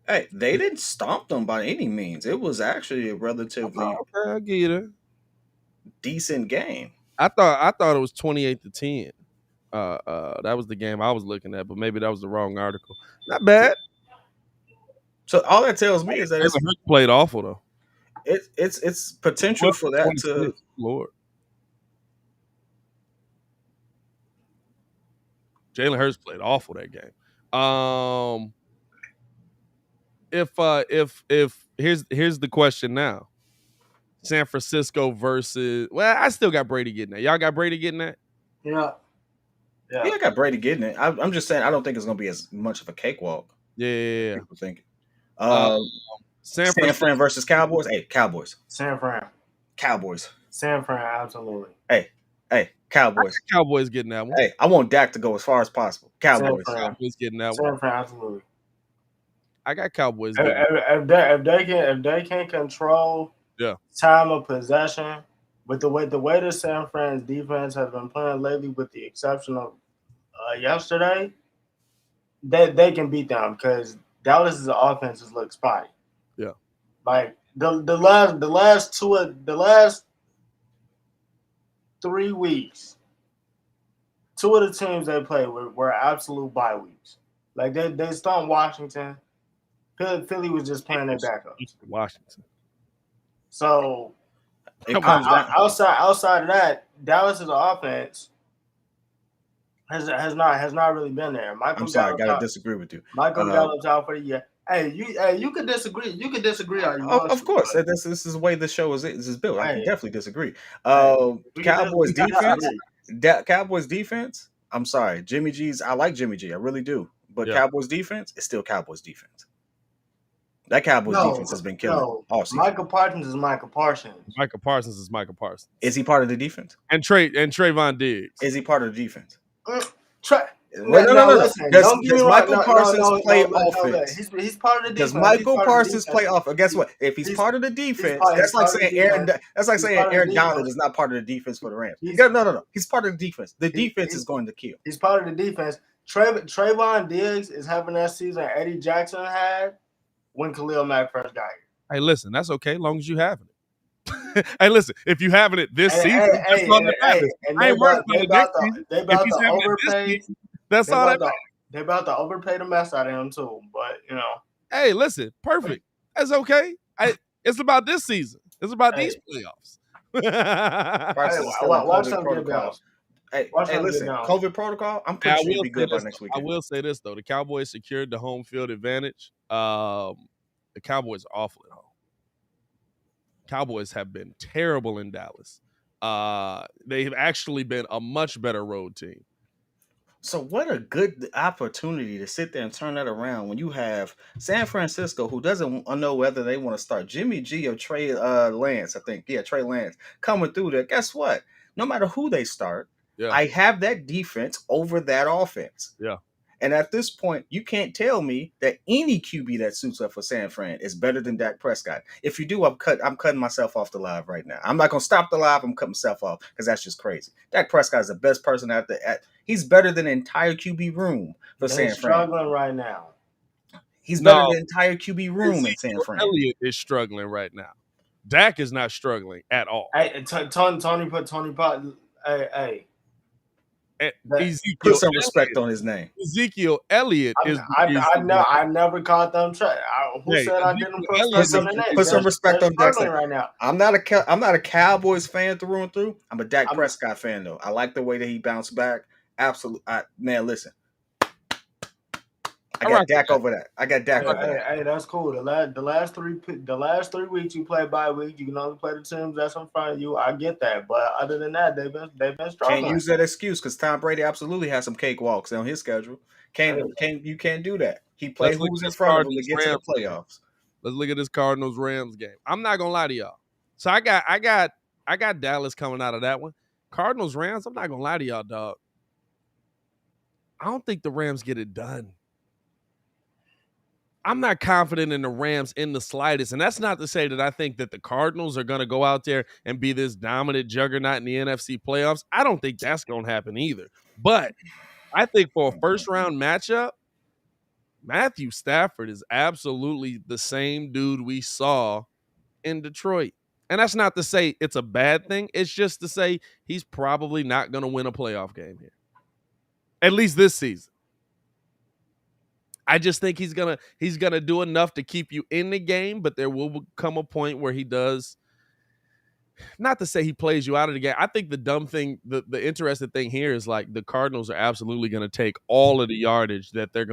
Hey, they didn't stomp them by any means. It was actually a relatively I'll give you that. Decent game. I thought it was 28-10. That was the game I was looking at, but maybe that was the wrong article. Not bad. So all that tells me is that it's played awful though. It's potential for that to. Lord. Jalen Hurts played awful that game. If here's the question now. San Francisco versus I still got Brady getting that. Y'all got Brady getting that? Yeah, I got Brady getting it. I'm just saying I don't think it's gonna be as much of a cakewalk. Yeah. People think. San Fran versus Cowboys. Hey, Cowboys. San Fran. Cowboys. San Fran, absolutely. Hey, Cowboys. Cowboys getting that one. Hey, I want Dak to go as far as possible. Cowboys. Cowboys getting that San one. Fran, absolutely. I got Cowboys. If they can control time of possession, with the way the San Fran's defense has been playing lately, with the exception of yesterday, they can beat them because Dallas's offenses look spotty. Yeah, like the last 3 weeks, 2 of the teams they played were absolute bye weeks. Like they stomped Washington. Philly was just playing their backups. Washington. So outside of that, Dallas's offense has not really been there. I'm sorry, I gotta disagree with you. Michael Gallup's out for the year. Hey, you could disagree. You could disagree all you want. Of course, this is the way the show is built. I can definitely disagree. Cowboys defense. Cowboys defense. I'm sorry, Jimmy G's. I like Jimmy G. I really do. But Cowboys defense is still Cowboys defense. That Cowboys defense has been killing all season. Michael Parsons is Michael Parsons. Michael Parsons is Michael Parsons. Is he part of the defense? And Trayvon Diggs. Is he part of the defense? No. Does Michael Parsons play offense? He's part of the defense. Does Michael Parsons play offense? Guess what? If he's part of the defense, that's like saying Aaron Donald is not part of the defense for the Rams. No. He's part of the defense. The defense is going to kill. He's part of the defense. Trayvon Diggs is having that season Eddie Jackson had when Khalil Mack first got here. Hey, listen, that's okay as long as you having it. Hey, listen, if you having it this season, that's all that matters. I ain't worried about the next season. If he's having it this season, that's all that matters. They about to overpay the mess out of him too, but you know. Hey, listen, perfect. That's okay. It's about this season. It's about these playoffs. Watch them get down. Hey, listen, COVID protocol, I'm pretty sure it'll be good by next weekend. I will say this, though. The Cowboys secured the home field advantage. The Cowboys are awful at home. Cowboys have been terrible in Dallas. They've actually been a much better road team. So what a good opportunity to sit there and turn that around when you have San Francisco, who doesn't know whether they want to start Jimmy G or Trey Lance, I think. Yeah, Trey Lance coming through there. Guess what? No matter who they start, I have that defense over that offense. Yeah. And at this point, you can't tell me that any QB that suits up for San Fran is better than Dak Prescott. If you do, I'm cutting myself off the live right now. I'm not gonna stop the live. I'm cutting myself off because that's just crazy. Dak Prescott is the best person out there. He's better than the entire QB room for San Fran. Struggling right now. He's better than the entire QB room in San Fran. Elliott is struggling right now. Dak is not struggling at all. Hey, Tony Pot. Hey. Put some respect on his name. Ezekiel Elliott is. I never called them. Who said I didn't put some respect on Dak's name right now? I'm not a Cowboys fan through and through. I'm a Dak Prescott fan though. I like the way that he bounced back. Absolutely, man. Listen, I got Dak over that. Hey, that's cool. The last 3 weeks you play bye week. You can only play the teams that's in front of you. I get that, but other than that, they've been struggling. Can't use that excuse because Tom Brady absolutely has some cakewalks on his schedule. You can't do that. He plays who's in front of him to get to the playoffs. Let's look at this Cardinals Rams game. I'm not gonna lie to y'all. So I got Dallas coming out of that one. Cardinals Rams. I'm not gonna lie to y'all, dog. I don't think the Rams get it done. I'm not confident in the Rams in the slightest. And that's not to say that I think that the Cardinals are going to go out there and be this dominant juggernaut in the NFC playoffs. I don't think that's going to happen either. But I think for a first-round matchup, Matthew Stafford is absolutely the same dude we saw in Detroit. And that's not to say it's a bad thing. It's just to say he's probably not going to win a playoff game here. At least this season. I just think he's gonna do enough to keep you in the game, but there will come a point where he does. Not to say he plays you out of the game. I think the dumb thing, the interesting thing here is like the Cardinals are absolutely going to take all of the yardage that the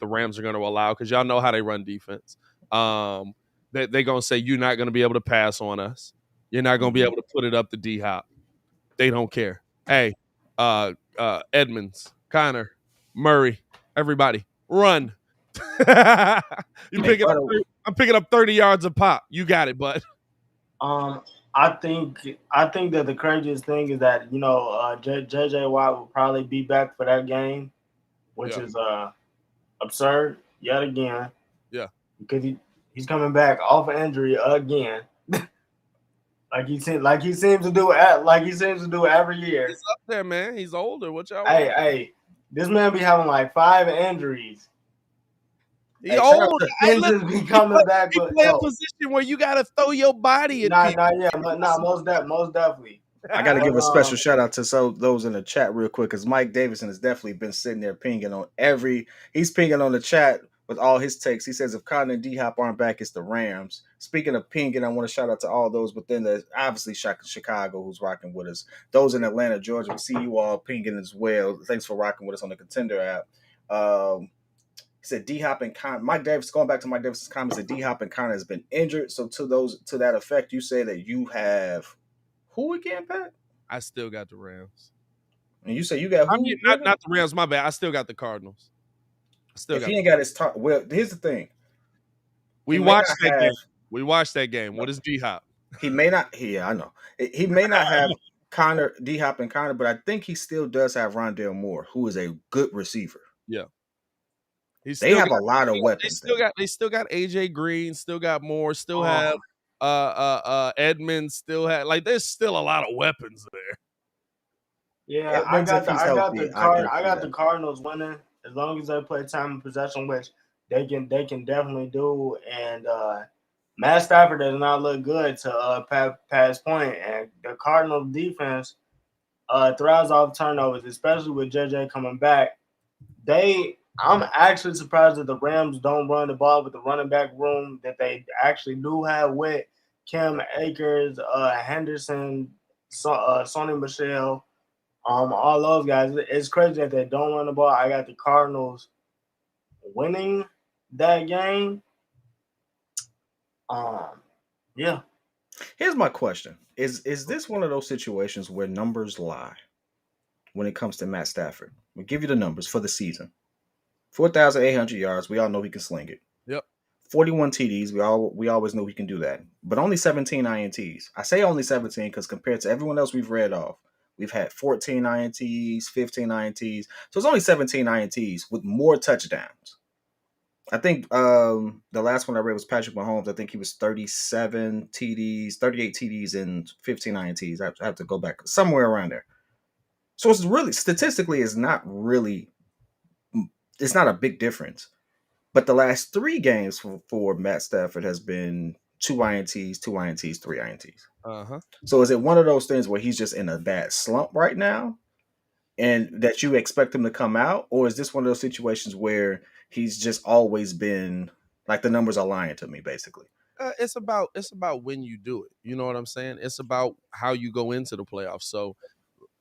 Rams are going to allow because y'all know how they run defense. They're going to say you're not going to be able to pass on us. You're not going to be able to put it up to D-Hop. They don't care. Hey, Edmonds, Connor, Murray, everybody. Run. I'm picking up 30 yards a pop. You got it, bud. I think that the craziest thing is that JJ Watt will probably be back for that game, which is absurd yet again. Yeah, because he's coming back off an injury again, like he seems to do every year. He's up there, man. He's older. What y'all? Hey. This man be having like 5 injuries. He old. He's be coming back. He play a position where you got to throw your body at most definitely. I got to give a special shout out to those in the chat real quick because Mike Davison has definitely been sitting there pinging on he's pinging on the chat with all his takes. He says if Connor and D-Hop aren't back, it's the Rams. Speaking of pinging, I want to shout out to all those within the obviously Chicago who's rocking with us. Those in Atlanta, Georgia, we see you all pinging as well. Thanks for rocking with us on the Contender app. He said D-Hop and Connor. Mike Davis, going back to Mike Davis' comments, that D-Hop and Connor has been injured. So to that effect, you say that you have who again, Pat? I still got the Rams. And you say you got who? Not the Rams, my bad. I still got the Cardinals. He ain't got his well, here's the thing. We watched that game. What is D-Hop? He may not. I know. He may not have Connor, D-Hop, and Connor, but I think he still does have Rondale Moore, who is a good receiver. Yeah. They have a lot of weapons. They still got AJ Green, still got Moore, still have Edmonds, still have there's still a lot of weapons there. Yeah, I got the Cardinals winning as long as they play time of possession, which they can definitely do. And Matt Stafford does not look good to Pat's point, and the Cardinals defense thrives off turnovers, especially with JJ coming back. I'm actually surprised that the Rams don't run the ball with the running back room that they actually do have with Cam Akers, Henderson, Sonny Michel, all those guys. It's crazy that they don't run the ball. I got the Cardinals winning that game. Yeah. Here's my question. Is this one of those situations where numbers lie when it comes to Matt Stafford? We'll give you the numbers for the season. 4,800 yards. We all know he can sling it. Yep. 41 TDs. We always knew he can do that. But only 17 INTs. I say only 17 because compared to everyone else we've read off, We've had 14 INTs, 15 INTs. So it's only 17 INTs with more touchdowns. I think the last one I read was Patrick Mahomes. I think he was 37 TDs, 38 TDs, and 15 INTs. I have to go back somewhere around there. So it's really statistically, it's not a big difference. But the last 3 games for Matt Stafford has been 2 INTs, 2 INTs, 3 INTs. Uh-huh. So is it one of those things where he's just in a bad slump right now, and that you expect him to come out, or is this one of those situations where he's just always been like the numbers are lying to me, basically? It's about when you do it. You know what I'm saying? It's about how you go into the playoffs. So,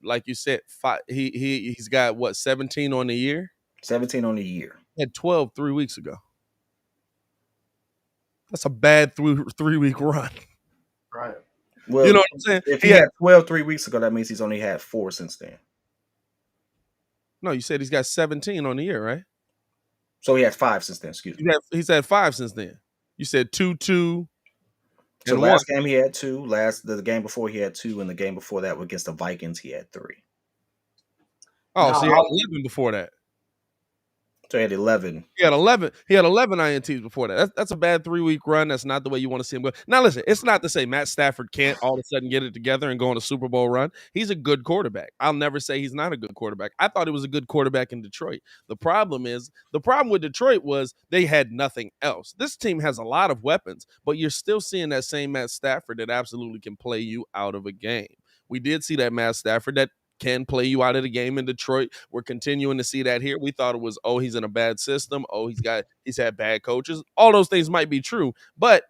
like you said, he's got what 17 on the year. 17 on the year. He had 12 3 weeks ago. That's a bad 3-week run. Right. Well, you know what I'm saying? If he had 12 3 weeks ago, that means he's only had 4 since then. No, you said he's got 17 on the year, right? So he has 5 since then. Excuse me. He's had 5 since then. You said 2, 2. So last game he had 2. The game before he had 2, and the game before that against the Vikings he had 3. Oh, so he had 11 before that. So he had 11. He had 11 INTs before that. That's a bad 3-week run. That's not the way you want to see him go. Now, listen, it's not to say Matt Stafford can't all of a sudden get it together and go on a Super Bowl run. He's a good quarterback. I'll never say he's not a good quarterback. I thought he was a good quarterback in Detroit. The problem with Detroit was they had nothing else. This team has a lot of weapons, but you're still seeing that same Matt Stafford that absolutely can play you out of a game. We did see that Matt Stafford that can play you out of the game in Detroit. We're continuing to see that here. We thought it was, he's in a bad system. He's had bad coaches. All those things might be true, but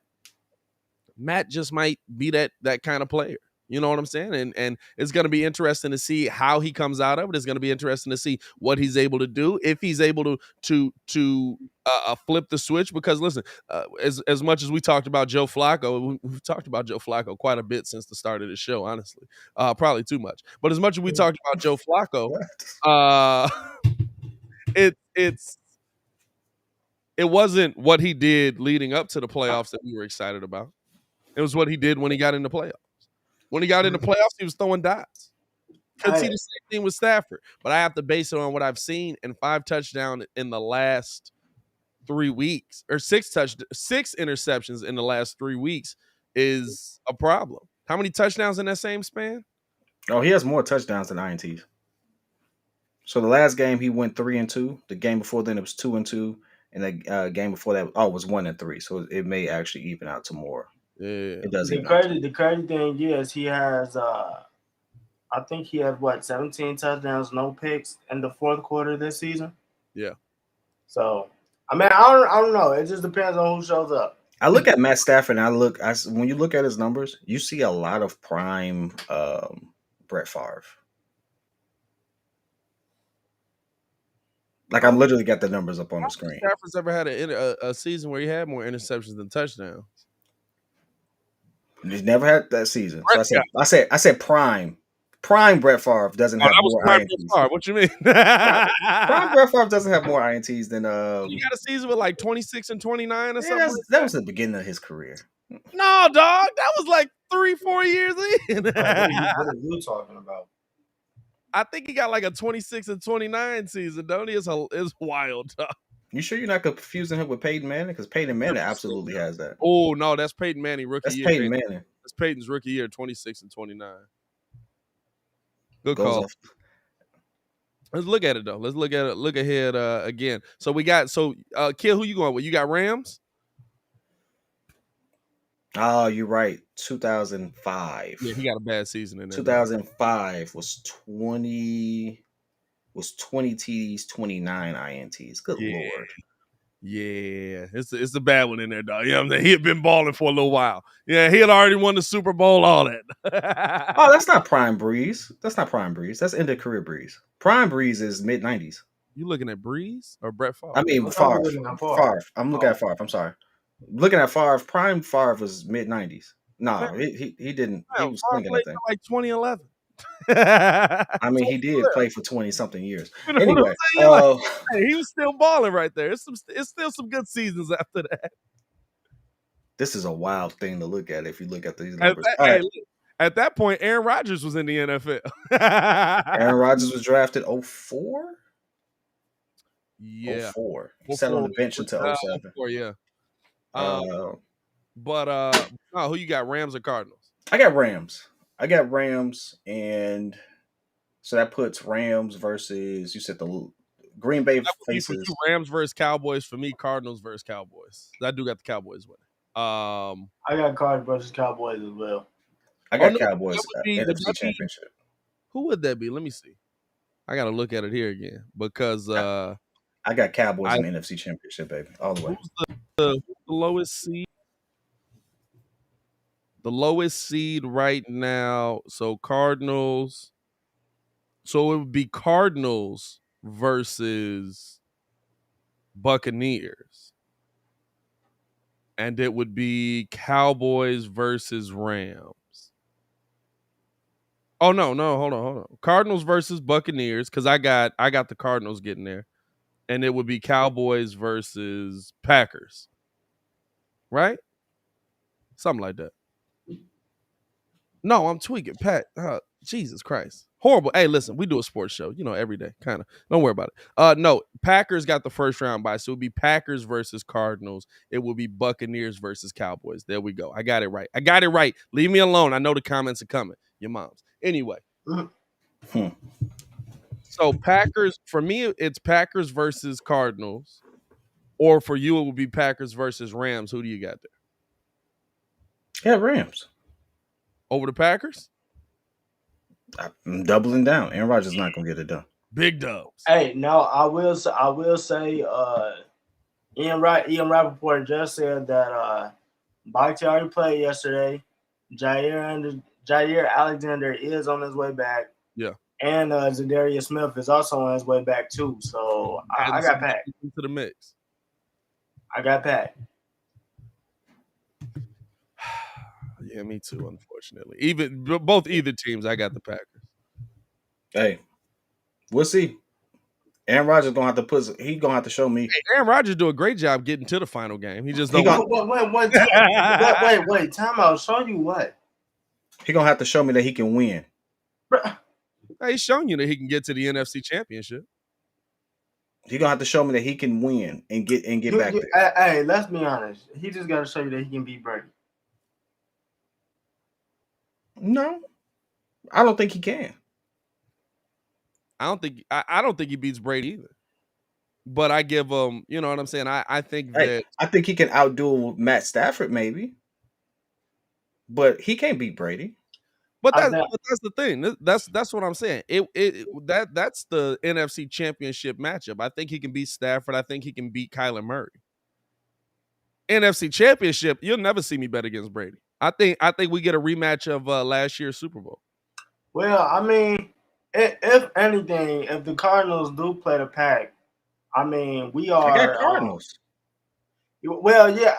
Matt just might be that kind of player. You know what I'm saying? And it's going to be interesting to see how he comes out of it. It's going to be interesting to see what he's able to do, if he's able to flip the switch. Because listen, as much as we talked about Joe Flacco, we've talked about Joe Flacco quite a bit since the start of the show, honestly. Probably too much. But as much as we talked about Joe Flacco, it wasn't what he did leading up to the playoffs that we were excited about. It was what he did when he got in the playoffs. When he got in the playoffs, he was throwing dots. Could see the same thing with Stafford, but I have to base it on what I've seen. And 5 touchdowns in the last 3 weeks, or 6 interceptions in the last 3 weeks is a problem. How many touchdowns in that same span? Oh, he has more touchdowns than INTs. So the last game he went 3-2. The game before then it was 2-2, and the game before that was 1-3. So it may actually even out to more. Yeah, it does. The crazy thing is he has, I think he had 17 touchdowns, no picks in the fourth quarter this season. Yeah. So I mean, I don't know. It just depends on who shows up. I look at Matt Stafford, and when you look at his numbers, you see a lot of prime Brett Favre. Like I'm literally got the numbers up on the screen. Stafford's ever had a season where he had more interceptions than touchdowns. He's never had that season. So I said prime. Prime Brett Favre doesn't have more INTs. What you mean? Prime Brett Favre doesn't have more INTs than You got a season with like 26 and 29 or something. That was the beginning of his career. No, dog, that was like 3-4 years in. What are you talking about? I think he got like a 26 and 29 season, don't he? It's wild, dog. You sure you're not confusing him with Peyton Manning? Because Peyton Manning absolutely has that. Oh, no, that's Peyton Manning rookie year. That's Peyton Manning. That's Peyton's rookie year, 26 and 29. Good call. Let's look at it, though. Let's look at it. Look ahead again. So we got, Kill, who you going with? You got Rams? Oh, you're right. 2005. Yeah, he got a bad season in there. 2005 was 20 TDs, 29 INTs. Good Lord. Yeah, it's a bad one in there, dog. You know what I'm saying? He had been balling for a little while. Yeah, he had already won the Super Bowl, all that. Oh, that's not Prime Breeze. That's not Prime Breeze. That's end of career Breeze. Prime Breeze is mid-90s. You looking at Breeze or Brett Favre? I mean, Favre. I'm looking at Favre. I'm sorry. Looking at Favre, Prime Favre was mid-90s. No, he didn't. He was slinging that thing. Like 2011. I mean, he did play for 20-something years. Anyway, he was still balling right there. It's still some good seasons after that. This is a wild thing to look at if you look at these Hey, numbers. At that point, Aaron Rodgers was in the NFL. Aaron Rodgers was drafted 04? Yeah. 04. He sat on the bench until 07. 04, yeah. Uh, But who you got, Rams or Cardinals? I got Rams, and so that puts Rams versus, you said the Green Bay That would be for faces. you, Rams versus Cowboys. For me, Cardinals versus Cowboys. I do got the Cowboys winning. I got Cardinals versus Cowboys as well. I got Cowboys would be- NFC Championship. Who would that be? Let me see. I got to look at it here again because I got Cowboys in the NFC Championship, baby, all the way. who's the lowest seed? The lowest seed right now. So Cardinals. So it would be Cardinals versus Buccaneers. And it would be Cowboys versus Rams. Oh no, hold on. Cardinals versus Buccaneers, because I got the Cardinals getting there. And it would be Cowboys versus Packers. Right? Something like that. No, I'm tweaking. Pat, Jesus Christ. Horrible. Hey, listen, we do a sports show, every day, kind of. Don't worry about it. No, Packers got the first round bye, so it would be Packers versus Cardinals. It will be Buccaneers versus Cowboys. There we go. I got it right. Leave me alone. I know the comments are coming. Your moms. Anyway. So Packers, for me, it's Packers versus Cardinals. Or for you, it would be Packers versus Rams. Who do you got there? Yeah, Rams. Over the Packers? I'm doubling down. Aaron Rodgers is not going to get it done. Big dubs. Hey, no, I will say Ian Rappaport just said that Bakhtiari played yesterday. Jair Alexander is on his way back. Yeah. And Zadarius Smith is also on his way back too. So I got Pat. Into the mix. I got Pat. Yeah, me too, unfortunately. Either teams, I got the Packers. Hey, we'll see. Aaron Rodgers gonna have to show me. Hey, Aaron Rodgers do a great job getting to the final game. He just don't. Wait, time out. Show you what? He gonna have to show me that he can win. He's showing you that he can get to the NFC Championship. He gonna have to show me that he can win and get back there. Hey, let's be honest. He just got to show you that he can beat Brady. No, I don't think he can. I don't think he beats Brady either. But I give him, you know what I'm saying? I think that I think he can outdo Matt Stafford, maybe. But he can't beat Brady. But that's the thing. That's what I'm saying. That's the NFC Championship matchup. I think he can beat Stafford. I think he can beat Kyler Murray. NFC Championship, you'll never see me bet against Brady. I think we get a rematch of last year's Super Bowl. Well, I mean, if anything, if the Cardinals do play the Pack, I mean, we are. I got Cardinals. Well, yeah.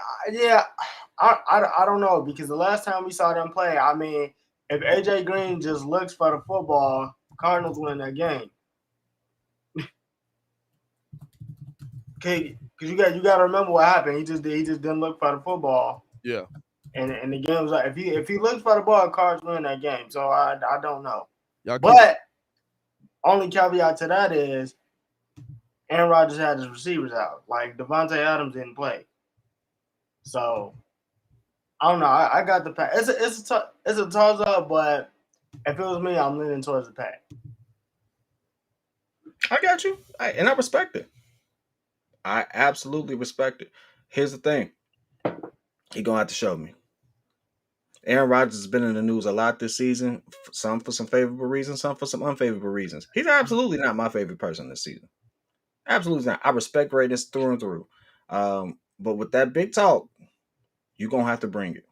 I don't know, because the last time we saw them play, I mean, if AJ Green just looks for the football, Cardinals win that game. Okay, because you got to remember what happened. He just didn't look for the football. Yeah. And the game was like, if he looks for the ball, Cards win that game. So I don't know. But only caveat to that is Aaron Rodgers had his receivers out. Like Devontae Adams didn't play. So I don't know. I got the Pack. It's a toss up, but if it was me, I'm leaning towards the Pack. I got you, and I respect it. I absolutely respect it. Here's the thing: he gonna have to show me. Aaron Rodgers has been in the news a lot this season. Some for some favorable reasons, some for some unfavorable reasons. He's absolutely not my favorite person this season. Absolutely not. I respect greatness through and through. But with that big talk, you're going to have to bring it.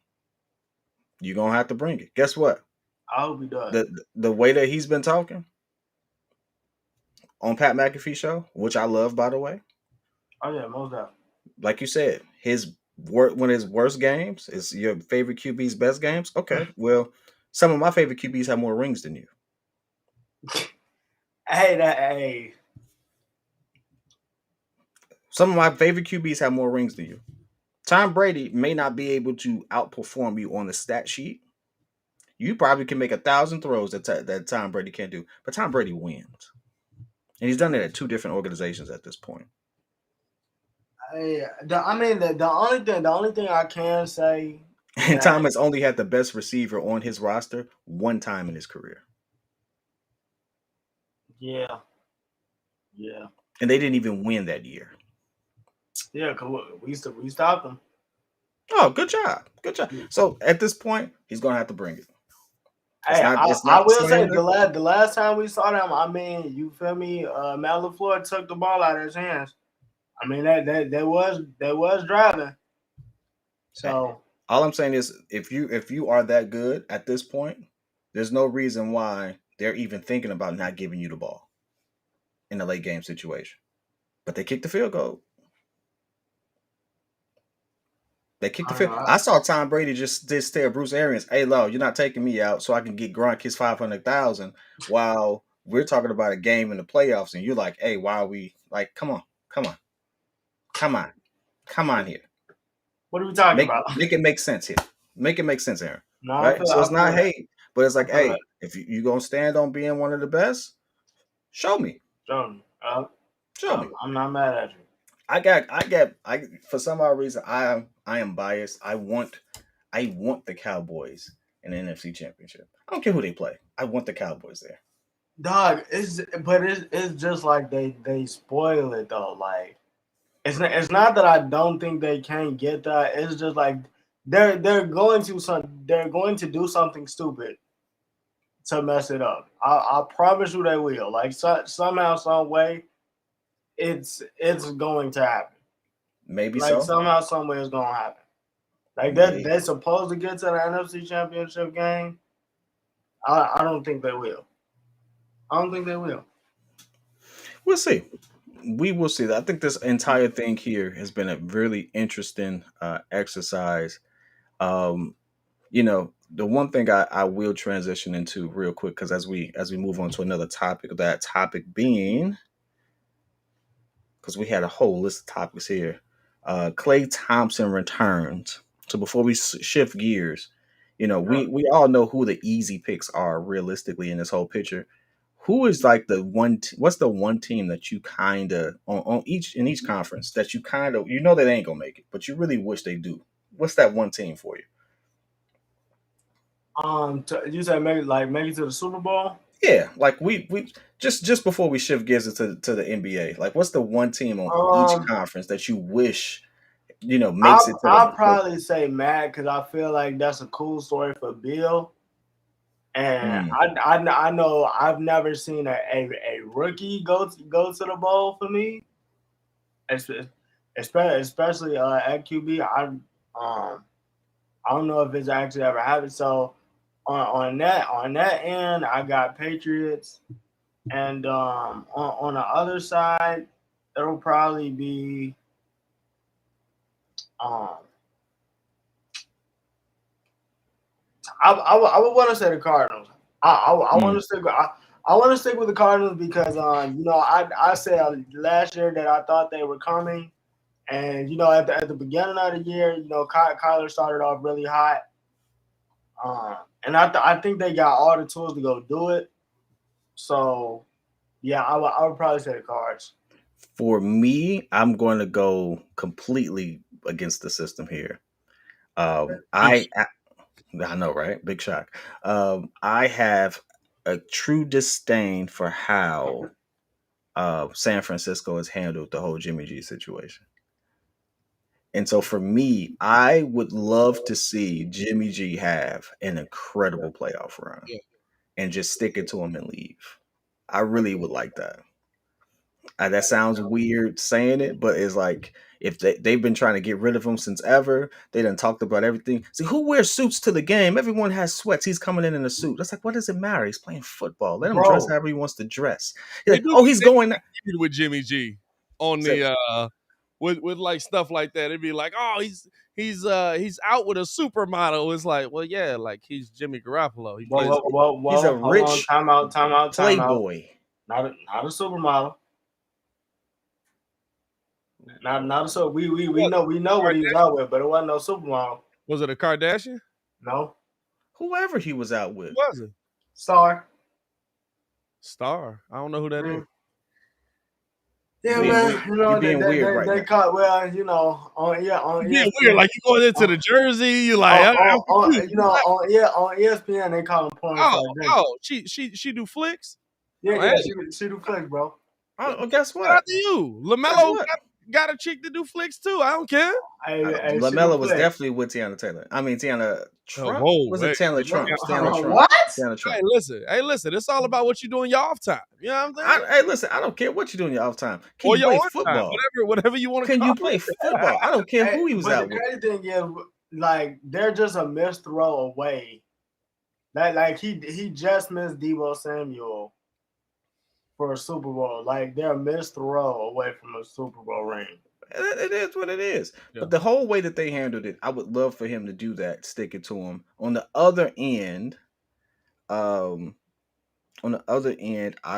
You're going to have to bring it. Guess what? I hope he does. The way that he's been talking on Pat McAfee show, which I love, by the way. Oh, yeah, most definitely. Like you said, one of his worst games is your favorite QB's best games. Okay, well, some of my favorite QBs have more rings than you. Hey. Some of my favorite QBs have more rings than you. Tom Brady may not be able to outperform you on the stat sheet. You probably can make 1,000 throws that Tom Brady can't do, but Tom Brady wins, and he's done it at 2 different organizations at this point. The only thing I can say, And Tom has only had the best receiver on his roster one time in his career. Yeah. And they didn't even win that year. Yeah, cause we stopped them. Oh, good job. So at this point, he's gonna have to bring it. Hey, I will say the last time we saw them, I mean, you feel me? Matt LaFleur took the ball out of his hands. I mean, that was driving. So all I'm saying is, if you are that good at this point, there's no reason why they're even thinking about not giving you the ball in a late game situation. But they kicked the field goal. They kicked the field. I saw Tom Brady just tell Bruce Arians, "Hey, Lo, you're not taking me out, so I can get Gronk his 500,000." While we're talking about a game in the playoffs, and you're like, "Hey, why are we like? Come on here." What are we talking about? Make it make sense here. Make it make sense, Aaron. No, right? So it's not hate, but it's like, hey, if you gonna stand on being one of the best, show me. Show me. Show me. I'm not mad at you. I for some odd reason I am biased. I want the Cowboys in the NFC Championship. I don't care who they play. I want the Cowboys there. Dog, it's just like they spoil it though. Like it's not that I don't think they can get that. It's just like they're going to do something stupid to mess it up. I promise you they will. Like somehow, some way, it's going to happen. Maybe like so. Somehow, some way, it's gonna happen. Like they're supposed to get to the NFC Championship game. I don't think they will. We'll see. We will see. I think this entire thing here has been a really interesting exercise. The one thing I will transition into real quick, because as we move on to another topic, that topic being, because we had a whole list of topics here, Klay Thompson returns. So before we shift gears, we all know who the easy picks are realistically in this whole picture. Who is like the one? What's the one team that you kind of on each conference that you kind of that they ain't gonna make it, but you really wish they do? What's that one team for you? You said make it to the Super Bowl? Yeah, like we just before we shift gears to the NBA, like what's the one team on each conference that you wish makes it to I'll probably say Matt, because I feel like that's a cool story for Bill. And I know I've never seen a rookie go to the bowl for me, especially at QB. I don't know if it's actually ever happened. So on that end, I got Patriots, and on the other side, it'll probably be I would want to say the Cardinals. I want to stick. I want to stick with the Cardinals because I said last year that I thought they were coming, and at the beginning of the year, Kyler started off really hot, and I think they got all the tools to go do it. So yeah, I would probably say the Cards. For me, I'm going to go completely against the system here. I know, right? Big shock. I have a true disdain for how San Francisco has handled the whole Jimmy G situation. And so for me, I would love to see Jimmy G have an incredible playoff run and just stick it to him and leave. I really would like that. That sounds weird saying it, but it's like if they've been trying to get rid of him since ever. They done talked about everything. See, who wears suits to the game? Everyone has sweats. He's coming in a suit. That's like, what does it matter? He's playing football. Let him dress however he wants to dress. Like, he's going with Jimmy G on the with like stuff like that. It'd be like, oh, he's out with a supermodel. It's like, well, yeah, like he's Jimmy Garoppolo. He's a rich time out, playboy. Not a supermodel. Not so we know what he was out with, but it wasn't no supermodel. Was it a Kardashian? No. Whoever he was out with. Who was it? Star. Star. I don't know who that is. Yeah, Being man. weird. You know You're being weird right they now. caught on Being ESPN. weird, like you going into the jersey, you like I'm confused. on ESPN they call him porn star. She do flicks. Yeah, she do flicks, bro. Oh, guess Shout out what? to you. Guess LaMelo what? got a chick to do flicks too. I don't care. Hey, she do LaMelo was flicks. definitely with Tiana Taylor. I mean, Tiana Trump. whoa, Was it hey, Tiana Trump? Tiana Trump. What? Tiana Trump. Hey, listen. It's all about what you do in your off time. You know what I'm saying? Hey, listen, I don't care what you do in your off time. Can Or you your play on time, football? whatever you want to Can call you play football? I don't care who he was but out the with. crazy thing is, like, they're just a missed throw away. Like he just missed Deebo Samuel for a Super Bowl. Like, they're a missed throw away from a Super Bowl ring. It is what it is. Yeah. But the whole way that they handled it, I would love for him to do that, stick it to him. On the other end, I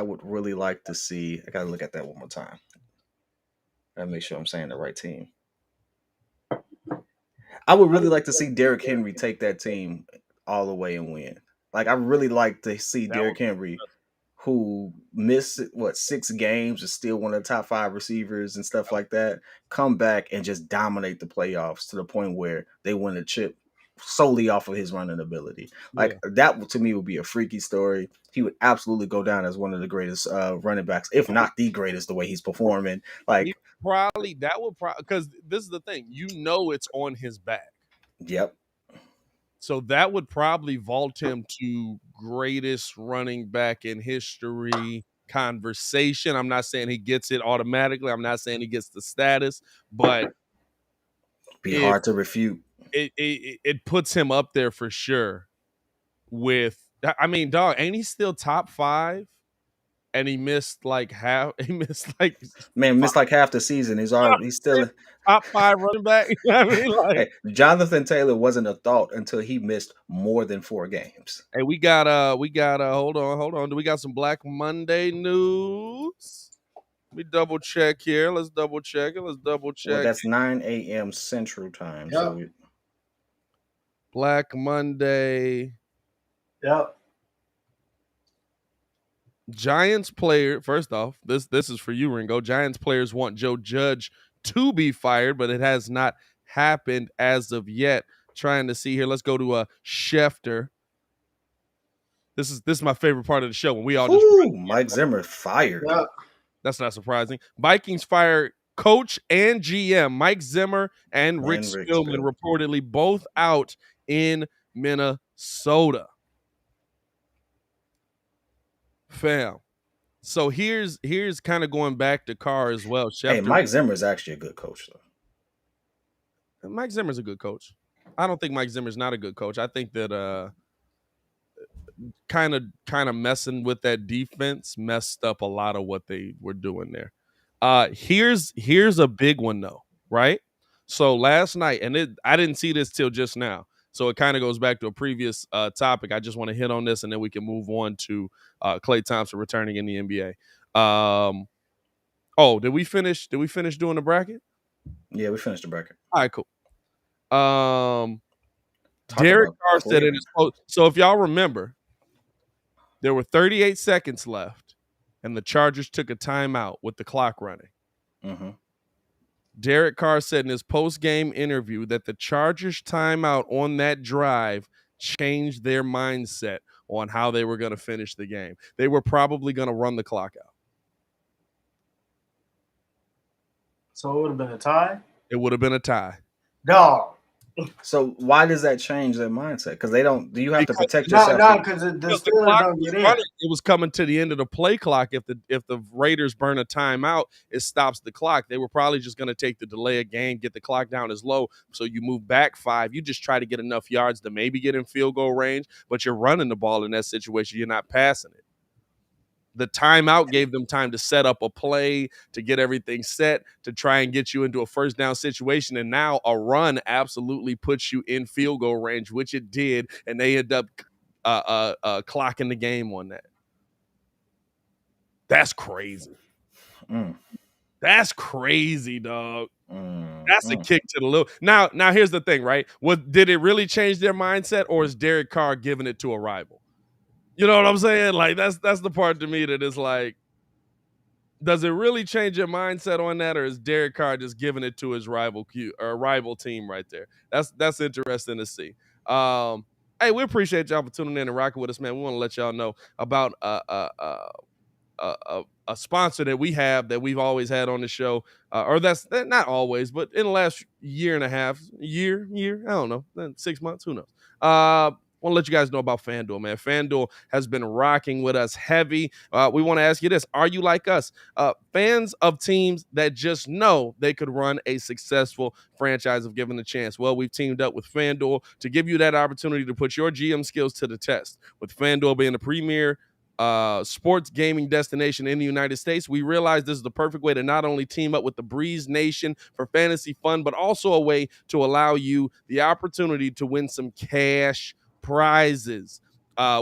would really like to see. I gotta look at that one more time. Gotta make sure I'm saying the right team. I would really like to see Derrick Henry take that team all the way and win. Like, I really like to see Derrick Henry, who missed 6 games, is still one of the top 5 receivers and stuff like that, come back and just dominate the playoffs to the point where they win a chip solely off of his running ability. Like, that to me would be a freaky story. He would absolutely go down as one of the greatest running backs, if not the greatest, the way he's performing. Like, because this is the thing, it's on his back. Yep. So that would probably vault him to greatest running back in history conversation. I'm not saying he gets it automatically. I'm not saying he gets the status, but be hard to refute. It puts him up there for sure. I mean, dog, ain't he still top 5? And he missed like half. He missed like half the season. He's still top 5 running back. You know what I mean? Like, hey, Jonathan Taylor wasn't a thought until he missed more than 4 games. Hey, we got hold on. Do we got some Black Monday news? Let me double check here. Let's double check it. Well, that's 9 a.m. Central Time. Yep. So Black Monday. Yep. Giants player. First off, this is for you, Ringo. Giants players want Joe Judge to be fired, but it has not happened as of yet. Trying to see here. Let's go to Schefter. This is my favorite part of the show when we all Mike Zimmer fired. Yep. That's not surprising. Vikings fire coach and GM Mike Zimmer and Rick Spielman, reportedly both out in Minnesota. Fam. So here's kind of going back to Carr as well. Schefter, hey, Mike Zimmer is actually a good coach, though. Mike Zimmer's a good coach. I don't think Mike Zimmer's not a good coach. I think that kind of messing with that defense messed up a lot of what they were doing there. Here's a big one though, right? So last night, and I didn't see this till just now, so it kind of goes back to a previous topic. I just want to hit on this, and then we can move on to Klay Thompson returning in the NBA. Did we finish doing the bracket? Yeah, we finished the bracket. All right, cool. Derrick Carr said in his post. So if y'all remember, there were 38 seconds left, and the Chargers took a timeout with the clock running. Mm-hmm. Derrick Carr said in his post-game interview that the Chargers timeout on that drive changed their mindset on how they were going to finish the game. They were probably going to run the clock out. So it would have been a tie? It would have been a tie. Dog. So why does that change their mindset? Because they don't. Do you have to protect yourself? No, because the Steelers don't get in. It was coming to the end of the play clock. If the Raiders burn a timeout, it stops the clock. They were probably just going to take the delay of game, get the clock down as low, so you move back 5. You just try to get enough yards to maybe get in field goal range, but you're running the ball in that situation. You're not passing it. The timeout gave them time to set up a play, to get everything set, to try and get you into a first down situation. And now a run absolutely puts you in field goal range, which it did. And they end up clocking the game on that. That's crazy. That's crazy, dog. That's a kick to the little. Now here's the thing, right? Did it really change their mindset, or is Derrick Carr giving it to a rival? You know what I'm saying? Like that's the part to me that is like, does it really change your mindset on that, or is Derrick Carr just giving it to his rival team right there? That's interesting to see. Hey, we appreciate y'all for tuning in and rocking with us, man. We want to let y'all know about a sponsor that we have that we've always had on the show, or that's not always, but in the last year and a half, I don't know, 6 months, who knows? Want to let you guys know about FanDuel, man. FanDuel has been rocking with us heavy. We want to ask you this. Are you like us? Fans of teams that just know they could run a successful franchise if given a chance? Well, we've teamed up with FanDuel to give you that opportunity to put your GM skills to the test. With FanDuel being the premier sports gaming destination in the United States, we realize this is the perfect way to not only team up with the Breeze Nation for fantasy fun, but also a way to allow you the opportunity to win some cash prizes.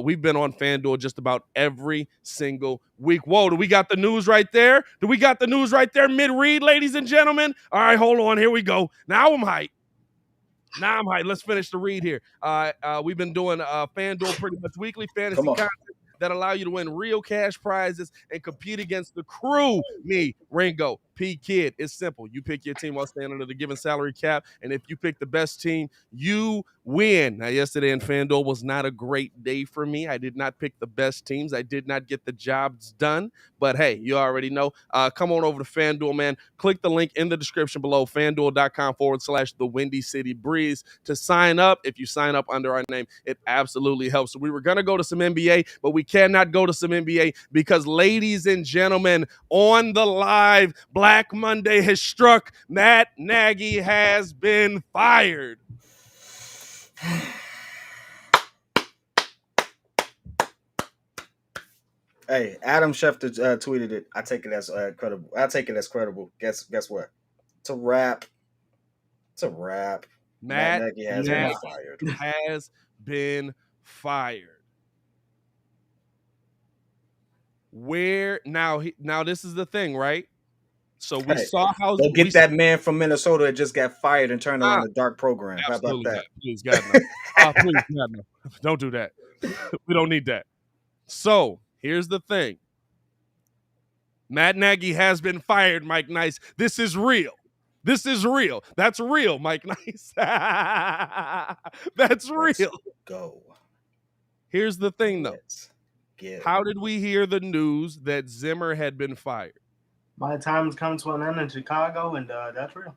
We've been on FanDuel just about every single week. Whoa, do we got the news right there? Mid-read, ladies and gentlemen? All right, hold on. Here we go. Now I'm hyped. Let's finish the read here. We've been doing FanDuel pretty much weekly fantasy content that allow you to win real cash prizes and compete against the crew. Me, Ringo, P.kidd. It's simple. You pick your team while staying under the given salary cap, and if you pick the best team, you win. Now, yesterday in FanDuel was not a great day for me. I did not pick the best teams. I did not get the jobs done, but hey, you already know. Come on over to FanDuel, man. Click the link in the description below, FanDuel.com/the Windy City Breeze to sign up. If you sign up under our name, it absolutely helps. So we were going to go to some NBA, but we cannot go to some NBA because, ladies and gentlemen, on the live, Black Monday has struck. Matt Nagy has been fired. Hey, Adam Schefter tweeted it. I take it as credible. Guess what? It's a wrap. Matt Nagy has been fired. Where now? This is the thing, right? So we saw how go get that man from Minnesota that just got fired and turned around the dark program. How about that? Please, God, no. Please, God, no. Don't do that. We don't need that. So here's the thing. Matt Nagy has been fired, Mike Nice. This is real. That's real, Mike Nice. That's real. Let's go. Here's the thing, though. How did we hear the news that Zimmer had been fired? My time's come to an end in Chicago, and that's real.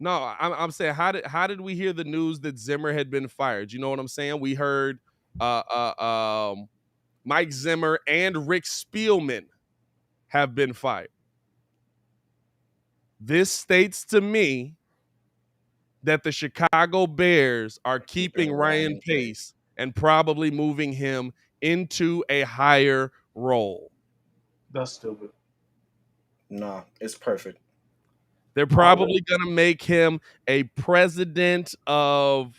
No, I'm saying how did we hear the news that Zimmer had been fired? You know what I'm saying? We heard Mike Zimmer and Rick Spielman have been fired. This states to me that the Chicago Bears are keeping Ryan Pace and probably moving him into a higher role. That's stupid. No, it's perfect. They're probably going to make him a president of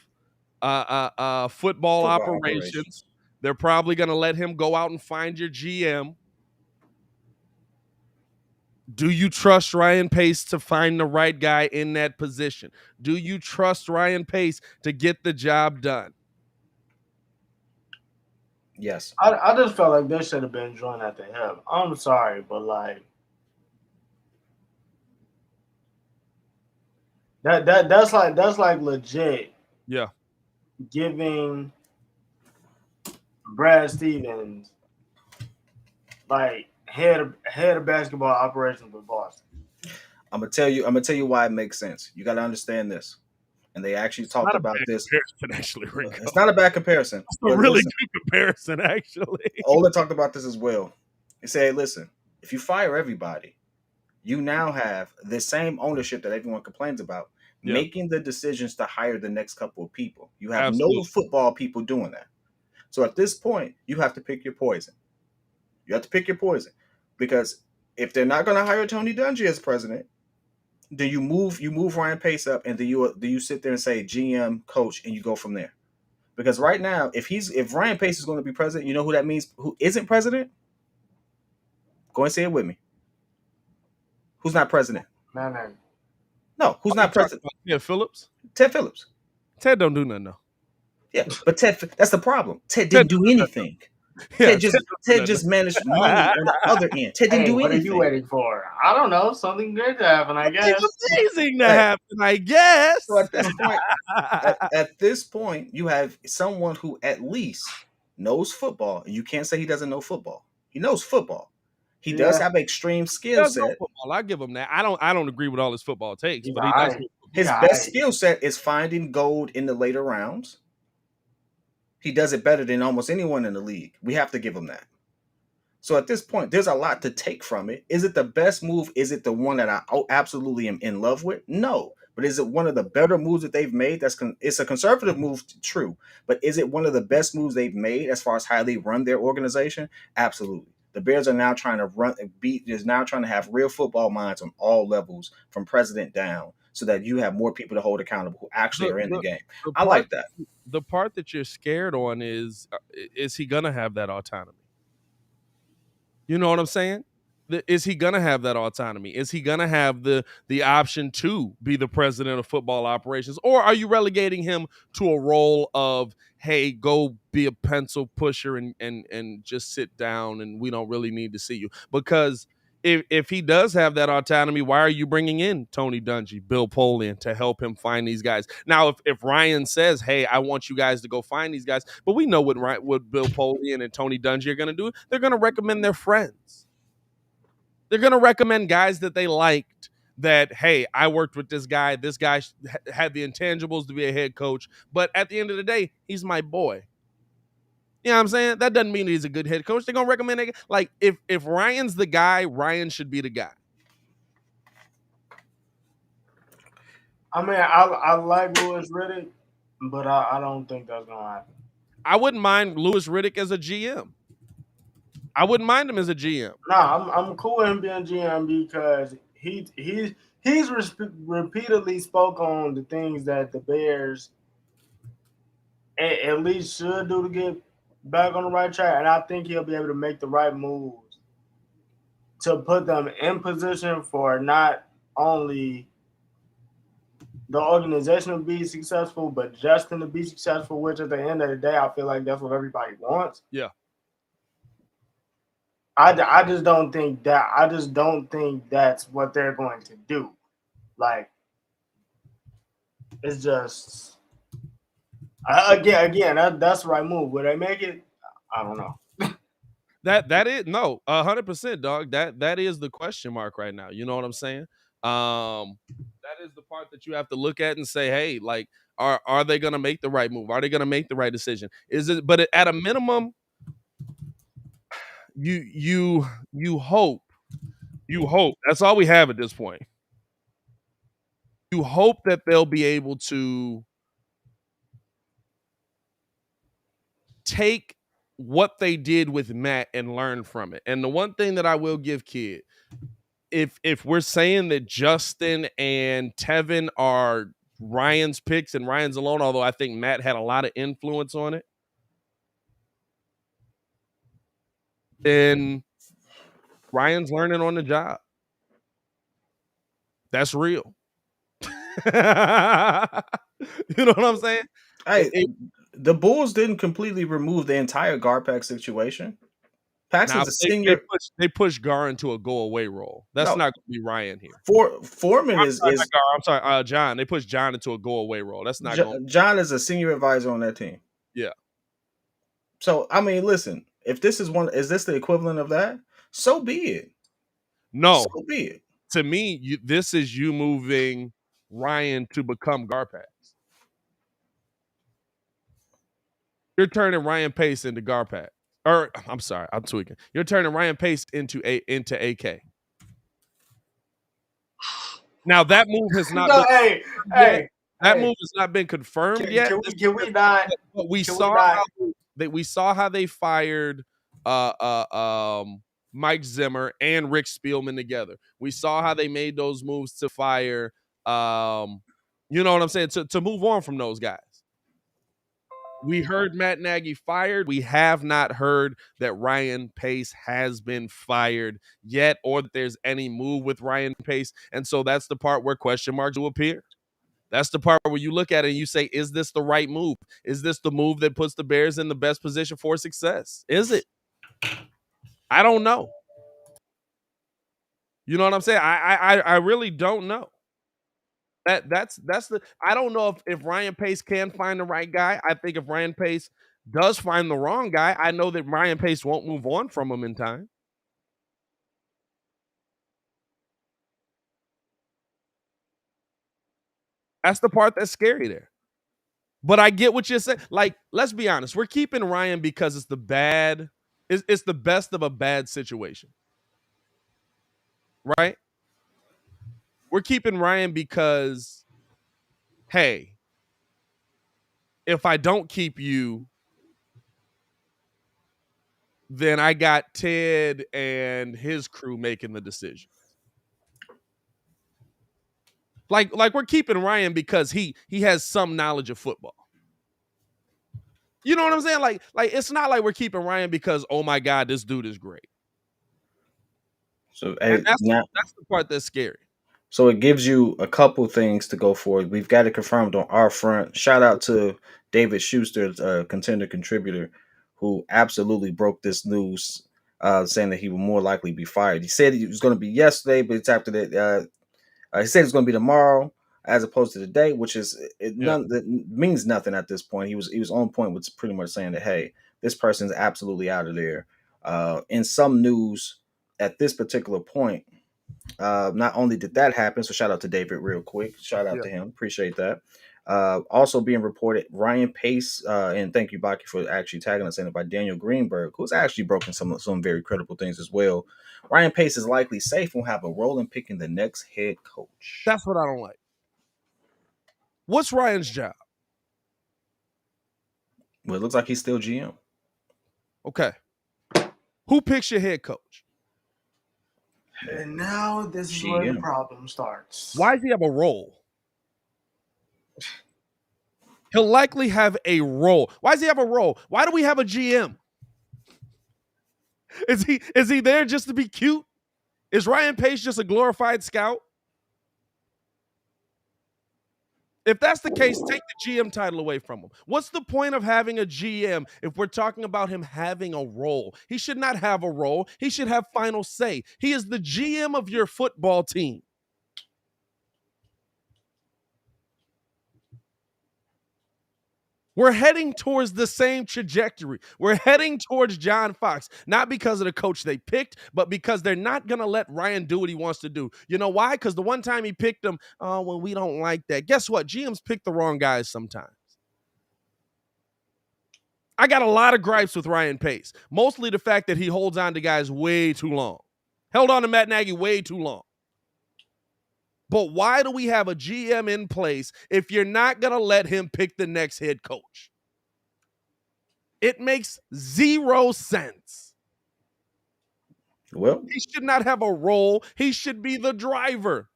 football operations. They're probably going to let him go out and find your GM. Do you trust Ryan Pace to find the right guy in that position? Do you trust Ryan Pace to get the job done? Yes. I just felt like they should have been joined at the hip. I'm sorry, but like that's like legit. Yeah. Giving Brad Stevens like head of basketball operations with Boston. I'm gonna tell you why it makes sense. You got to understand this, and they actually talked about this. Actually, Ringo. It's not a bad comparison. It's a really good comparison, actually. Ola talked about this as well. He said, "Hey, listen, if you fire everybody, you now have the same ownership that everyone complains about, making the decisions to hire the next couple of people. You have no football people doing that. So at this point, you have to pick your poison. Because if they're not going to hire Tony Dungy as president, then you move Ryan Pace up, and do you sit there and say GM, coach, and you go from there? Because right now, if Ryan Pace is going to be president, you know who that means? Who isn't president? Go and say it with me. Who's not president? Matt Nagy. No, who's not president? Yeah, Phillips. Ted Phillips. Ted don't do nothing though. Yeah, but that's the problem. Ted Ted didn't do anything. Yeah, Ted just managed money on the other end. Ted didn't Hey, do what are anything. you waiting for? I don't know. Something good to happen, I guess. Amazing to happen, I guess. So at this point, you have someone who at least knows football. You can't say he doesn't know football. He knows football. He does have an extreme skill does know set. football. I give him that. I don't agree with all his football takes, but he all does. right. His best skill set is finding gold in the later rounds. He does it better than almost anyone in the league. We have to give him that. So at this point, there's a lot to take from it. Is it the best move? Is it the one that I absolutely am in love with? No. But is it one of the better moves that they've made? It's a conservative move, true. But is it one of the best moves they've made as far as how they run their organization? Absolutely. The Bears are now trying to have real football minds on all levels, from president down, so that you have more people to hold accountable who actually are in the game. I like that. The part that you're scared on is he gonna have that autonomy? You know what I'm saying? Is he gonna have that autonomy? Is he gonna have the option to be the president of football operations, or are you relegating him to a role of, hey, go be a pencil pusher and just sit down, and we don't really need to see you? Because if he does have that autonomy, why are you bringing in Tony Dungy, Bill Polian to help him find these guys? Now, if Ryan says, hey, I want you guys to go find these guys, but we know what Bill Polian and Tony Dungy are going to do. They're going to recommend their friends. They're going to recommend guys that they liked, that, hey, I worked with this guy. This guy had the intangibles to be a head coach. But at the end of the day, he's my boy. You know what I'm saying? That doesn't mean he's a good head coach. They're going to recommend it. Like, if Ryan's the guy, Ryan should be the guy. I mean, I like Louis Riddick, but I don't think that's going to happen. I wouldn't mind Louis Riddick as a GM. I wouldn't mind him as a GM. Nah, I'm cool with him being GM because he's repeatedly spoke on the things that the Bears at least should do to get back on the right track, and I think he'll be able to make the right moves to put them in position for not only the organization to be successful, but Justin to be successful, which at the end of the day, I feel like that's what everybody wants. Yeah. I just don't think that's what they're going to do. Like, it's just again that's the right move. Will they make it? I don't know. That is 100%, dog. That is the question mark right now. You know what I'm saying? That is the part that you have to look at and say, hey, like, are they gonna make the right move? Are they gonna make the right decision? Is it? But at a minimum, you hope. That's all we have at this point. You hope that they'll be able to take what they did with Matt and learn from it. And the one thing that I will give Kidd, if we're saying that Justin and Tevin are Ryan's picks and Ryan's alone, although I think Matt had a lot of influence on it, then Ryan's learning on the job. That's real. You know what I'm saying? The Bulls didn't completely remove the entire Garpack situation. Paxton's a senior. They push Gar into a go-away role. That's not going to be Ryan here. Foreman is. I'm sorry, John. They push John into a go-away role. That's not going. John is a senior advisor on that team. Yeah. So I mean, listen. If this is this the equivalent of that? So be it. No. So be it. To me, this is you moving Ryan to become Garpax. You're turning Ryan Pace into Garpax. Or I'm sorry, I'm tweaking. You're turning Ryan Pace into AK. Now that move has not move has not been confirmed yet. Can we not? But we saw how they fired Mike Zimmer and Rick Spielman together. We saw how they made those moves to fire you know what I'm saying, to move on from those guys. We heard Matt Nagy fired. We have not heard that Ryan Pace has been fired yet, or that there's any move with Ryan Pace. And so that's the part where question marks will appear. That's the part where you look at it and you say, is this the right move? Is this the move that puts the Bears in the best position for success? Is it? I don't know. You know what I'm saying? I really don't know. That's the I don't know if Ryan Pace can find the right guy. I think if Ryan Pace does find the wrong guy, I know that Ryan Pace won't move on from him in time. That's the part that's scary there. But I get what you're saying. Like, let's be honest. We're keeping Ryan because it's the best of a bad situation. Right? We're keeping Ryan because, hey, if I don't keep you, then I got Ted and his crew making the decision. Like we're keeping Ryan because he has some knowledge of football. You know what I'm saying? Like it's not like we're keeping Ryan because, oh my God, this dude is great. So that's the part that's scary. So it gives you a couple things to go for. We've got it confirmed on our front. Shout out to David Schuster, contender contributor, who absolutely broke this news, saying that he would more likely be fired. He said it was going to be yesterday, but it's after that. He said it's going to be tomorrow, as opposed to today, which is that means nothing at this point. He was on point with pretty much saying that, hey, this person's absolutely out of there. In some news at this particular point, not only did that happen, so shout out to David real quick. Shout out to him. Appreciate that. Also being reported, Ryan Pace, and thank you, Baki, for actually tagging us in it, by Daniel Greenberg, who's actually broken some very critical things as well. Ryan Pace is likely safe and will have a role in picking the next head coach. That's what I don't like. What's Ryan's job? Well, it looks like he's still GM. Okay. Who picks your head coach? And now this is where the problem starts. Why does he have a role? He'll likely have a role. Why does he have a role? Why do we have a GM? Is he there just to be cute? Is Ryan Pace just a glorified scout? If that's the case, take the GM title away from him. What's the point of having a GM if we're talking about him having a role? He should not have a role. He should have final say. He is the GM of your football team. We're heading towards the same trajectory. We're heading towards John Fox, not because of the coach they picked, but because they're not going to let Ryan do what he wants to do. You know why? Because the one time he picked him, oh, well, we don't like that. Guess what? GMs pick the wrong guys sometimes. I got a lot of gripes with Ryan Pace, mostly the fact that he holds on to guys way too long. Held on to Matt Nagy way too long. But why do we have a GM in place if you're not going to let him pick the next head coach? It makes zero sense. Well, he should not have a role. He should be the driver.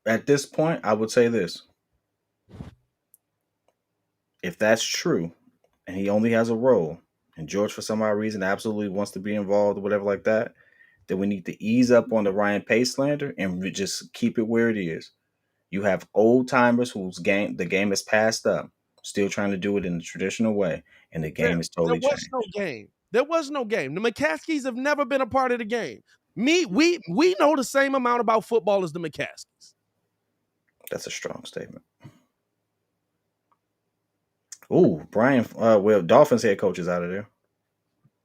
At this point, I would say this. If that's true, and he only has a role, and George, for some odd reason, absolutely wants to be involved or whatever like that, then we need to ease up on the Ryan Pace slander and just keep it where it is. You have old timers the game is passed up, still trying to do it in the traditional way, and the game is totally changed. There was no game. The McCaskies have never been a part of the game. We know the same amount about football as the McCaskies. That's a strong statement. Ooh, Brian. Dolphins head coach is out of there.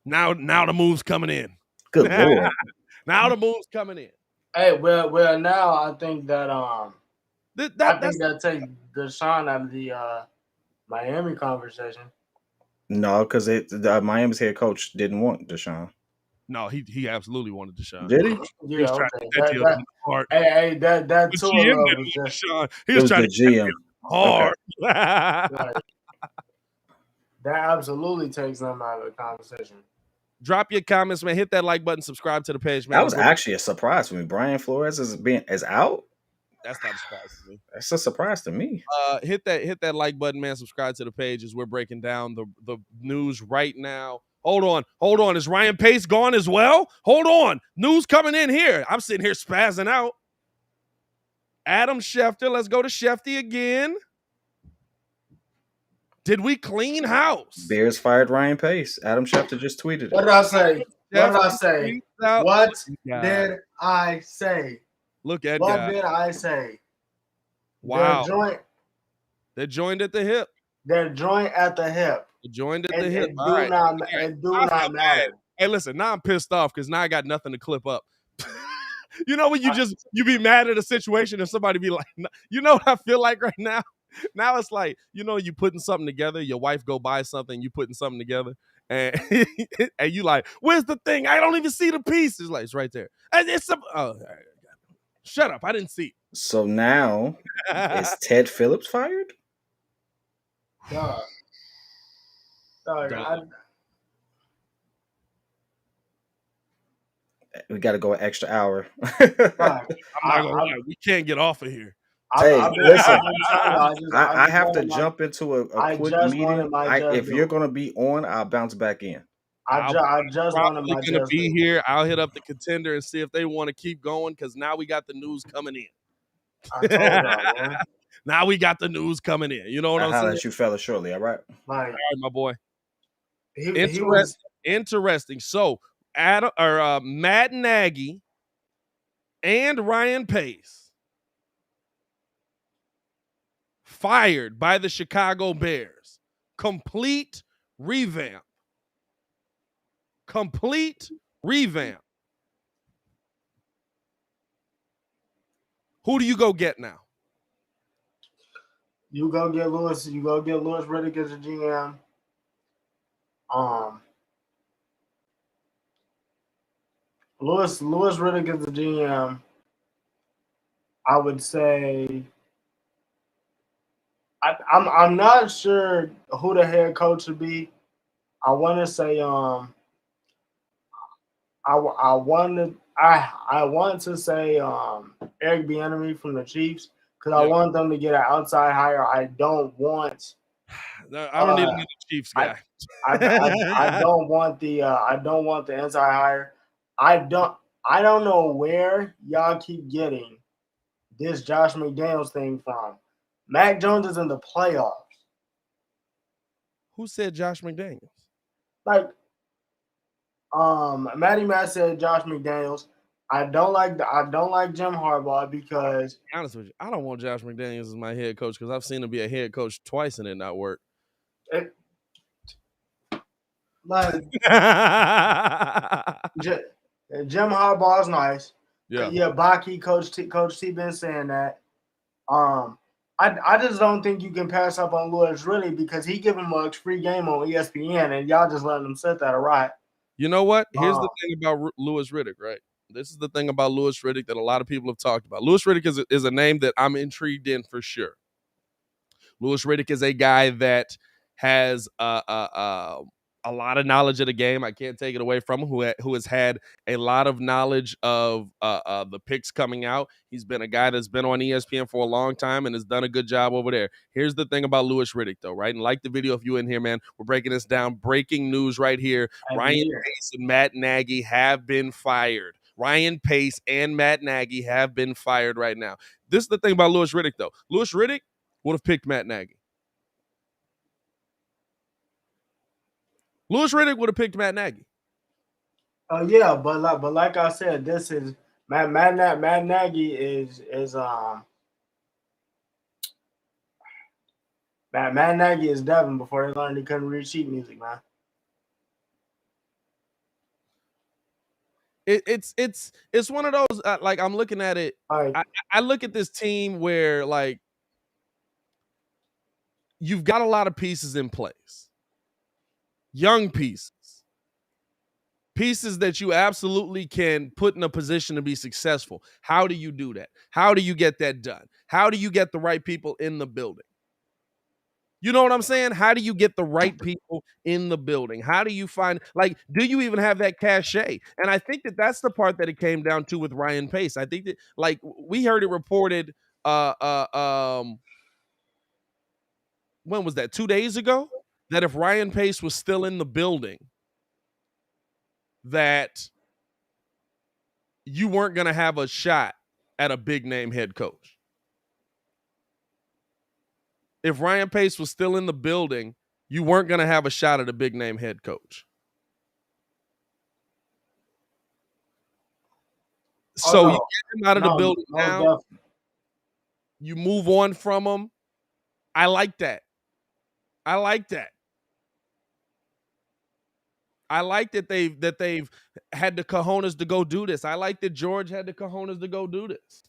Now the move's coming in. Good Lord. Now the move's coming in. Hey, well, now I think that that takes Deshaun out of the Miami conversation. No, because Miami's head coach didn't want Deshaun. No, he absolutely wanted Deshaun. Did he? Yeah, okay. That tour was just Deshaun. He was trying to GM hard. Right. That absolutely takes them out of the conversation. Drop your comments, man. Hit that like button. Subscribe to the page, man. That was actually a surprise for me. Brian Flores is out. That's not a surprise to me. That's a surprise to me. Hit that like button, man. Subscribe to the page as we're breaking down the news right now. Hold on. Is Ryan Pace gone as well? Hold on. News coming in here. I'm sitting here spazzing out. Adam Schefter. Let's go to Shefty again. Did we clean house? Bears fired Ryan Pace. Adam Schefter just tweeted it. What did I say? What did I say? What did I say? Look at What God. did I say? Wow. They're joined at the hip. They're joined at the hip. They're joined at the hip. And do not matter. Hey, listen, now I'm pissed off because now I got nothing to clip up. You know when you be mad at a situation and somebody be like, you know what I feel like right now? Now it's like, you know, you putting something together, your wife go buy something, you putting something together, and and you like, where's the thing? I don't even see the piece. It's like, it's right there. And it's shut up. I didn't see it. So now, is Ted Phillips fired? God. We got to go an extra hour. I'm not gonna lie. We can't get off of here. Hey, listen, I have to jump into a quick meeting. If you're going to be on, I'll bounce back in. I just wanted my going to be here. I'll hit up the Contender and see if they want to keep going because now we got the news coming in. I told y'all, man. Now we got the news coming in. You know what I'm saying? I'll let you fellas shortly, all right? All right, my boy. Interesting. Interesting. So, Matt Nagy and Ryan Pace fired by the Chicago Bears. Complete revamp. Who do you go get now? You go get Louis Riddick as a GM. Louis Riddick as a GM. I would say I'm not sure who the head coach would be. I want to say I want to say Eric Bieniemy from the Chiefs because I want them to get an outside hire. I don't want. I don't need to be the Chiefs guy. I don't want the inside hire. I don't know where y'all keep getting this Josh McDaniels thing from. Mac Jones is in the playoffs. Who said Josh McDaniels? Like, Matty Matt said Josh McDaniels. I don't like Jim Harbaugh because, to be honest with you, I don't want Josh McDaniels as my head coach because I've seen him be a head coach twice and it not work. Jim Harbaugh is nice. Yeah. Baki, Coach T been saying that. I just don't think you can pass up on Louis Riddick because he giving him a free game on ESPN and y'all just letting him sit there, right? You know what? Here's the thing about Louis Riddick, right? This is the thing about Louis Riddick that a lot of people have talked about. Louis Riddick is a name that I'm intrigued in for sure. Louis Riddick is a guy that has a lot of knowledge of the game. I can't take it away from him, who has had a lot of knowledge of the picks coming out. He's been a guy that's been on ESPN for a long time and has done a good job over there. Here's the thing about Louis Riddick, though, right? And like the video, if you in here, man, we're breaking this down. Breaking news right here. Ryan Pace and Matt Nagy have been fired. Ryan Pace and Matt Nagy have been fired right now. This is the thing about Louis Riddick, though. Louis Riddick would have picked Matt Nagy. Louis Riddick would have picked Matt Nagy. Yeah, but like I said, this is Matt Nagy is Matt Nagy is Devin before he learned he couldn't read sheet music, man. It's one of those like I'm looking at it. Right. I look at this team where like you've got a lot of pieces in place. Young pieces that you absolutely can put in a position to be successful. How do you do that? How do you get that done? How do you get the right people in the building? You know what I'm saying? How do you get the right people in the building? How do you find, like, do you even have that cachet? And I think that that's the part that it came down to with Ryan Pace. I think that, like, we heard it reported when was that? 2 days ago? That if Ryan Pace was still in the building, that you weren't going to have a shot at a big name head coach. If Ryan Pace was still in the building, you weren't going to have a shot at a big name head coach. So you get him out of the building now. Definitely. You move on from him. I like that. I like that they've had the cojones to go do this. I like that George had the cojones to go do this.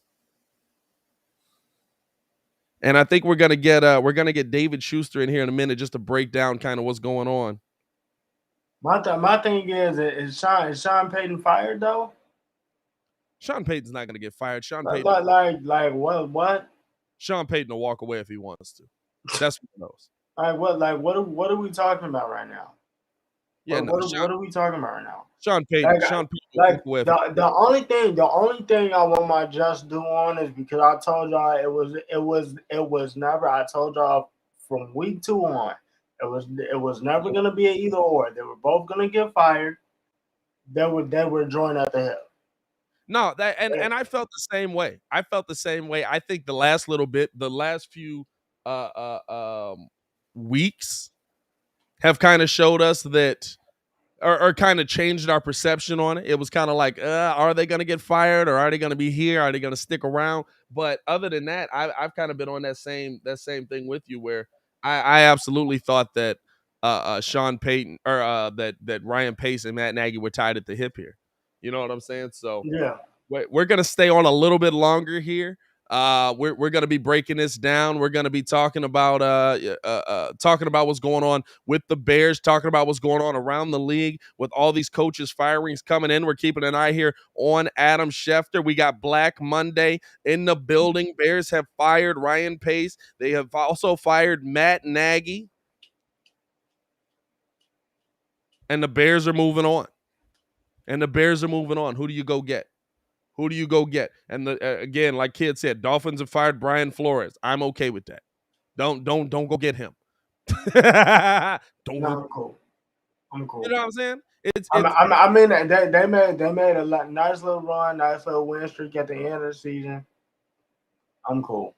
And I think we're gonna get David Schuster in here in a minute just to break down kind of what's going on. My thing is Sean Payton fired though? Sean Payton's not gonna get fired. Sean Payton, like what? Sean Payton will walk away if he wants to. That's what he knows. What are we talking about right now? Yeah, what are we talking about right now? Sean Payton. Sean Payton will walk away. The only thing I want my just do on is because I told y'all it was never. I told y'all from week 2 on, it was never gonna be an either or. They were both gonna get fired. They were joined at the hip. No, and I felt the same way. I think the last few weeks have kind of showed us that, or kind of changed our perception on it. It was kind of like, are they going to get fired, or are they going to be here? Are they going to stick around? But other than that, I've kind of been on that same thing with you, where I absolutely thought that Sean Payton or that Ryan Pace and Matt Nagy were tied at the hip here. You know what I'm saying? So yeah, we're going to stay on a little bit longer here. We're going to be breaking this down. We're going to be talking about what's going on with the Bears, talking about what's going on around the league with all these coaches firings coming in. We're keeping an eye here on Adam Schefter. We got Black Monday in the building. Bears have fired Ryan Pace. They have also fired Matt Nagy. And the Bears are moving on. Who do you go get? And again, like Kidd said, Dolphins have fired Brian Flores. I'm okay with that. Don't go get him. I'm cool. You know what I'm saying? I mean, they made a nice little run, nice little win streak at the end of the season. I'm cool.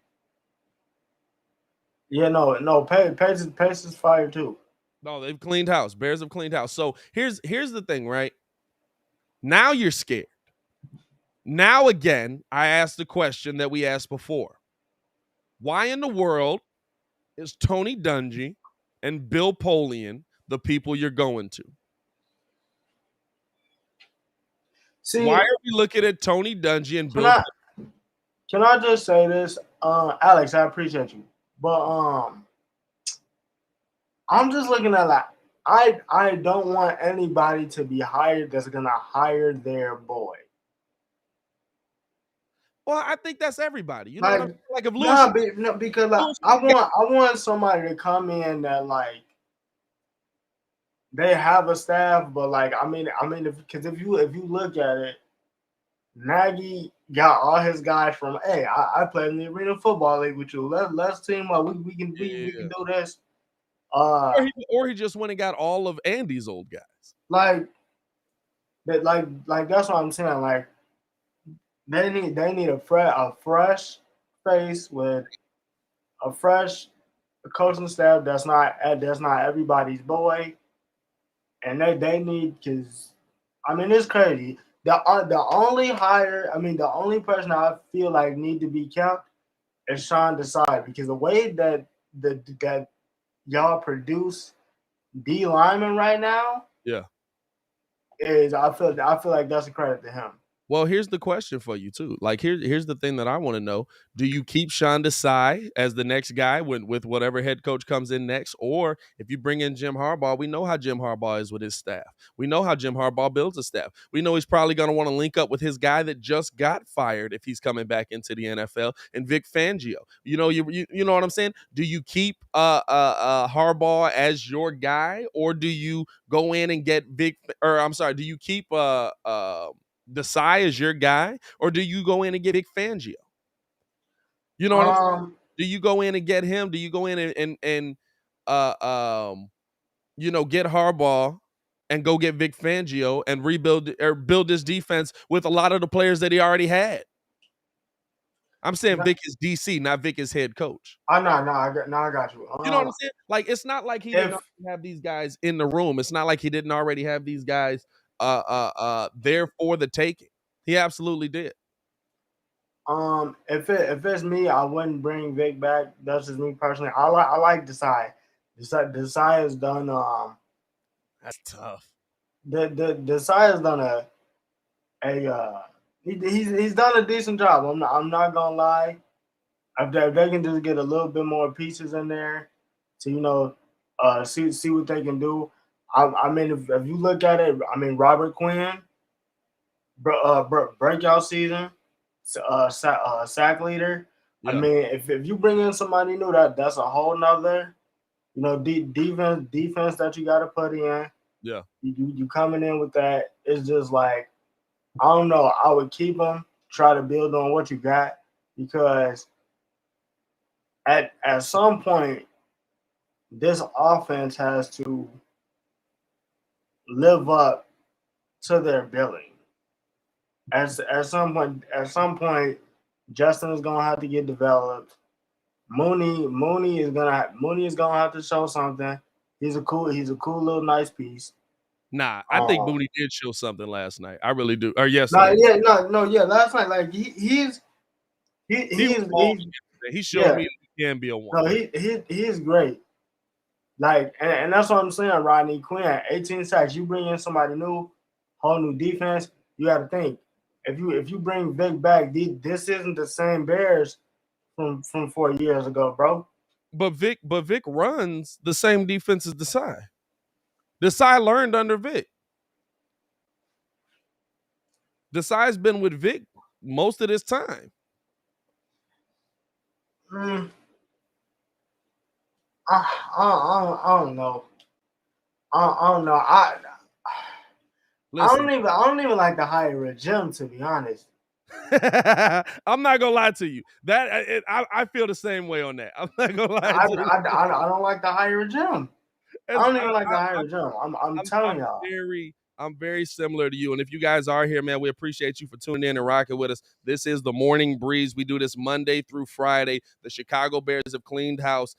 Yeah, no, Pace is fired too. No, they've cleaned house. Bears have cleaned house. So here's the thing, right? Now you're scared. Now again, I asked the question that we asked before. Why in the world is Tony Dungy and Bill Polian the people you're going to? See, why are we looking at Tony Dungy and Bill? Can I just say this, Alex? I appreciate you, but I'm just looking at like I don't want anybody to be hired that's gonna hire their boy. Well, I think that's everybody. You know what I mean? Like if Lewis, because like, I want somebody to come in that like they have a staff, but like I mean, because if you look at it, Nagy got all his guys from. Hey, I played in the Arena Football League with you. Let's team up. We can do this. Or he just went and got all of Andy's old guys. Like that's what I'm saying. Like they need a fresh face with a fresh coaching staff that's not everybody's boy, and they need, because I mean it's crazy. The only person I feel like need to be kept is Sean Desai, because the way that that y'all produce D linemen right now, is I feel like that's a credit to him. Well, here's the question for you too. Like here's the thing that I want to know: do you keep Sean Desai as the next guy with whatever head coach comes in next, or if you bring in Jim Harbaugh? We know how Jim Harbaugh is with his staff. We know how Jim Harbaugh builds a staff. We know he's probably going to want to link up with his guy that just got fired if he's coming back into the NFL, and Vic Fangio. You know what I'm saying? Do you keep Harbaugh as your guy, or do you go in and get do you keep Desai is your guy, or do you go in and get Vic Fangio? You know what I'm saying? Do you go in and get him? Do you go in and get Harbaugh and go get Vic Fangio and rebuild or build this defense with a lot of the players that he already had? I'm saying Vic is DC, not Vic is head coach. I got you. You know what I'm saying? Like, it's not like he didn't already have these guys in the room. It's not like he didn't already have these guys there for the taking. He absolutely did. If it's me, I wouldn't bring Vic back. That's just me personally. I like Desai. Desai has done That's tough. Desai has done he's done a decent job. I'm not gonna lie. If they can just get a little bit more pieces in there to see what they can do. I mean, if you look at it, I mean Robert Quinn, breakout season, sack leader. Yeah. I mean, if you bring in somebody new, that's a whole nother defense that you got to put in. Yeah, you coming in with that. It's just like, I don't know. I would keep them, try to build on what you got, because at some point, this offense has to live up to their billing. At some point, Justin is gonna have to get developed. Mooney is gonna have to show something. He's a cool little nice piece. Nah, I think Mooney did show something last night. I really do. Or yesterday. Yeah. Last night, like he showed me he can be a one. No, he is great. Like, and that's what I'm saying, Rodney Quinn, 18 sacks. You bring in somebody new, whole new defense. You got to think, if you bring Vic back, this isn't the same Bears from 4 years ago, bro. But Vic runs the same defense as Desai. Desai learned under Vic. Desai's been with Vic most of this time. I don't know. I don't know. Listen, I don't even like to hire a gym, to be honest. I'm not gonna lie to you. I feel the same way on that. I'm not gonna lie. I don't like to hire a gym. I don't even like to hire a gym. I'm telling y'all. I'm very similar to you. And if you guys are here, man, we appreciate you for tuning in and rocking with us. This is the Morning Breeze. We do this Monday through Friday. The Chicago Bears have cleaned house.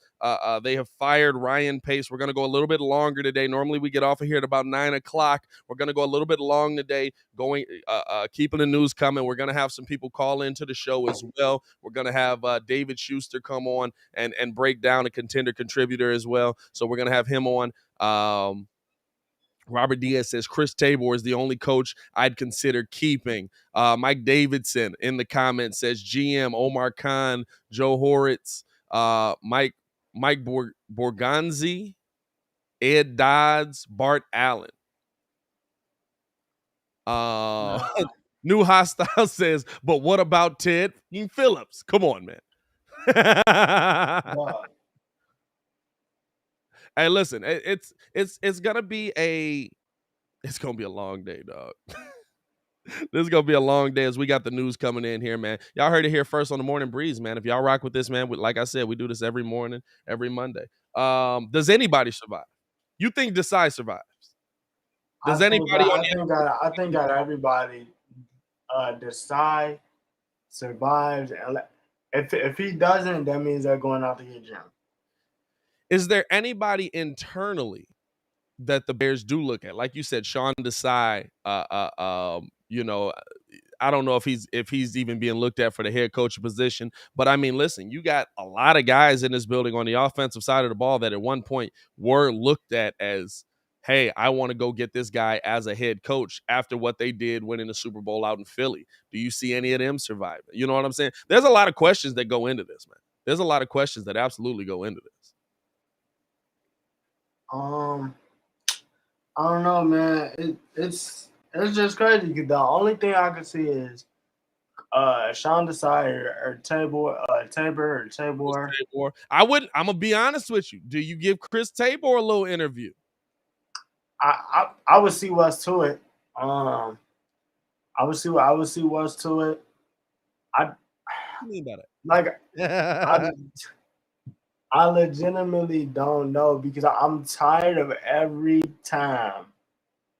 They have fired Ryan Pace. We're going to go a little bit longer today. Normally we get off of here at about 9 o'clock. We're going to go a little bit long today, keeping the news coming. We're going to have some people call into the show as well. We're going to have David Schuster come on and break down a contender contributor as well. So we're going to have him on. Robert Diaz says Chris Tabor is the only coach I'd consider keeping. Mike Davidson in the comments says GM Omar Khan, Joe Horitz, Mike Borganzi, Ed Dodds, Bart Allen. New Hostile says, but what about Ted Phillips? Come on, man. Wow. Hey, listen, it's gonna be a long day, dog. This is gonna be a long day as we got the news coming in here, man. Y'all heard it here first on the Morning Breeze, man. If y'all rock with this, man, like I said, we do this every morning, every Monday. Does anybody survive? You think Desai survives? Does anybody? I think that everybody Desai survives, and if he doesn't, that means they're going out to get Jim. Is there anybody internally that the Bears do look at? Like you said, Sean Desai, I don't know if he's even being looked at for the head coach position, but I mean, listen, you got a lot of guys in this building on the offensive side of the ball that at one point were looked at as, hey, I want to go get this guy as a head coach after what they did winning the Super Bowl out in Philly. Do you see any of them surviving? You know what I'm saying? There's a lot of questions that go into this, man. There's a lot of questions that absolutely go into this. I don't know, man. It's just crazy because the only thing I can see is Sean Desai or Tabor. I'm gonna be honest with you. Do you give Chris Tabor a little interview? I would see what's to it. I would see what's to it. you mean by Like that? I legitimately don't know because I'm tired of every time.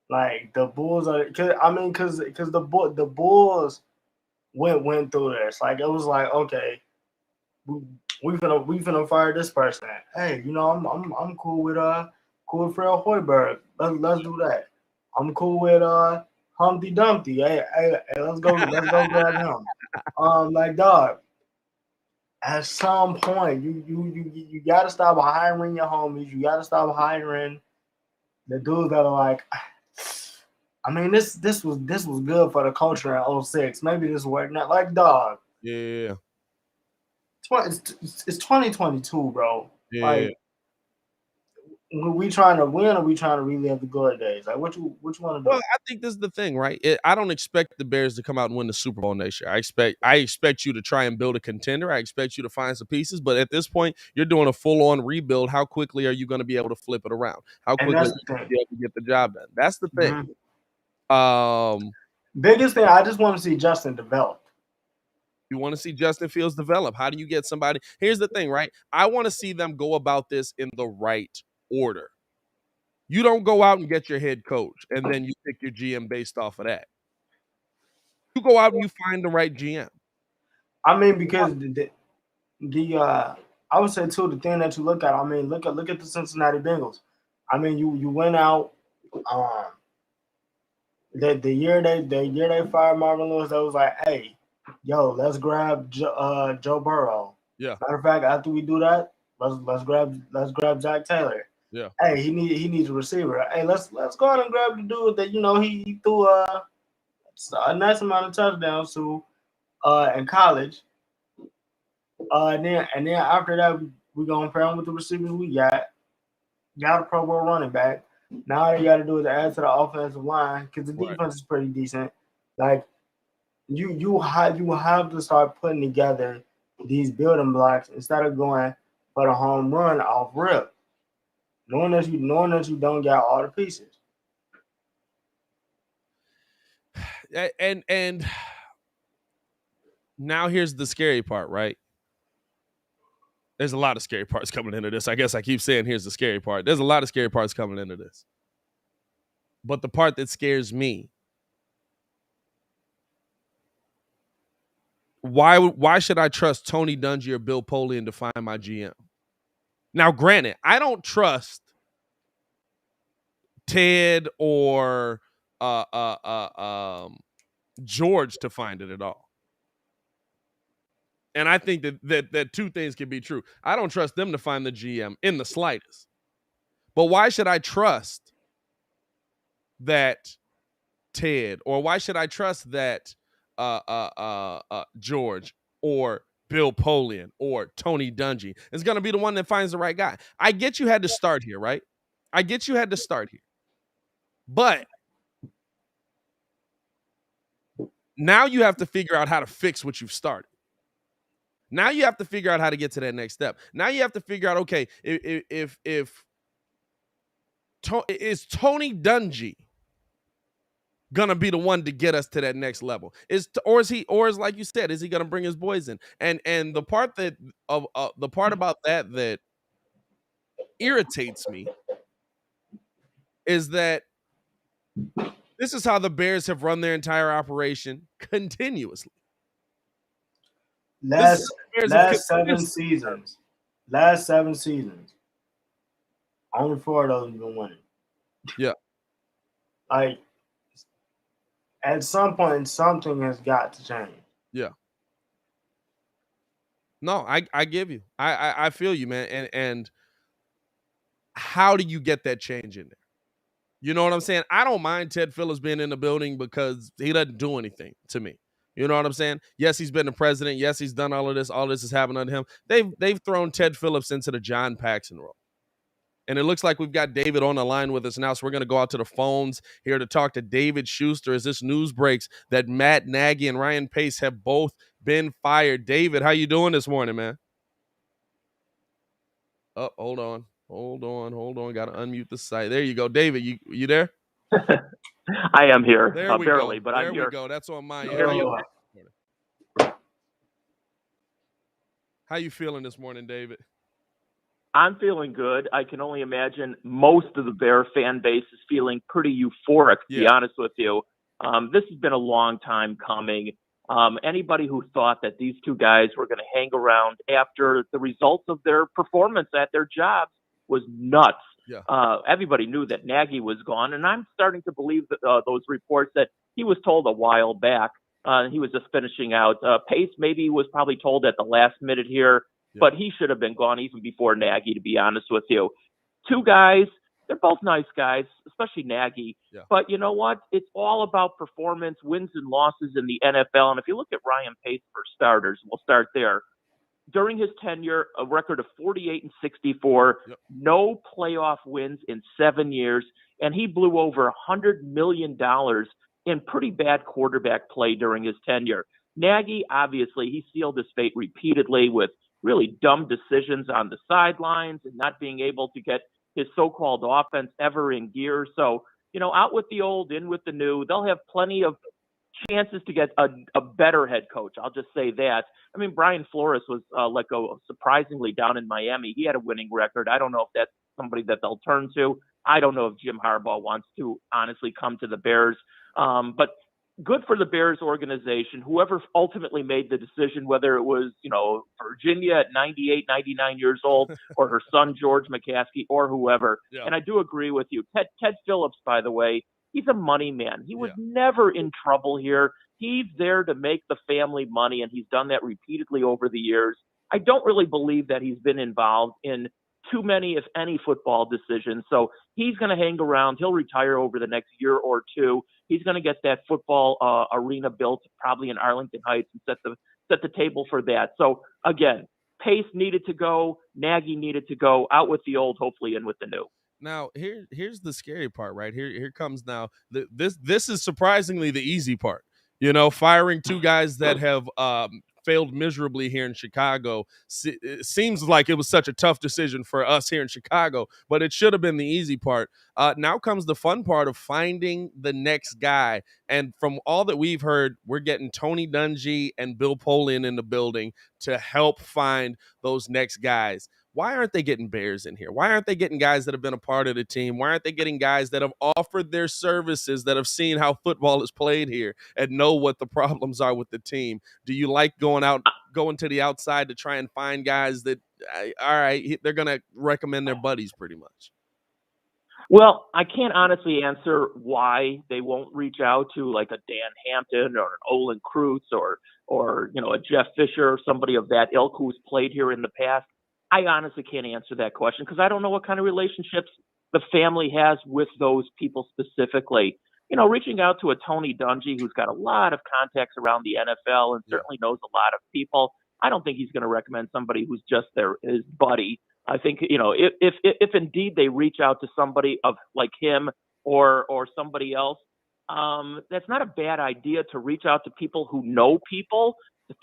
Like the Bulls are, because the Bulls went through this. Like it was like, okay, we finna fire this person. Hey, I'm cool with Fred Hoiberg. Let's do that. I'm cool with Humpty Dumpty. Hey, let's go grab him. Like dog. At some point, you gotta stop hiring your homies. You gotta stop hiring the dudes that are like, I mean, this was good for the culture in 06. Maybe this worked not. Like dog. Yeah. It's 2022, bro. Yeah. Like, we trying to win or we trying to relive the glory days? Like, what you want to do? Well, I think this is the thing, right? I don't expect the Bears to come out and win the Super Bowl next year. I expect you to try and build a contender. I expect you to find some pieces, but at this point, you're doing a full-on rebuild. How quickly are you going to be able to flip it around? How And quickly that's are the you going to thing. be able to get the job done? That's the thing. Mm-hmm. Biggest thing, I just want to see Justin develop. You want to see Justin Fields develop. How do you get somebody? Here's the thing, right? I want to see them go about this in the right order. You don't go out and get your head coach and then you pick your GM based off of that. You go out and you find the right GM. I mean, because I would say too, the thing that you look at, I mean, look at the Cincinnati Bengals. I mean, you went out the year they fired Marvin Lewis, that was like, hey, yo, let's grab Joe Burrow. Yeah. Matter of fact, after we do that, let's grab Zach Taylor. Yeah. Hey, he needs a receiver. Hey, let's go out and grab the dude that he threw a nice amount of touchdowns to in college. And then after that, we're gonna pair him with the receivers we got. Got a Pro Bowl running back. Now all you got to do is add to the offensive line because the defense is pretty decent. Like you have to start putting together these building blocks instead of going for the home run off rip, knowing that you don't got all the pieces. And now here's the scary part, right? There's a lot of scary parts coming into this. I guess I keep saying here's the scary part. There's a lot of scary parts coming into this. But the part that scares me, why should I trust Tony Dungy or Bill Polian to find my GM? Now, granted, I don't trust Ted or George to find it at all. And I think that two things can be true. I don't trust them to find the GM in the slightest. But why should I trust that Ted, or why should I trust that George or Bill Polian or Tony Dungy is going to be the one that finds the right guy? I get you had to start here, right? I get you had to start here. But now you have to figure out how to fix what you've started. Now you have to figure out how to get to that next step. Now you have to figure out, okay, if is Tony Dungy gonna be the one to get us to that next level? Is like you said, is he gonna bring his boys in? And the part about that irritates me is that this is how the Bears have run their entire operation continuously. Last 7 seasons. Last 7 seasons. Only 4 of those have been winning. Yeah. Like, at some point, something has got to change. Yeah. No, I give you. I feel you, man. And how do you get that change in there? You know what I'm saying? I don't mind Ted Phillips being in the building because he doesn't do anything to me. You know what I'm saying? Yes, he's been the president. Yes, he's done all of this. All this has happened under him. They've thrown Ted Phillips into the John Paxson role. And it looks like we've got David on the line with us now. So we're going to go out to the phones here to talk to David Schuster as this news breaks that Matt Nagy and Ryan Pace have both been fired. David, how you doing this morning, man? Oh, hold on. Got to unmute the site. There you go. David, you there? I am here. There we barely, go. but there I'm here. we go. That's on my There you end. How you feeling this morning, David? I'm feeling good. I can only imagine most of the Bear fan base is feeling pretty euphoric, to be honest with you. This has been a long time coming. Anybody who thought that these two guys were going to hang around after the results of their performance at their jobs was nuts. Yeah. Everybody knew that Nagy was gone, and I'm starting to believe that, those reports that he was told a while back. He was just finishing out. Pace maybe was probably told at the last minute here. Yeah. But he should have been gone even before Nagy, to be honest with you. Two guys, they're both nice guys, especially Nagy. Yeah. But you know what? It's all about performance, wins and losses in the NFL. And if you look at Ryan Pace for starters, we'll start there. During his tenure, a record of 48-64, no playoff wins in 7 years, and he blew over $100 million in pretty bad quarterback play during his tenure. Nagy, obviously, he sealed his fate repeatedly with really dumb decisions on the sidelines and not being able to get his so-called offense ever in gear. So, out with the old, in with the new. They'll have plenty of chances to get a better head coach. I'll just say that. I mean, Brian Flores was let go surprisingly down in Miami. He had a winning record. I don't know if that's somebody that they'll turn to. I don't know if Jim Harbaugh wants to honestly come to the Bears. But good for the Bears organization, whoever ultimately made the decision, whether it was, Virginia at 98, 99 years old, or her son, George McCaskey, or whoever. Yeah. And I do agree with you. Ted Phillips, by the way, he's a money man. He was never in trouble here. He's there to make the family money, and he's done that repeatedly over the years. I don't really believe that he's been involved in too many, if any, football decisions. So he's going to hang around. He'll retire over the next year or two. He's going to get that football arena built probably in Arlington Heights and set the table for that. So again, Pace needed to go. Nagy needed to go. Out with the old, hopefully in with the new. Now, here's the scary part, right? Here comes now. This is surprisingly the easy part. Firing two guys that have failed miserably here in Chicago. It seems like it was such a tough decision for us here in Chicago, but it should have been the easy part. Now comes the fun part of finding the next guy. And from all that we've heard, we're getting Tony Dungy and Bill Polian in the building to help find those next guys. Why aren't they getting Bears in here? Why aren't they getting guys that have been a part of the team? Why aren't they getting guys that have offered their services, that have seen how football is played here and know what the problems are with the team? Do you like going to the outside to try and find guys that, all right, they're going to recommend their buddies pretty much? Well, I can't honestly answer why they won't reach out to like a Dan Hampton or an Olin Kreutz or a Jeff Fisher or somebody of that ilk who's played here in the past. I honestly can't answer that question because I don't know what kind of relationships the family has with those people specifically. Reaching out to a Tony Dungy who's got a lot of contacts around the NFL and certainly knows a lot of people, I don't think he's going to recommend somebody who's just his buddy. I think, if indeed they reach out to somebody of like him or somebody else, that's not a bad idea to reach out to people who know people,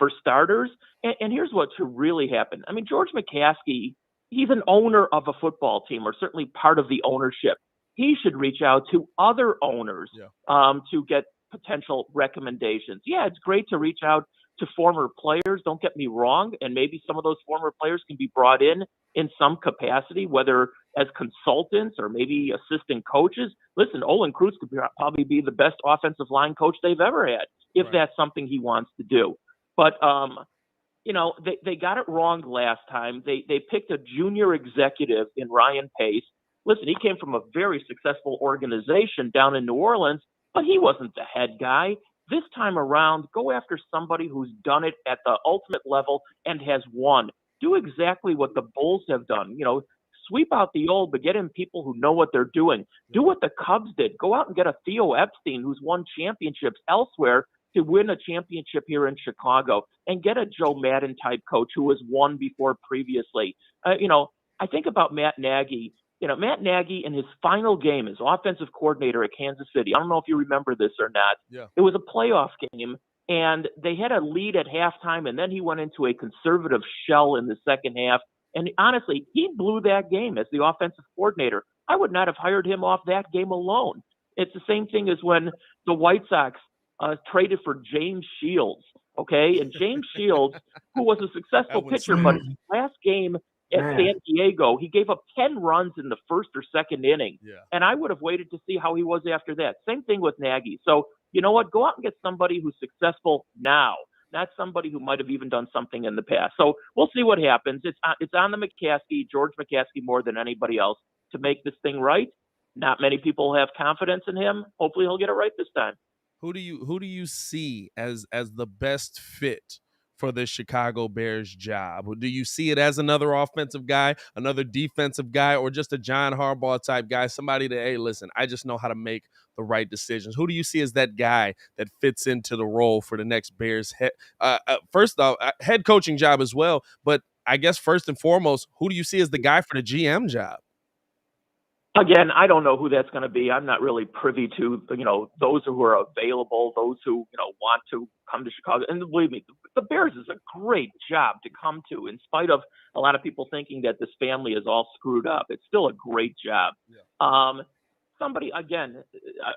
for starters. And here's what should really happen. I mean, George McCaskey, he's an owner of a football team, or certainly part of the ownership. He should reach out to other owners to get potential recommendations. Yeah, it's great to reach out to former players. Don't get me wrong. And maybe some of those former players can be brought in some capacity, whether as consultants or maybe assistant coaches. Listen, Olin Kreutz could probably be the best offensive line coach they've ever had if that's something he wants to do. But, they got it wrong last time. They picked a junior executive in Ryan Pace. Listen, he came from a very successful organization down in New Orleans, but he wasn't the head guy. This time around, go after somebody who's done it at the ultimate level and has won. Do exactly what the Bulls have done. Sweep out the old, but get in people who know what they're doing. Do what the Cubs did. Go out and get a Theo Epstein who's won championships elsewhere to win a championship here in Chicago, and get a Joe Madden type coach who has won before previously. I think about Matt Nagy. Matt Nagy in his final game as offensive coordinator at Kansas City. I don't know if you remember this or not. Yeah. It was a playoff game, and they had a lead at halftime, and then he went into a conservative shell in the second half. And honestly, he blew that game as the offensive coordinator. I would not have hired him off that game alone. It's the same thing as when the White Sox traded for James Shields Okay, and James Shields, who was a successful That one's pitcher, but his last game at Man. San Diego, he gave up 10 runs in the first or second inning. Yeah. And I would have waited to see how he was after that. Same thing with Nagy. So, you know what? Go out and get somebody who's successful now, not somebody who might have even done something in the past. So we'll see what happens. It's on the McCaskey, George McCaskey, more than anybody else to make this thing right. Not many people have confidence in him. Hopefully he'll get it right this time. Who do you see as the best fit for the Chicago Bears job? Do you see it as another offensive guy, another defensive guy, or just a John Harbaugh type guy, somebody that, hey, listen, I just know how to make the right decisions? Who do you see as that guy that fits into the role for the next Bears first off, head coaching job as well, but I guess first and foremost, who do you see as the guy for the GM job? Again, I don't know who that's going to be. I'm not really privy to, those who are available, those who, want to come to Chicago. And believe me, the Bears is a great job to come to, in spite of a lot of people thinking that this family is all screwed up. It's still a great job. Yeah. Somebody, again,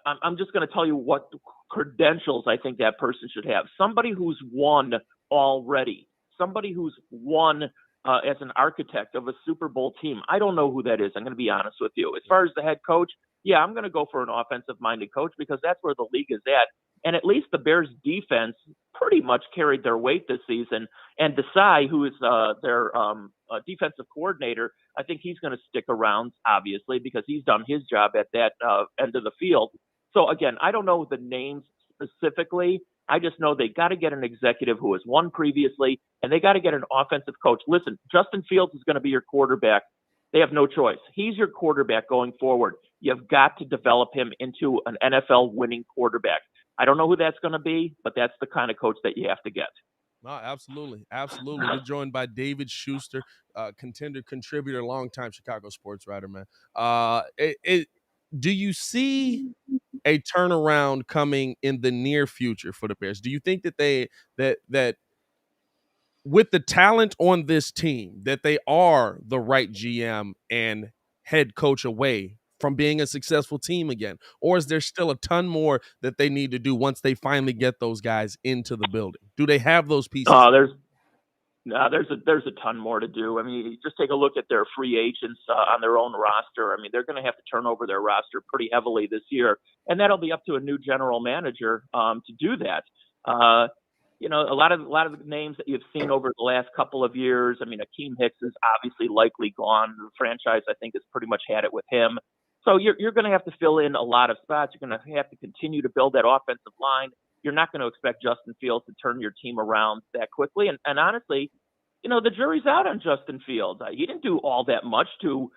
I'm just going to tell you what credentials I think that person should have. Somebody who's won already. Somebody who's won as an architect of a Super Bowl team. I don't know who that is. I'm going to be honest with you. As far as the head coach, yeah, I'm going to go for an offensive-minded coach because that's where the league is at. And at least the Bears defense pretty much carried their weight this season. And Desai, who is their defensive coordinator, I think he's going to stick around, obviously, because he's done his job at that end of the field. So, again, I don't know the names specifically. I just know they got to get an executive who has won previously, and they got to get an offensive coach. Listen, Justin Fields is going to be your quarterback. They have no choice. He's your quarterback going forward. You've got to develop him into an NFL winning quarterback. I don't know who that's going to be, but that's the kind of coach that you have to get. No, absolutely. Absolutely. We're joined by David Schuster, Contender contributor, longtime Chicago sports writer, man. Do you see a turnaround coming in the near future for the Bears? Do you think that that with the talent on this team, that they are the right GM and head coach away from being a successful team again? Or is there still a ton more that they need to do once they finally get those guys into the building? Do they have those pieces? There's a ton more to do. I mean, you just take a look at their free agents on their own roster. I mean, they're going to have to turn over their roster pretty heavily this year, and that'll be up to a new general manager to do that. A lot of the names that you've seen over the last couple of years. I mean, Akeem Hicks is obviously likely gone. The franchise, I think, has pretty much had it with him. So you're going to have to fill in a lot of spots. You're going to have to continue to build that offensive line. You're not going to expect Justin Fields to turn your team around that quickly. And honestly, the jury's out on Justin Fields. He didn't do all that much to,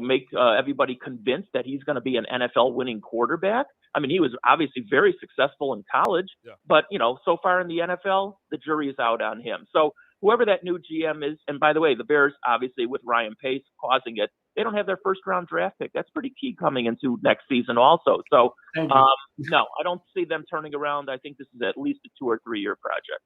make everybody convinced that he's going to be an NFL winning quarterback. I mean, he was obviously very successful in college, but, so far in the NFL, the jury is out on him. So whoever that new GM is, and by the way, the Bears, obviously with Ryan Pace causing it, they don't have their first round draft pick. That's pretty key coming into next season also. So, no, I don't see them turning around. I think this is at least a 2 or 3 year project.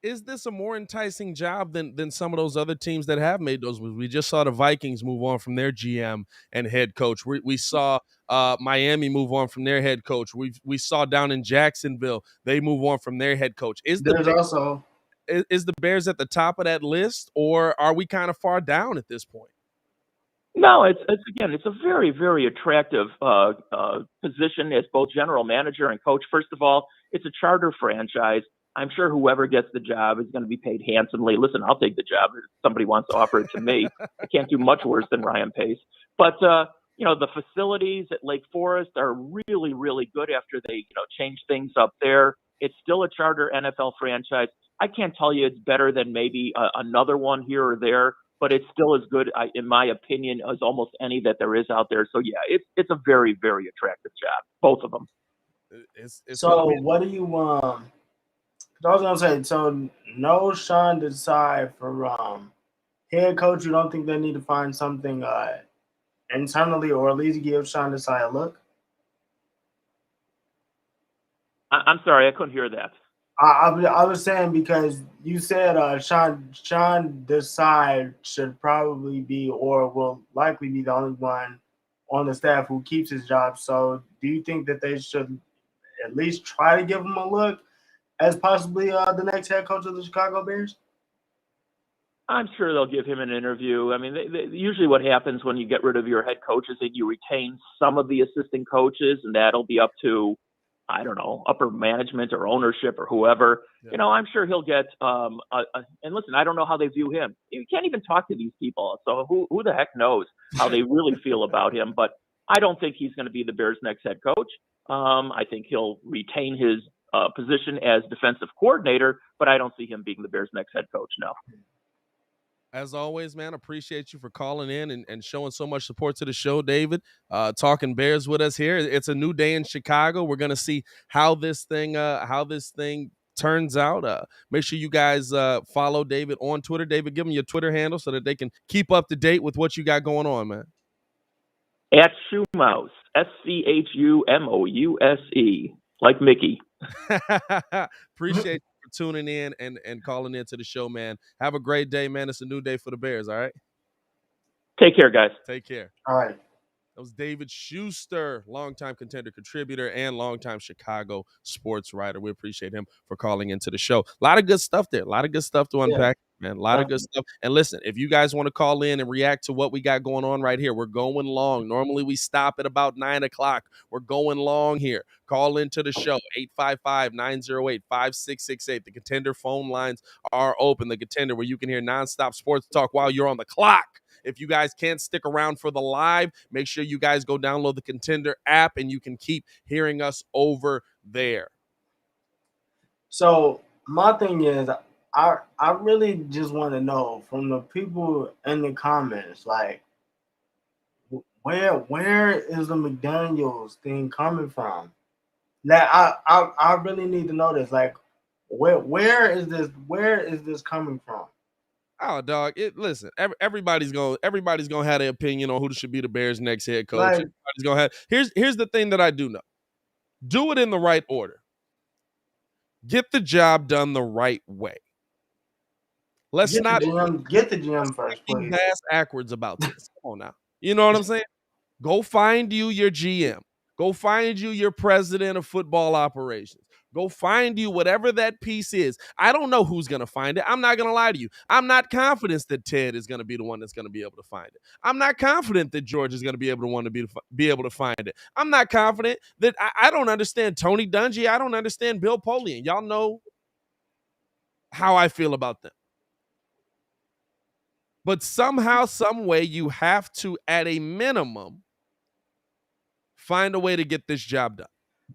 Is this a more enticing job than some of those other teams that have made those moves? We just saw the Vikings move on from their GM and head coach. We saw Miami move on from their head coach. We saw down in Jacksonville, they move on from their head coach. Is the Bears at the top of that list, or are we kind of far down at this point? No, it's a very, very attractive position as both general manager and coach. First of all, it's a charter franchise. I'm sure whoever gets the job is going to be paid handsomely. Listen, I'll take the job if somebody wants to offer it to me. I can't do much worse than Ryan Pace. But, the facilities at Lake Forest are really, really good after they, change things up there. It's still a charter NFL franchise. I can't tell you it's better than maybe another one here or there, but it's still as good, in my opinion, as almost any that there is out there. So, yeah, it's a very, very attractive job, both of them. What do you I was gonna say, so no Sean Desai for head coach. You don't think they need to find something internally, or at least give Sean Desai a look? I'm sorry, I couldn't hear that. I was saying because you said Sean Desai should probably be, or will likely be, the only one on the staff who keeps his job. So do you think that they should at least try to give him a look? as possibly the next head coach of the Chicago Bears? I'm sure they'll give him an interview. I mean, usually what happens when you get rid of your head coach is that you retain some of the assistant coaches, and that'll be up to, I don't know, upper management or ownership or whoever. Yeah. I'm sure he'll get and listen, I don't know how they view him. You can't even talk to these people. So who the heck knows how they really feel about him? But I don't think he's going to be the Bears' next head coach. I think he'll retain his position as defensive coordinator, but I don't see him being the Bears' next head coach, no. As always, man, appreciate you for calling in and showing so much support to the show, David. Talking Bears with us here. It's a new day in Chicago. We're gonna see how this thing turns out. Make sure you guys follow David on Twitter. David, give them your Twitter handle so that they can keep up to date with what you got going on, man. At Shoemouse, SCHUMOUSE, like Mickey. Appreciate you for tuning in and calling into the show, man. Have a great day, man. It's a new day for the Bears, all right? Take care, guys. Take care. All right. That was David Schuster, longtime Contender contributor and longtime Chicago sports writer. We appreciate him for calling into the show. A lot of good stuff there. A lot of good stuff to unpack, man. A lot of good stuff. And listen, if you guys want to call in and react to what we got going on right here, we're going long. Normally we stop at about 9 o'clock. We're going long here. Call into the show, 855-908-5668. The Contender phone lines are open. The Contender, where you can hear nonstop sports talk while you're on the clock. If you guys can't stick around for the live, make sure you guys go download the Contender app and you can keep hearing us over there. So my thing is, I really just want to know from the people in the comments, like, where is the McDaniels thing coming from? Like, I really need to know this. Like, where is this coming from? Oh, dog! Listen, everybody's gonna have their opinion on who should be the Bears' next head coach. Like, everybody's gonna have. Here's the thing that I do know: do it in the right order. Get the job done the right way. Let's get the GM first, please. Ass backwards about this. Come on now, you know what I'm saying? Go find you your GM. Go find you your president of football operations. Go find you whatever that piece is. I don't know who's going to find it. I'm not going to lie to you. I'm not confident that Ted is going to be the one that's going to be able to find it. I'm not confident that George is going to be able to find it. I'm not confident that I don't understand Tony Dungy. I don't understand Bill Polian. Y'all know how I feel about them. But somehow, some way, you have to, at a minimum, find a way to get this job done.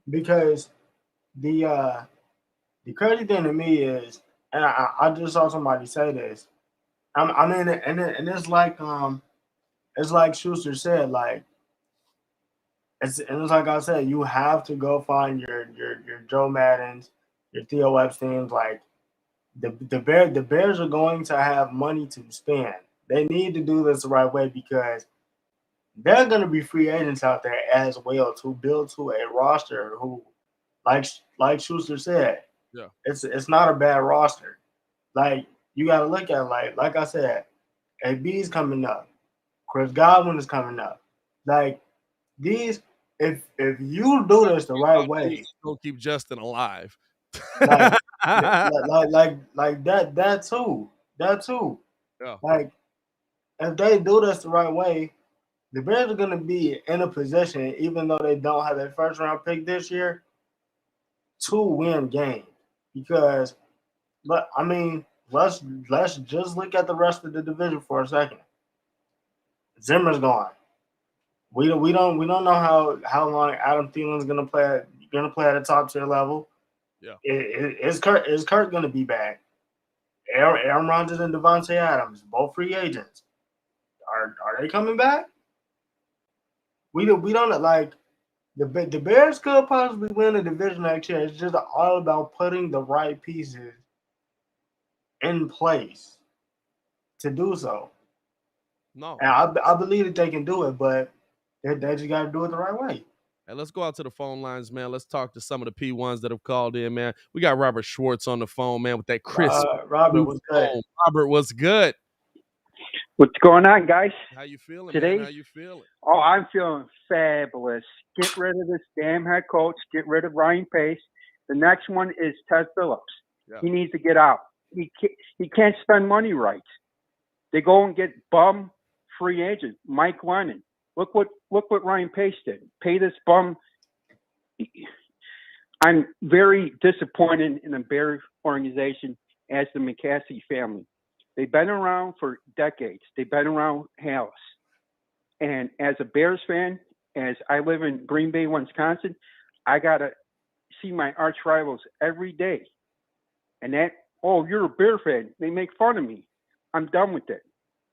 Because the crazy thing to me is, and I just saw somebody say this. I mean, and it's like Schuster said, like it's like I said, you have to go find your Joe Maddens, your Theo Epsteins. Like the Bears are going to have money to spend. They need to do this the right way because there are going to be free agents out there as well to build to a roster who, like Schuster said, yeah, it's not a bad roster. Like, you got to look at it like I said, AB's coming up, Chris Godwin is coming up. Like, these, if you do this the right way, you'll keep Justin alive. like that too. Yeah. Like, if they do this the right way, the Bears are going to be in a position, even though they don't have their first round pick this year, to win games. Because, I mean, let's just look at the rest of the division for a second. Zimmer's gone. We don't know how long Adam Thielen's going to play at a top tier level. Yeah. Is Kurt going to be back? Aaron Rodgers and Devontae Adams, both free agents. Are they coming back? We don't like the Bears could possibly win the division next year. It's just all about putting the right pieces in place to do so. No, and I believe that they can do it, but they just got to do it the right way. Hey, let's go out to the phone lines, man. Let's talk to some of the P1s that have called in, man. We got Robert Schwartz on the phone, man, with that crisp. Robert, what's good? Robert, what's good? What's going on, guys? How you feeling, today? Man? How you feeling? Oh, I'm feeling fabulous. Get rid of this damn head coach. Get rid of Ryan Pace. The next one is Ted Phillips. Yeah. He needs to get out. He can't spend money right. They go and get bum free agent Mike Lennon. Look what Ryan Pace did. Pay this bum. I'm very disappointed in the Bears organization as the McCaskey family. They've been around for decades. They've been around house. And as a Bears fan, as I live in Green Bay, Wisconsin, I got to see my arch rivals every day. And that, oh, you're a Bear fan. They make fun of me. I'm done with it.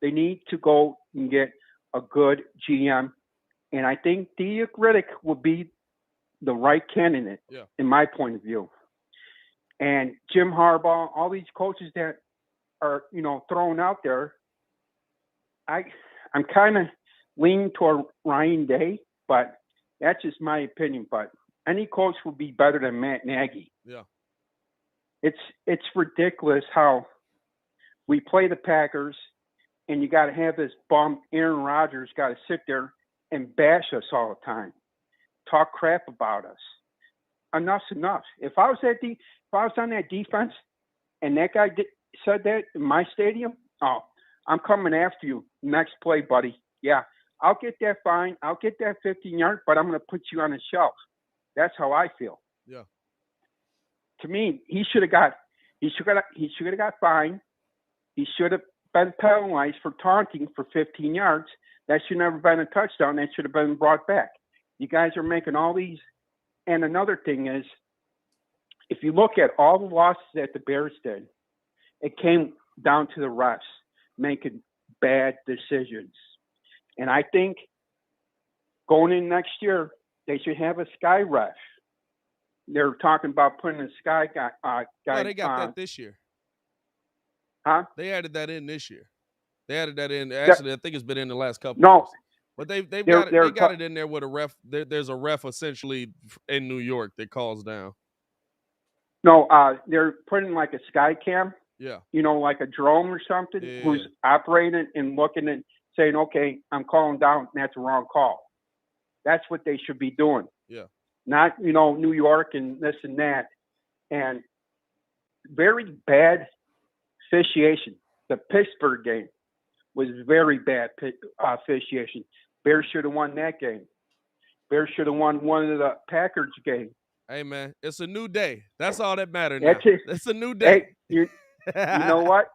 They need to go and get a good GM. And I think Derrick will be the right candidate, in my point of view. And Jim Harbaugh, all these coaches that are, thrown out there, I'm kind of leaning toward Ryan Day, but that's just my opinion. But any coach will be better than Matt Nagy. Yeah. It's ridiculous how we play the Packers, and you got to have this bum Aaron Rodgers got to sit there and bash us all the time, talk crap about us. Enough's enough. If I was on that defense, and that guy said that in my stadium, oh, I'm coming after you next play, buddy. Yeah, I'll get that fine. I'll get that 15-yard, but I'm going to put you on the shelf. That's how I feel. Yeah. To me, he should have got fined. He should have been penalized for taunting for 15 yards. That should never been a touchdown. That should have been brought back. You guys are making all these. And another thing is, if you look at all the losses that the Bears did, it came down to the refs making bad decisions. And I think going in next year, they should have a sky ref. They're talking about putting a sky guy. Oh, they got that this year. Huh? They added that in this year. They added that in. Actually, I think it's been in the last couple. No, years. But they got it in there with a ref. There's a ref essentially in New York that calls down. No, they're putting like a sky cam. Yeah. Like a drone or something, who's operating and looking and saying, okay, I'm calling down, and that's a wrong call. That's what they should be doing. Yeah. Not, New York and this and that. And very bad officiation. The Pittsburgh game was very bad officiation. Bears should have won that game. Bears should have won one of the Packers game. Hey, man, it's a new day. That's all that matters now. It's a new day. Hey, you know what?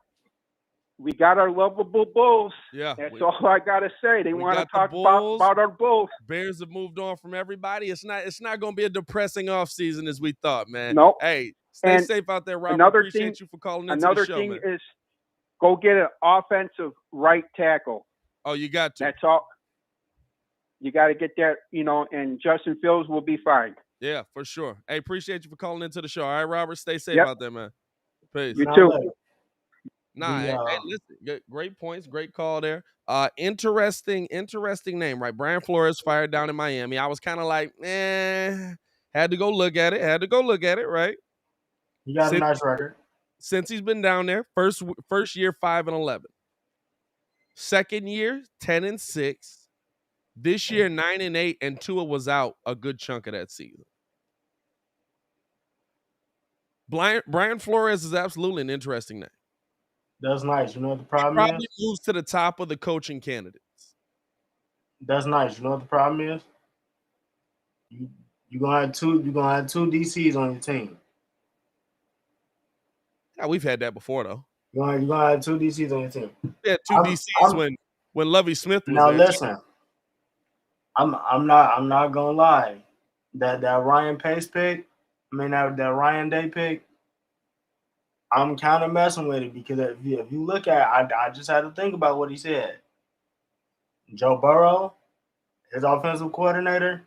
We got our lovable Bulls. Yeah. That's all I got to say. They want to talk about our Bulls. Bears have moved on from everybody. It's not going to be a depressing offseason as we thought, man. Nope. Hey, stay safe out there, Robert. Appreciate you for calling into the show, man. Another thing is go get an offensive right tackle. Oh, you got to. That's all. You got to get that, and Justin Fields will be fine. Yeah, for sure. Hey, appreciate you for calling into the show. All right, Robert, stay safe out there, man. Peace. You too. Hey, listen, great points, great call there. Interesting name, right? Brian Flores fired down in Miami. I was kind of like, had to go look at it, right? He got a nice record. Since he's been down there, first year 5-11. Second year 10-6. This year 9-8, and Tua was out a good chunk of that season. Brian Flores is absolutely an interesting name. That's nice. You know what the problem is? Probably moves to the top of the coaching candidates. That's nice. You know what the problem is? You're gonna have two DCs on your team. Yeah, we've had that before though. You're gonna have two DCs on your team. Yeah, DCs when Lovie Smith was now there. Listen, I'm not gonna lie. That Ryan Pace pick, that Ryan Day pick, I'm kind of messing with it because if you look at, I just had to think about what he said. Joe Burrow, his offensive coordinator,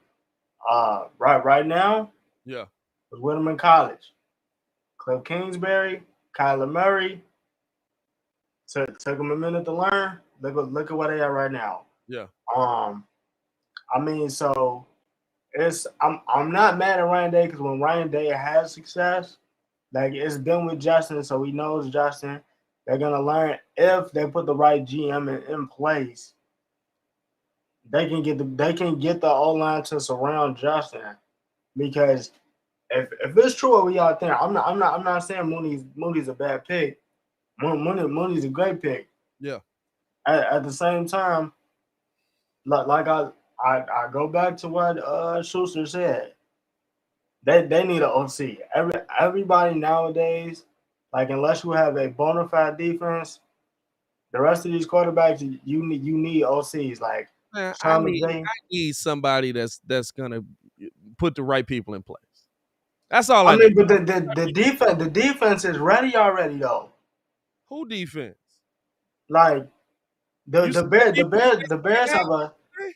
right now, was with him in college. Cliff Kingsbury, Kyler Murray, took him a minute to learn. Look at what they are right now. Yeah. So I'm not mad at Ryan Day because when Ryan Day has success, like it's been with Justin, so he knows Justin. They're gonna learn if they put the right GM in place. They can get the O-line to surround Justin, because if it's true what we all think, I'm not saying Mooney's a bad pick. Mooney's a great pick. Yeah. At the same time, like I go back to what Schuster said. They need an OC. Everybody nowadays, like unless you have a bona fide defense, the rest of these quarterbacks you need OCs. Like Man, I Sean McVay. need somebody that's gonna put the right people in place. That's all I I mean, need. but the defense is ready already though. Who defense? Like the You the see Bears the people Bears play the Bears game have a today?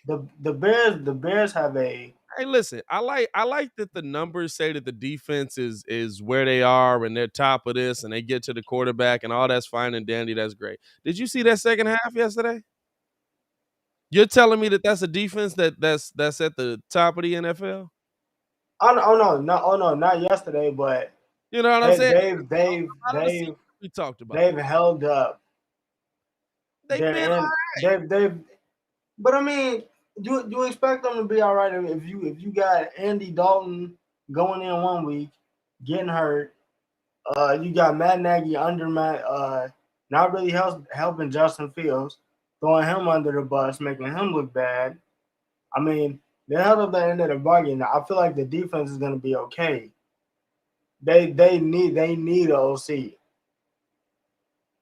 the Bears have a Hey, listen, I like that the numbers say that the defense is where they are and they're top of this and they get to the quarterback and all that's fine and dandy. That's great. Did you see that second half yesterday? You're telling me that that's a defense that's at the top of the NFL? oh no not yesterday, but You know what I'm they saying? they've they've Out of the season they've we talked about. they've held up They've their been end. They've but I mean you expect them to be all right if you got Andy Dalton going in 1 week, getting hurt. You got Matt Nagy not really helping Justin Fields, throwing him under the bus, making him look bad. I mean, they held up the end of the bargain. I feel like the defense is going to be okay. They need an OC.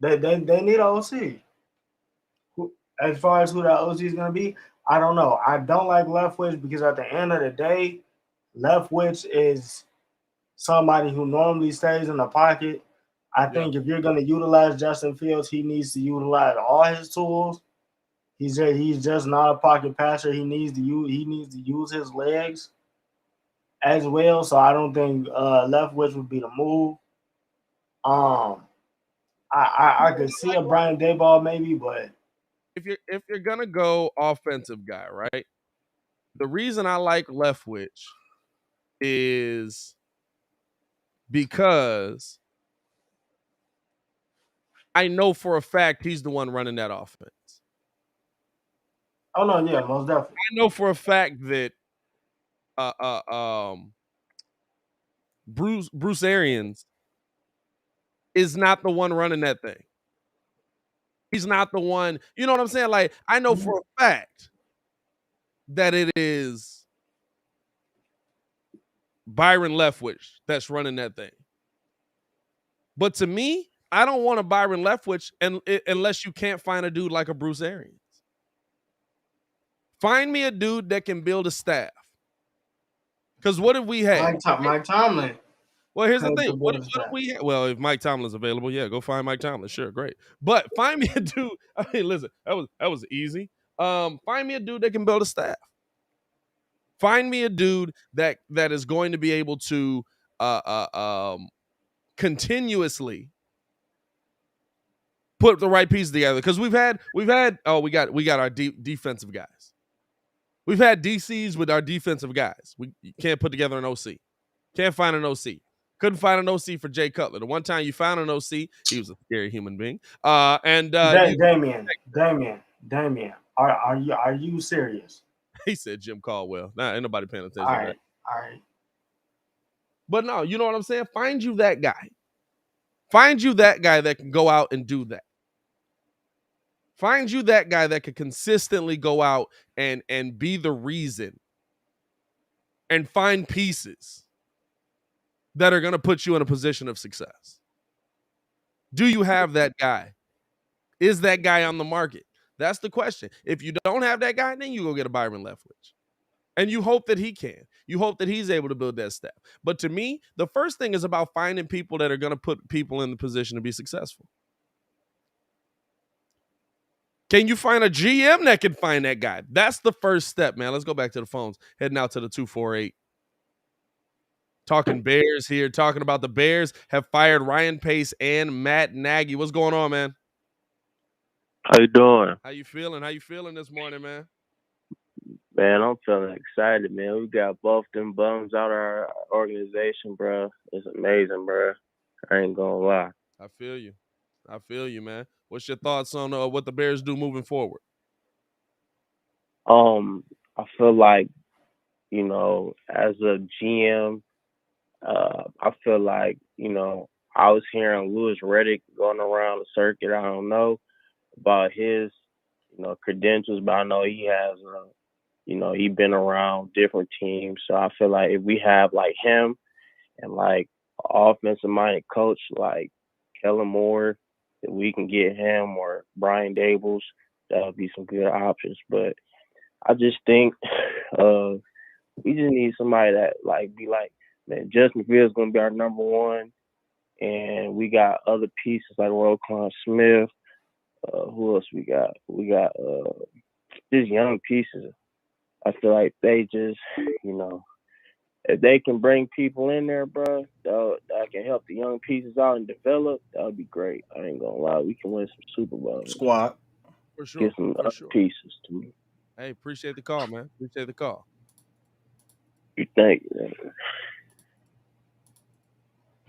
They need an OC. As far as who that OC is going to be, I don't know. I don't like Leftwich because at the end of the day, Leftwich is somebody who normally stays in the pocket. I think if you're going to utilize Justin Fields, he needs to utilize all his tools. He's just not a pocket passer. He needs to use his legs as well. So I don't think Leftwich would be the move. I could see a Brian Daboll maybe, but if you're gonna go offensive guy, right? The reason I like Leftwich is because I know for a fact he's the one running that offense. oh no, yeah, most definitely. I know for a fact that Bruce Arians is not the one running that thing. He's not the one. You know what I'm saying? Like I know for a fact that it is Byron Leftwich that's running that thing. But to me, I don't want a Byron Leftwich unless you can't find a dude like a Bruce Arians. Find me a dude that can build a staff. Because what have we had? Mike Tomlin. Well, here's the thing. What have we had? Well, if Mike Tomlin's available, yeah, go find Mike Tomlin. Sure, great. But find me a dude. I mean, listen, that was easy. Find me a dude that can build a staff. Find me a dude that is going to be able to continuously put the right pieces together. Because we got our defensive guys. We've had DCs with our defensive guys. We can't put together an OC. Can't find an OC. Couldn't find an OC for Jay Cutler. The one time you found an OC, he was a scary human being. Damien, are you serious? He said Jim Caldwell. Nah, ain't nobody paying attention All to that. right. But no, you know what I'm saying? Find you that guy. Find you that guy that can go out and do that. Find you that guy that can consistently go out and be the reason and find pieces that are going to put you in a position of success. Do you have that guy? Is that guy on the market? That's the question. If you don't have that guy, then you go get a Byron Leftwich. And you hope that he can. You hope that he's able to build that staff. But to me, the first thing is about finding people that are going to put people in the position to be successful. Can you find a GM that can find that guy? That's the first step, man. Let's go back to the phones. Heading out to the 248. Talking Bears here. Talking about the Bears have fired Ryan Pace and Matt Nagy. What's going on, man? How you doing? How you feeling? How you feeling this morning, man? Man, I'm feeling excited, man. We got both them bums out of our organization, bro. It's amazing, bro. I ain't gonna lie. I feel you, man. What's your thoughts on what the Bears do moving forward? I feel like, as a GM, I feel like, I was hearing Louis Riddick going around the circuit. I don't know about his, credentials, but I know he has, he been around different teams. So I feel like if we have like him and like offensive minded coach like Kellen Moore, if we can get him or Brian Dabols, that would be some good options. But I just think we just need somebody that like be like, man, Justin Fields is gonna be our number one, and we got other pieces like Roquan Smith. Who else we got? We got just young pieces. I feel like they just, if they can bring people in there, bro, that can help the young pieces out and develop, that would be great. I ain't gonna lie, we can win some Super Bowls. Squad. For sure. Get some For sure. pieces to me. Hey, appreciate the call, man. Appreciate the call. You think?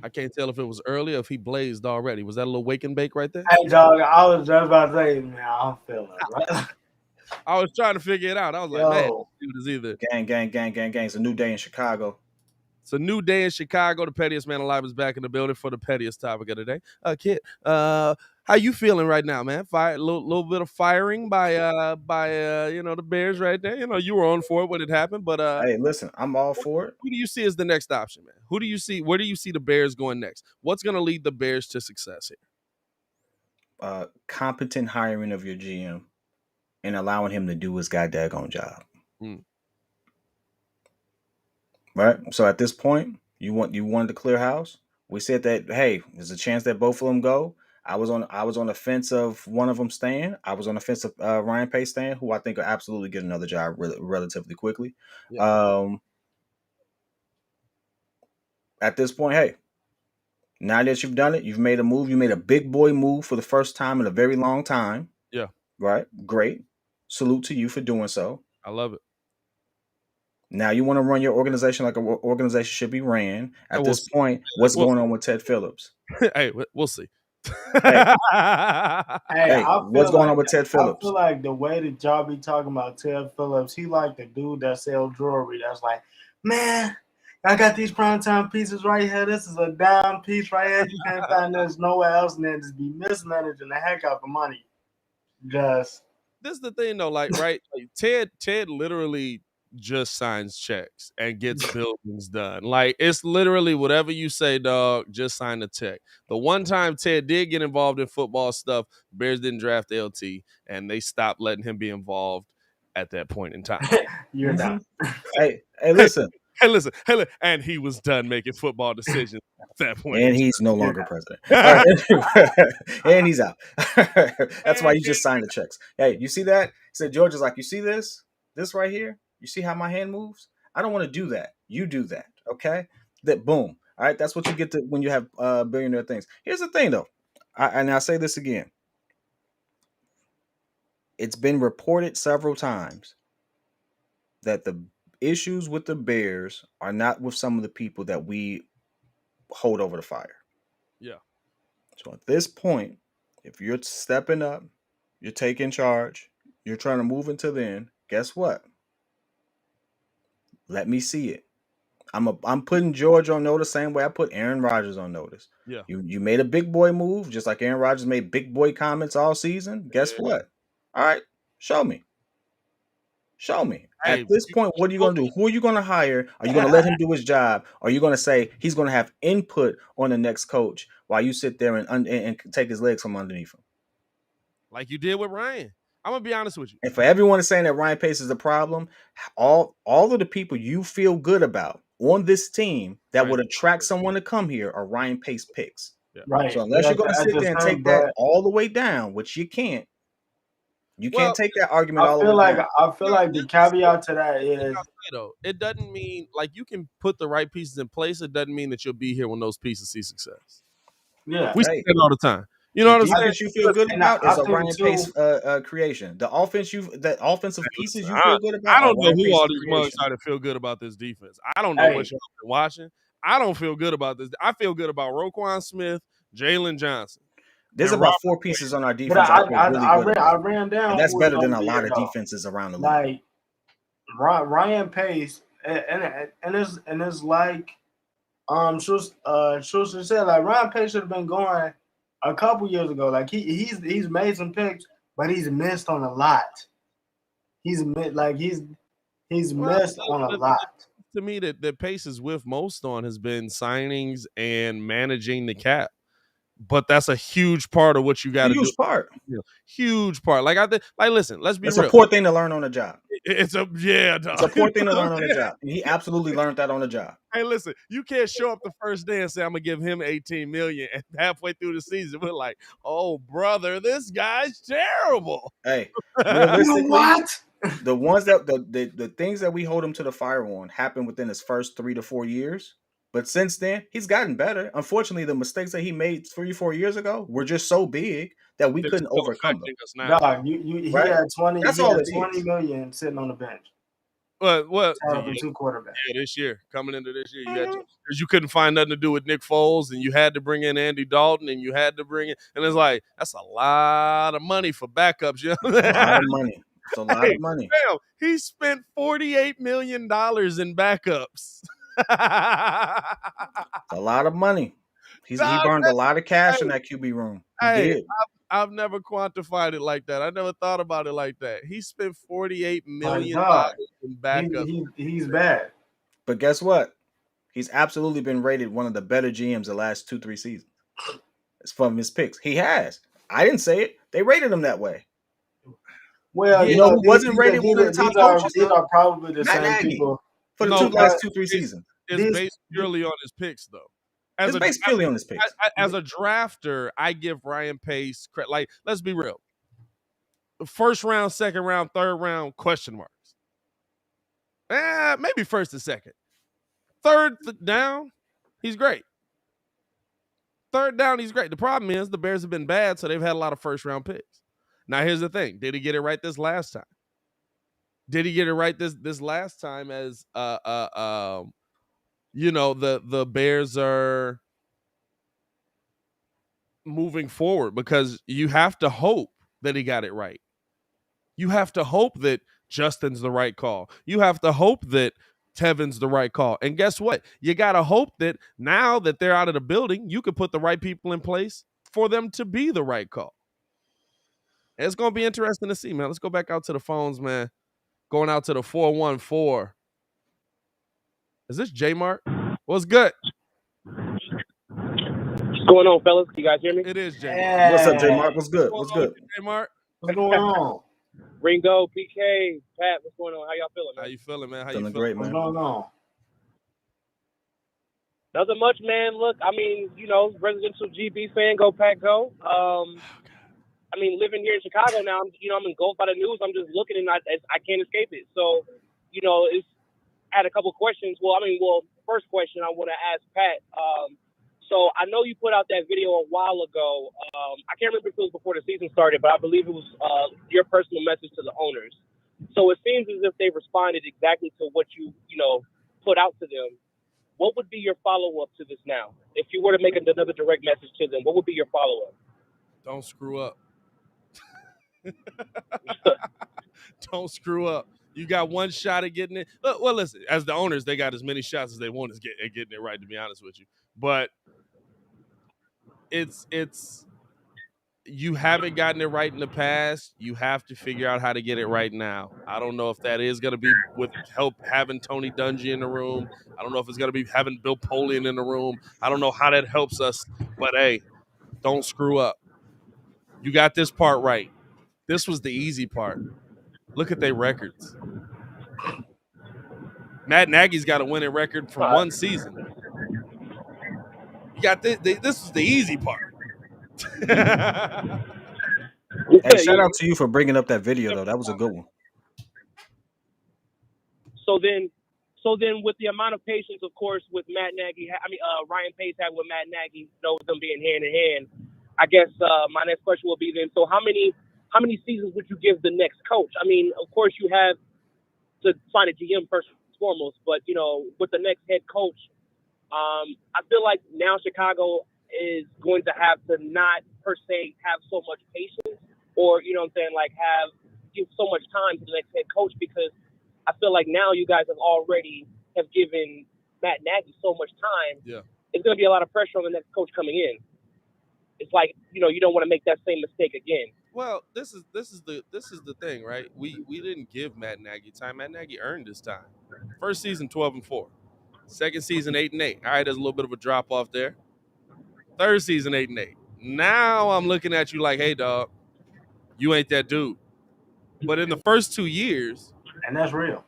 I can't tell if it was early or if he blazed already. Was that a little wake and bake right there? Hey, dog, I was just about to say, man, I'm feeling it. I was trying to figure it out. I was like, man, this dude is either. Gang. It's a new day in Chicago. It's a new day in Chicago. The pettiest man alive is back in the building for the pettiest topic of the day. Kid, how you feeling right now, man? A little bit of firing by the Bears right there. You were on for it when it happened, but hey, listen, I'm all for it. Who do you see as the next option, man? Who do you see? Where do you see the Bears going next? What's going to lead the Bears to success here? Competent hiring of your GM and allowing him to do his goddamn job. Right. So at this point, you wanted to clear house. We said that, hey, there's a chance that both of them go. I was on the fence of one of them staying. I was on the fence of Ryan Pace staying, who I think will absolutely get another job relatively quickly. Yeah. At this point, hey, now that you've done it, you've made a move. You made a big boy move for the first time in a very long time. Yeah. Right. Great. Salute to you for doing so. I love it. Now you want to run your organization like an organization should be ran. At this point, what's going on with Ted Phillips? Hey, we'll see. What's going on with Ted Phillips? I feel like the way that y'all be talking about Ted Phillips, he like the dude that sells jewelry. That's like, man, I got these primetime pieces right here. This is a dime piece right here. You can't find this nowhere else, and then just be mismanaging the heck out of money. This is the thing, though. Like, right? Like, Ted literally just signs checks and gets buildings done. Like, it's literally whatever you say, dog, just sign the check. The one time Ted did get involved in football stuff, Bears didn't draft LT, and they stopped letting him be involved at that point in time. You're not. Hey, listen. Hey, listen. And he was done making football decisions at that point. And he's no longer president. And he's out. That's why you just signed the checks. Hey, you see that? Said George is like, you see this? This right here? You see how my hand moves? I don't want to do that. You do that, okay? That boom. All right, that's what you get to when you have billionaire things. Here's the thing, though, and I'll say this again. It's been reported several times that the issues with the Bears are not with some of the people that we hold over the fire. Yeah. So at this point, if you're stepping up, you're taking charge, you're trying to move into the end, guess what? Let me see it. I'm putting George on notice same way I put Aaron Rodgers on notice. Yeah. You made a big boy move, just like Aaron Rodgers made big boy comments all season. Guess what? All right, show me. Hey, at this point, what are you going to do? Who are you going to hire? Are you going to let him do his job? Or are you going to say he's going to have input on the next coach while you sit there and take his legs from underneath him? Like you did with Ryan. I'm going to be honest with you. And for everyone saying that Ryan Pace is a problem, all of the people you feel good about on this team that would attract someone to come here are Ryan Pace picks. Yeah. Right. So unless you're going to sit there and take that all the way down, which you can't, can't take that argument all the way down. I feel like the caveat to that is, it doesn't mean like you can put the right pieces in place. It doesn't mean that you'll be here when those pieces see success. Yeah, we say that all the time. You know what I'm saying? You feel good about is a Ryan Pace creation. The offensive pieces you feel good about. I don't know who all these mugs are to feel good about this defense. I don't know what y'all been watching. I don't feel good about this. I feel good about Roquan Smith, Jalen Johnson. There's about 4 pieces on our defense. I ran down. And that's better than a lot of defenses around the league. Like Ryan Pace, and it's like Schuster said like Ryan Pace should have been going a couple years ago. Like he's made some picks, but he's missed on a lot. He's missed on a lot. To me, that Pace is with most on has been signings and managing the cap. But that's a huge part of what you got to do. Huge part. Huge part. Like listen, let's be real. It's a poor thing to learn on the job. It's a poor thing to learn on the job. He absolutely learned that on the job. Hey, listen, you can't show up the first day and say I'm gonna give him $18 million, and halfway through the season we're like, oh brother, this guy's terrible. Hey, realistically, you know what? The ones that the things that we hold him to the fire on happened within his first 3 to 4 years. But since then, he's gotten better. Unfortunately, the mistakes that he made 3 or 4 years ago were just so big that we couldn't overcome them. Dog, he had 20. That's he all had it 20 is. million sitting on the bench. What? Two quarterbacks. Yeah, this year, coming into this year, because you couldn't find nothing to do with Nick Foles, and you had to bring in Andy Dalton, and you had to bring in, and it's like that's a lot of money for backups. You know? A lot of money. It's a lot of money. Damn, he spent $48 million in backups. A lot of money. He burned a lot of cash in that QB room. He did. I've never quantified it like that. I never thought about it like that. He spent $48 million in backups. He's bad. But guess what? He's absolutely been rated one of the better GMs the last 2-3 seasons. It's from his picks. He has. I didn't say it. They rated him that way. Well, you know who wasn't rated one of the top coaches? These are probably the Matt same Nagy. people. For the last 2-3 seasons. It's based purely on his picks, though. It's based purely on his picks. As a drafter, I give Ryan Pace credit. Like, let's be real. First round, second round, third round, question marks. Maybe first and second. Third down, he's great. Third down, he's great. The problem is the Bears have been bad, so they've had a lot of first round picks. Now, here's the thing. Did he get it right this last time? Did he get it right this last time as the Bears are moving forward? Because you have to hope that he got it right. You have to hope that Justin's the right call. You have to hope that Tevin's the right call. And guess what? You got to hope that now that they're out of the building, you can put the right people in place for them to be the right call. And it's going to be interesting to see, man. Let's go back out to the phones, man. Going out to the 414. Is this J-Mark? What's good? What's going on, fellas? You guys hear me? It is J-Mark. Yeah. What's up, J-Mark? What's good? What's good? J-Mark? What's going on? Ringo, P.kidd, Pat, what's going on? How y'all feeling, man? How you feeling, man? Feeling great, man. What's going on? Nothing much, man. Look, I mean, residential GB fan, go Pack, go. I mean, living here in Chicago now, I'm engulfed by the news. I'm just looking and I can't escape it. So, I had a couple questions. First question I want to ask Pat. So I know you put out that video a while ago. I can't remember if it was before the season started, but I believe it was your personal message to the owners. So it seems as if they responded exactly to what you put out to them. What would be your follow-up to this now? If you were to make another direct message to them, what would be your follow-up? Don't screw up. Don't screw up. You got one shot at getting it. Well, listen, as the owners, they got as many shots as they want at getting it right, to be honest with you. But it's you haven't gotten it right in the past. You have to figure out how to get it right now. I don't know if that is going to be with help having Tony Dungy in the room. I don't know if it's going to be having Bill Polian in the room. I don't know how that helps us. But, hey, don't screw up. You got this part right. This was the easy part. Look at their records. Matt Nagy's got a winning record from one season. You got this. This is the easy part. Hey, shout out to you for bringing up that video, though. That was a good one. So then with the amount of patience, of course, with Matt Nagy, Ryan Pace had with Matt Nagy, with them being hand in hand, I guess my next question will be then, so how many seasons would you give the next coach? I mean, of course, you have to find a GM first and foremost, but, with the next head coach, I feel like now Chicago is going to have to not, per se, have so much patience or, give so much time to the next head coach, because I feel like now you guys have given Matt Nagy so much time, Yeah. it's going to be a lot of pressure on the next coach coming in. It's like, you don't want to make that same mistake again. Well, this is the thing, right? We didn't give Matt Nagy time. Matt Nagy earned his time. First season 12-4. Second season 8-8. All right, there's a little bit of a drop off there. Third season 8-8. Now I'm looking at you like, hey, dog, you ain't that dude. But in the first 2 years, And that's real.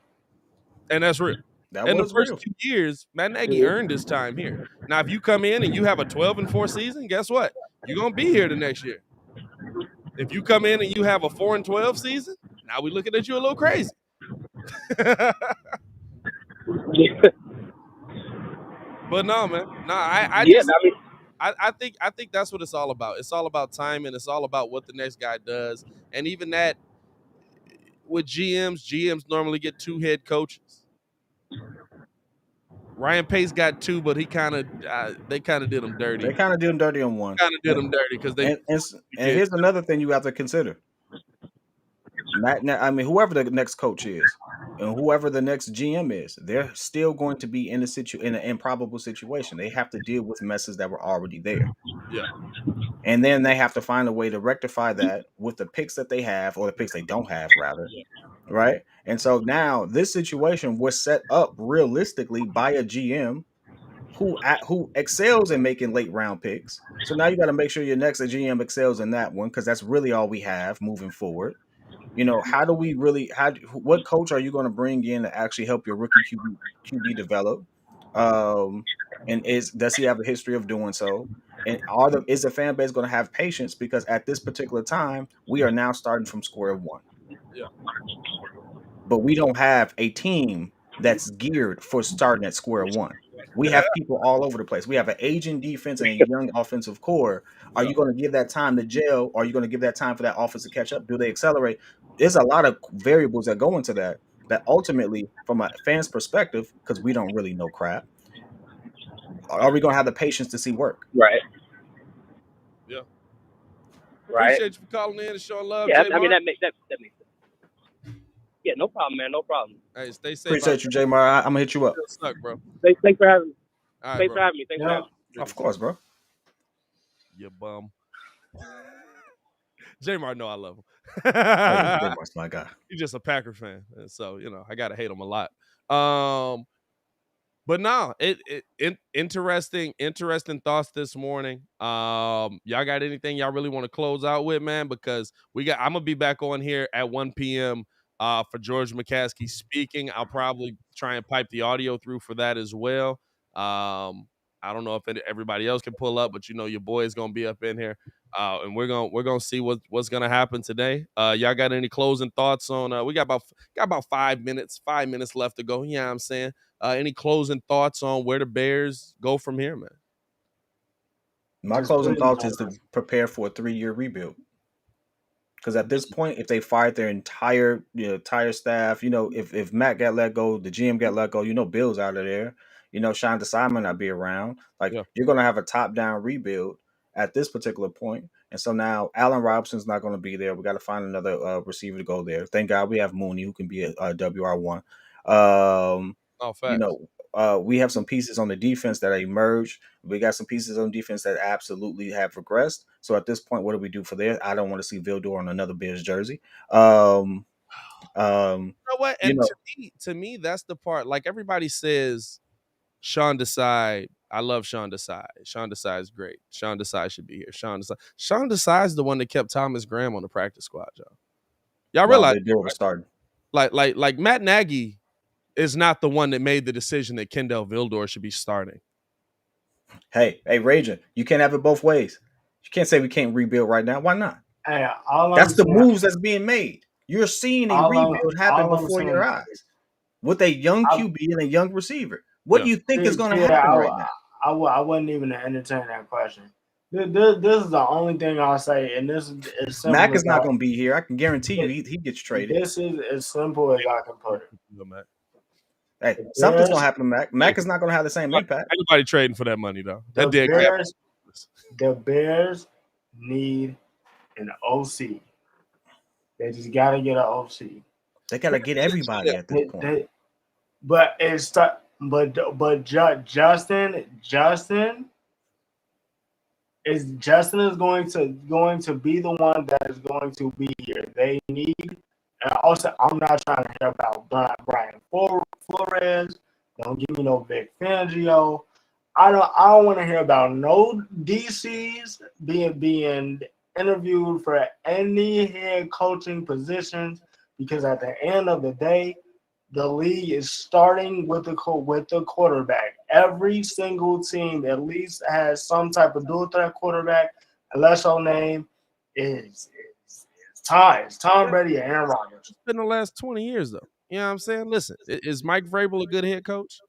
and that's real. That In the was first real. 2 years, Matt Nagy earned his time here. Now, if you come in and you have a 12-4 season, guess what? You're gonna be here the next year. If you come in and you have a 4-12 season, now we're looking at you a little crazy. But no, man. No, I think that's what it's all about. It's all about timing. It's all about what the next guy does. And even that with GMs normally get 2 head coaches. Ryan Pace got 2, but he they kind of did him dirty. They kind of did him dirty on one. Kind of did him dirty because they. And here's another thing you have to consider. Whoever the next coach is, and whoever the next GM is, they're still going to be in an improbable situation. They have to deal with messes that were already there. Yeah. And then they have to find a way to rectify that with the picks that they have, or the picks they don't have, rather. Right? And so now this situation was set up realistically by a GM who excels in making late round picks. So now you got to make sure your next GM excels in that one, because that's really all we have moving forward. What coach are you going to bring in to actually help your rookie QB develop? And does he have a history of doing so? And is the fan base going to have patience? Because at this particular time, we are now starting from square one. Yeah. But we don't have a team that's geared for starting at square one. We have people all over the place. We have an aging defense and a young offensive core. Are you going to give that time to gel? Or are you going to give that time for that offense to catch up? Do they accelerate? There's a lot of variables that go into that ultimately, from a fan's perspective, because we don't really know crap, are we going to have the patience to see work? Right. Yeah. Right. Appreciate you for calling in and showing love. Yeah, J-Mar. I mean, that makes sense. Yeah, no problem, man. No problem. Hey, stay safe. Appreciate you, J-Mar. I'm going to hit you up. Suck, bro. Thanks for having me. All right, Thanks bro. for having me. Thanks for having me. Of course, bro. You bum. J-Mar, know I love him. J-Mar's my guy. He's just a Packer fan, and so I gotta hate him a lot. But no, interesting thoughts this morning. Y'all got anything y'all really want to close out with, man? Because I'm gonna be back on here at 1 p.m. For George McCaskey speaking. I'll probably try and pipe the audio through for that as well. I don't know if everybody else can pull up, but your boy is gonna be up in here, and we're gonna see what's gonna happen today. Y'all got any closing thoughts on? We got about 5 minutes left to go. You know what I'm saying? Any closing thoughts on where the Bears go from here, man? My closing thoughts is to prepare for a 3-year rebuild. Because at this point, if they fired their entire staff, if Matt got let go, the GM got let go, Bill's out of there. Sean Desai might not be around. You're going to have a top-down rebuild at this particular point. And so now Allen Robinson's not going to be there. We got to find another receiver to go there. Thank God we have Mooney, who can be a WR1. We have some pieces on the defense that emerged. We got some pieces on defense that absolutely have regressed. So at this point, what do we do for there? I don't want to see Vildor on another Bears jersey. You know what? And to me, that's the part. Like everybody says, Sean Desai. I love Sean Desai. Sean Desai is great. Sean Desai should be here. Sean Desai is the one that kept Thomas Graham on the practice squad, y'all. Y'all realize they do overstart. Like Matt Nagy is not the one that made the decision that Kendall Vildor should be starting. Hey, Rajan, you can't have it both ways. You can't say we can't rebuild right now. Why not? Hey, that's the moves that's being made. You're seeing a rebuild happen before your eyes with a young QB and a young receiver. What do you think is going to happen right now? I wasn't even entertaining that question. This is the only thing I'll say, and this is simple. Mac is not going to be here. I can guarantee you he gets traded. This is as simple as I can put it. Hey, something's going to happen to Mac. Mac is not going to have the same impact. Anybody trading for that money, though. The Bears need an OC. They just got to get an OC. They got to get everybody at this point. But it's Justin is going to be the one that is going to be here. They need. And also, I'm not trying to hear about Brian Flores. Don't give me no Vic Fangio. I don't want to hear about no DCs being interviewed for any head coaching positions, because at the end of the day, the league is starting with the quarterback. Every single team at least has some type of dual threat quarterback, unless your name is Tom Brady and Aaron Rodgers. It's been the last 20 years, though. You know what I'm saying? Listen, is Mike Vrabel a good head coach?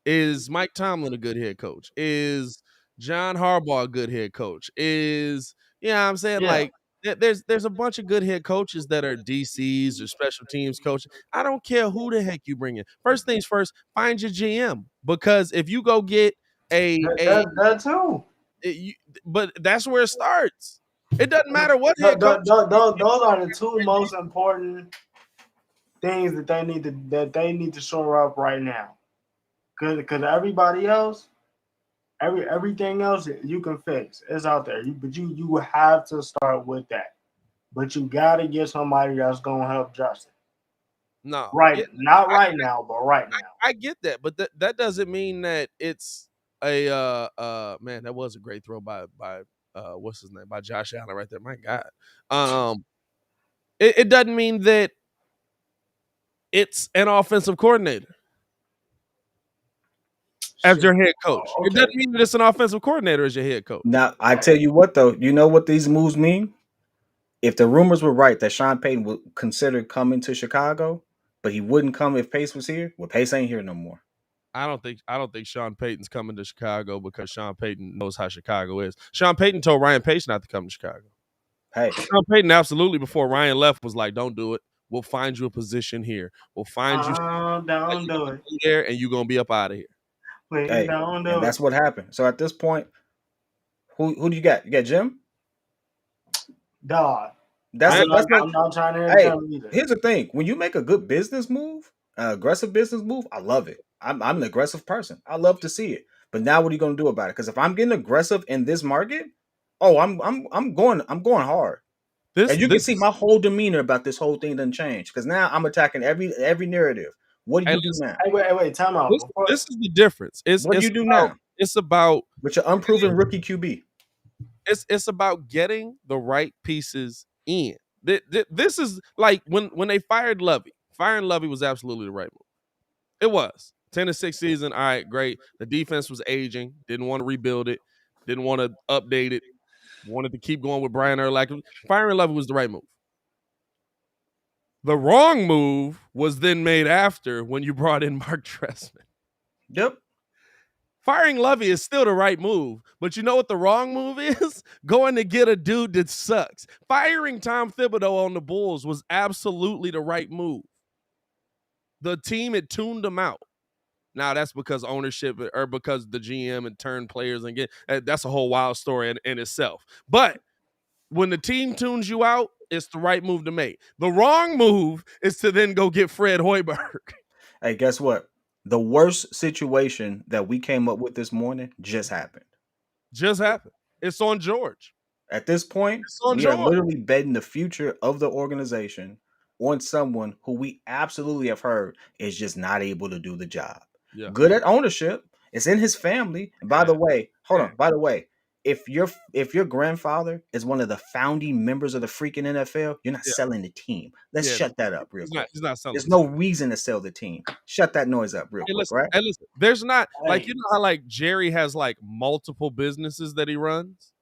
Is Mike Tomlin a good head coach? Is John Harbaugh a good head coach? Is, you know what I'm saying? Yeah. Like, there's a bunch of good head coaches that are DCs or special teams coaches. I don't care who the heck you bring in. First things first, find your GM, because if you go get that too. But that's where it starts. It doesn't matter what head coach. Those are the two most important things that they need to shore up right now. Because everybody else, everything else you can fix. It's out there. But you have to start with that. But you got to get somebody that's gonna help Justin. No, not right now, but right now. I get that, but that doesn't mean that it's a man. That was a great throw by what's his name, by Josh Allen right there. My God, it doesn't mean that it's an offensive coordinator as your head coach. Okay. It doesn't mean that it's an offensive coordinator as your head coach. Now, I tell you what, though, you know what these moves mean? If the rumors were right that Sean Payton would consider coming to Chicago, but he wouldn't come if Pace was here, well, Pace ain't here no more. I don't think Sean Payton's coming to Chicago because Sean Payton knows how Chicago is. Sean Payton told Ryan Pace not to come to Chicago. Hey, Sean Payton absolutely, before Ryan left, was like, "Don't do it. We'll find you a position here. We'll find you don't do it there, and you're gonna be up out of here." Please hey, don't do and it. that's what happened. So at this point, who do you got? You got Jim? Dog. I'm not trying to hear Jim either. Here's the thing: when you make a good business move, aggressive business move, I love it. I'm an aggressive person. I love to see it. But now, what are you going to do about it? Because if I'm getting aggressive in this market, I'm going hard. And you can see my whole demeanor about this whole thing doesn't change, because now I'm attacking every narrative. What do you do now? Wait, time out. This is the difference. What do you do now? It's about with your unproven rookie QB. It's about getting the right pieces in. This is like when they fired Lovey. Firing Lovey was absolutely the right move. It was 10-6 season. All right, great. The defense was aging. Didn't want to rebuild it. Didn't want to update it. Wanted to keep going with Brian Urlacher. Firing Lovey was the right move. The wrong move was then made after, when you brought in Mark Trestman. Yep. Firing Lovey is still the right move, but you know what the wrong move is? Going to get a dude that sucks. Firing Tom Thibodeau on the Bulls was absolutely the right move. The team had tuned him out. Now that's because ownership, or because the GM had turned players and that's a whole wild story in itself. But when the team tunes you out, it's the right move to make. The wrong move is to then go get Fred Hoiberg. Hey, guess what? The worst situation that we came up with this morning just happened. It's on George. At this point, we are literally betting the future of the organization on someone who we absolutely have heard is just not able to do the job. Yeah. Good at ownership. It's in his family. And by the way, if your grandfather is one of the founding members of the freaking NFL, you're not selling the team. Let's shut that up real quick. He's not selling. There's no reason to sell the team. Shut that noise up real quick, right? Hey, listen, there's not, like, you know how like Jerry has like multiple businesses that he runs?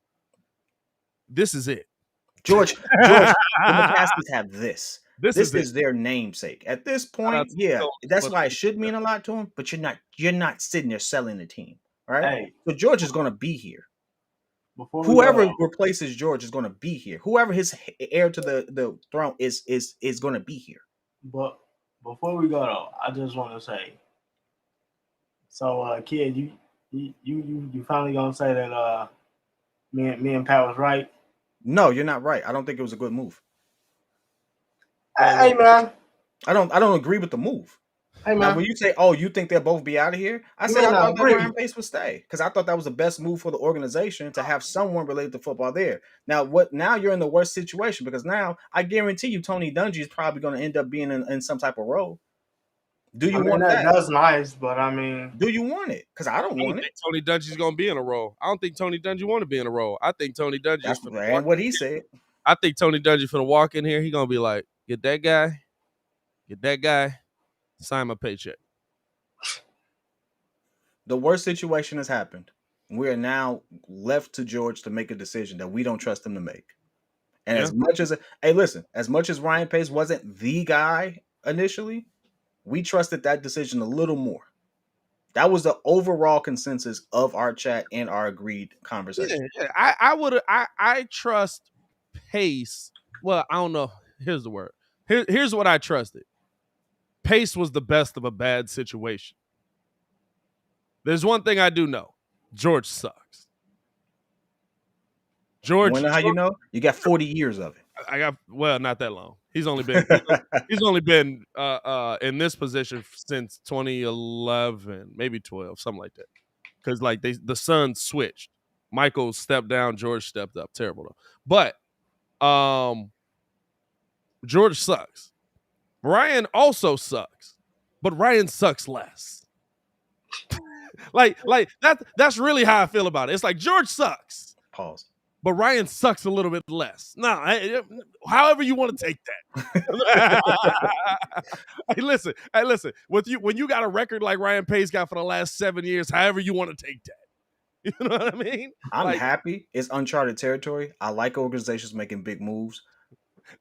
This is it. George, the McCaskies have this. This is their namesake. At this point, that's why it should mean a lot to him, but you're not sitting there selling the team. Right? Hey. So George is gonna be here. Whoever replaces George is going to be here. Whoever his heir to the throne is going to be here. But before we go though, I just want to say, so kid, you finally gonna say that me and Pat was right? No, you're not right. I don't think it was a good move. Hey man, I don't agree with the move. Hey Now, man, when you say, "Oh, you think they'll both be out of here?" I you said may I not thought that agree. Ryan Pace would stay because I thought that was the best move for the organization to have someone related to football there. Now, Now you're in the worst situation because now I guarantee you Tony Dungy is probably going to end up being in some type of role. Do I you mean want that? that's nice, but I mean, Do you want it? Because I don't I don't want it. think Tony Dungy's gonna be in a role. I don't think Tony Dungy want to be in a role. I think Tony Dungy is That's finna walk. what he said. I think Tony Dungy finna walk in here. He gonna be like, get that guy, sign my paycheck. The worst situation has happened. We are now left to George to make a decision that we don't trust him to make. And Yeah. as much as as much as Ryan Pace wasn't the guy initially, we trusted that decision a little more. That was the overall consensus of our chat and our agreed conversation. Yeah. I trust Pace. Well, I don't know. Here's the word. Here's what I trusted. Pace was the best of a bad situation. There's one thing I do know. George sucks. You want to know how you know? You got 40 years of it. I got not that long. He's only been in this position since 2011, maybe 12, something like that. Because like the Suns switched. Michael stepped down, George stepped up. Terrible though. But George sucks. Ryan also sucks, but Ryan sucks less. like that's really how I feel about it. It's like George sucks. Pause. But Ryan sucks a little bit less. No, however you want to take that. Hey, listen. When you got a record like Ryan Pace got for the last 7 years, however you want to take that. You know what I mean? I'm happy. It's uncharted territory. I like organizations making big moves,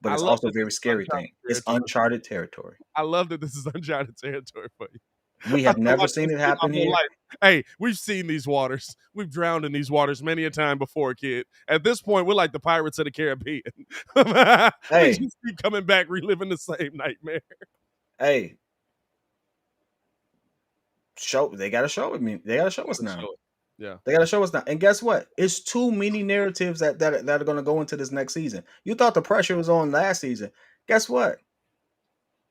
but it's also a very scary thing. It's uncharted territory. I love that this is uncharted territory for you. We have never seen it happen here. Hey, we've seen these waters. We've drowned in these waters many a time before, kid. At this point, we're like the Pirates of the Caribbean. Hey. We just keep coming back, reliving the same nightmare. Hey, they got to show it. They got to show us now. Yeah, they got to show us now. And guess what? It's too many narratives that are going to go into this next season. You thought the pressure was on last season. Guess what?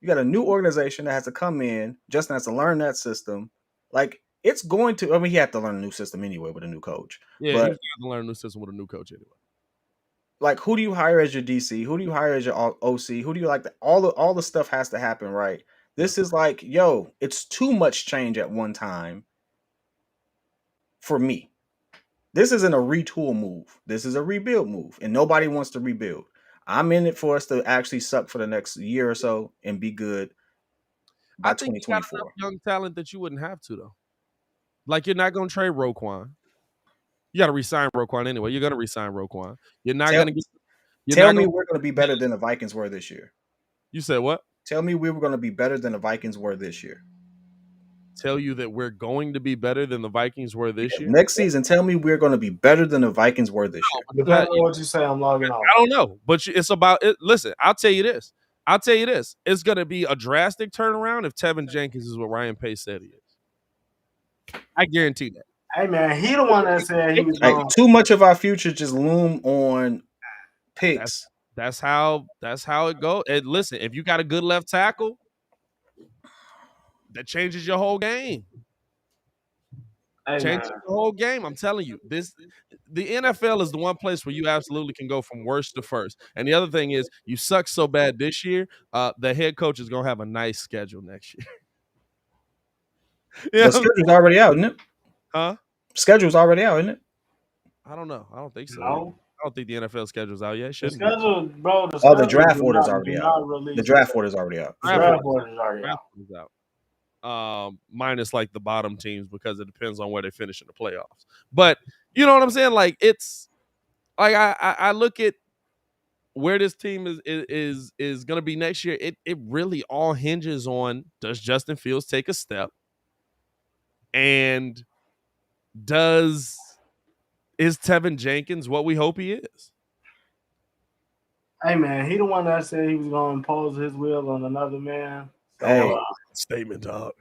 You got a new organization that has to come in. Justin has to learn that system. Like, it's going to, I mean, he had to learn a new system anyway with a new coach. Yeah, but he has to learn a new system with a new coach anyway. Like, who do you hire as your DC? Who do you hire as your OC? Who do you like? All the stuff has to happen, right? This is like, yo, it's too much change at one time for me. This isn't a retool move. This is a rebuild move, and nobody wants to rebuild. I'm in it for us to actually suck for the next year or so and be good by 2024. You got young talent that you wouldn't have to, though. Like, you're not going to trade Roquan. You got to re-sign Roquan anyway. You're going to re-sign Roquan. You're not going to get. Tell me we're going to be better than the Vikings were this year. You said what? Tell me we were going to be better than the Vikings were this year. Tell you that we're going to be better than the Vikings were this year? Next season, tell me we're going to be better than the Vikings were this year. Depending on what you say, I'm logging off. I don't know, but it's about it. Listen, I'll tell you this. It's going to be a drastic turnaround if Tevin Jenkins is what Ryan Pace said he is. I guarantee that. Hey, man, he the one that said he was going. Too much of our future just loom on picks. That's how it goes. And listen, if you got a good left tackle, that changes your whole game. Changes the whole game. I'm telling you, the NFL is the one place where you absolutely can go from worst to first. And the other thing is, you suck so bad this year, the head coach is gonna have a nice schedule next year. The schedule's already out, isn't it? Huh? Schedule's already out, isn't it? I don't know. I don't think so. No. I don't think the NFL schedule's out yet. The draft order's already out. The draft order's already out. Draft order's already out. Minus like the bottom teams because it depends on where they finish in the playoffs. But you know what I'm saying? Like, it's like I look at where this team is going to be next year. It really all hinges on, does Justin Fields take a step, and is Tevin Jenkins what we hope he is? Hey, man, he the one that said he was going to impose his will on another man. Hey, statement, dog.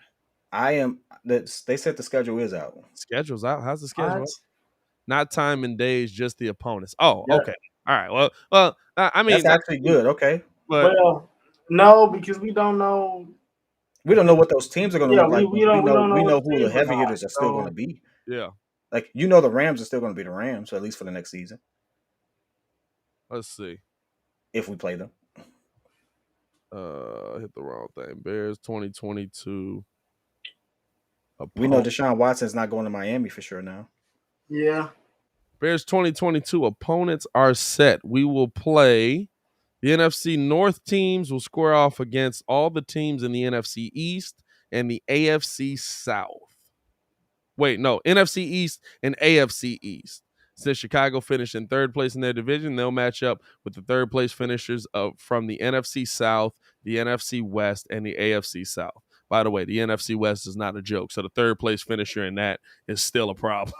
They said the schedule is out. Schedule's out. How's the schedule? Not time and days, just the opponents. Oh, yeah. Okay. All right. Well. I mean, that's actually good. Okay. Well, no, because we don't know. We don't know what those teams are going to Yeah, look like. we don't We what know the who the teams are heavy not. hitters are still going to be. Yeah. Like, you know, the Rams are still going to be the Rams, at least for the next season, Let's see. if we play them. Hit the wrong thing. Bears 2022. We know Deshaun Watson's not going to Miami for sure now. Yeah. Bears 2022 opponents are set. We will play the NFC North teams will square off against all the teams in the NFC East and the AFC South. Wait, no, NFC East and AFC East. Since Chicago finished in third place in their division, they'll match up with the third place finishers from the NFC South, the NFC West, and the AFC South. By the way, the NFC West is not a joke. So the third place finisher in that is still a problem.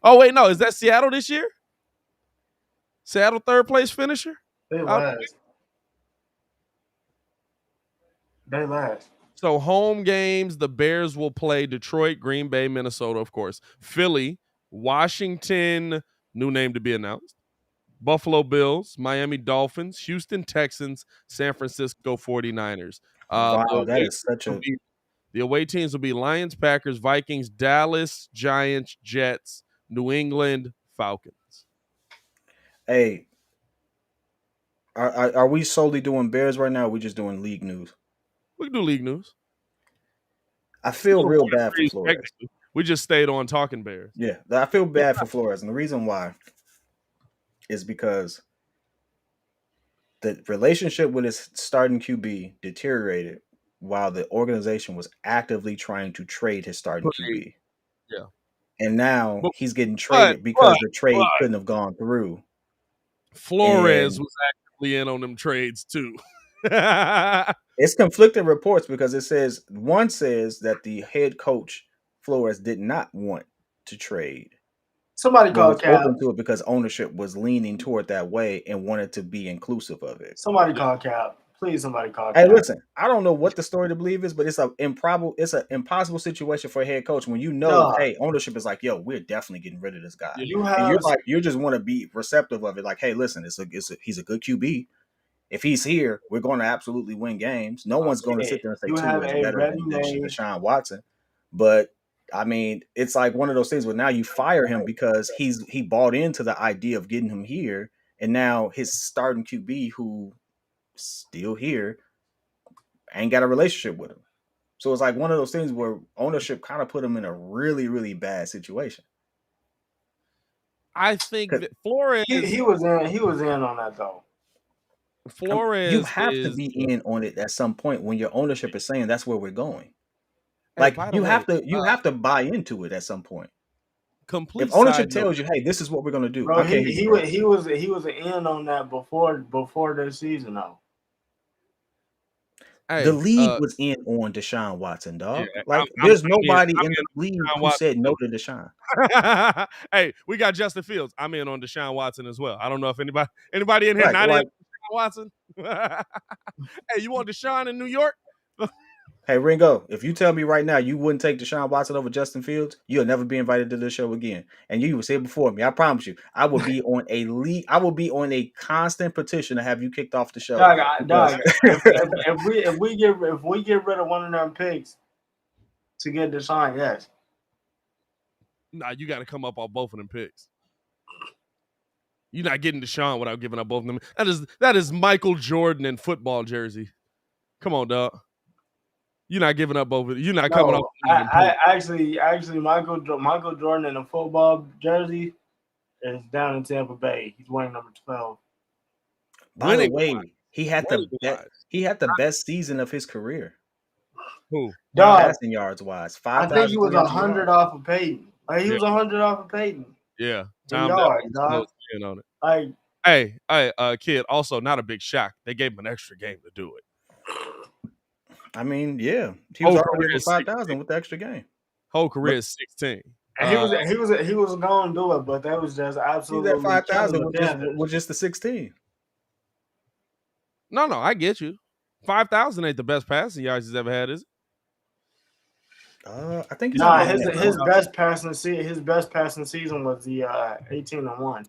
Oh, wait, no. Is that Seattle this year? Seattle third place finisher? They last. They last. So home games, the Bears will play Detroit, Green Bay, Minnesota, of course, Philly, Washington, new name to be announced, Buffalo Bills, Miami Dolphins, Houston Texans, San Francisco 49ers. Wow, that is such a... The away teams will be Lions, Packers, Vikings, Dallas, Giants, Jets, New England, Falcons. Hey, are we solely doing Bears right now, or are we just doing league news? We can do league news. I feel real bad for Flores. We just stayed on talking Bears. Yeah, I feel bad for Flores. And the reason why is because the relationship with his starting QB deteriorated while the organization was actively trying to trade his starting QB. Yeah. And now he's getting traded because the trade couldn't have gone through. Flores was actively in on them trades too. It's conflicting reports because one says that the head coach Flores did not want to trade. Somebody called Cap. Open to it because ownership was leaning toward that way and wanted to be inclusive of it. Somebody called Cap. Please, somebody call Cap. Hey, listen, I don't know what the story to believe is, but it's an impossible situation for a head coach when you know, hey, ownership is like, yo, we're definitely getting rid of this guy. You just want to be receptive of it, like, hey, listen, he's a good QB. If he's here, we're going to absolutely win games. No one's going to sit there and say Tua is better than Deshaun Watson. But I mean, it's like one of those things where now you fire him because he bought into the idea of getting him here, and now his starting QB, who still here, ain't got a relationship with him. So it's like one of those things where ownership kind of put him in a really, really bad situation. I think that Flores he was in on that though. Flores, you have to be in on it at some point when your ownership is saying that's where we're going. Like you have to buy into it at some point. Complete. If ownership tells you, "Hey, this is what we're going to do," bro, he was in on that before this season though. The league was in on Deshaun Watson, dog. Yeah, there's nobody in the league who said no to Deshaun. Hey, we got Justin Fields. I'm in on Deshaun Watson as well. I don't know if anybody in here not in on Deshaun Watson. Hey, you want Deshaun in New York? Hey, Ringo, if you tell me right now you wouldn't take Deshaun Watson over Justin Fields, you'll never be invited to this show again. And you was here before me. I promise you. I will be on a constant petition to have you kicked off the show. Dog, if we get rid of one of them picks to get Deshaun, yes. Nah, you got to come up on both of them picks. You're not getting Deshaun without giving up both of them. That is Michael Jordan in football jersey. Come on, dog. You're not giving up both of them. You're not coming up. Actually, Michael Jordan in a football jersey is down in Tampa Bay. He's wearing number 12. By the way, he had the best season of his career. Who? Passing yards wise, 5,000. I think he was 100 off of Peyton. Like he was 100 off of Peyton. Yeah, Tom yards, dog. On it. Like, hey, kid. Also, not a big shock. They gave him an extra game to do it. I mean, yeah, he was already for 5,000 with the extra game. Whole career is 16. He was going to do it, but that was just absolutely. He was at 5,000 with just the 16. No, I get you. 5,000 ain't the best passing yards he's ever had, is it? I think his best passing season was the 18-1.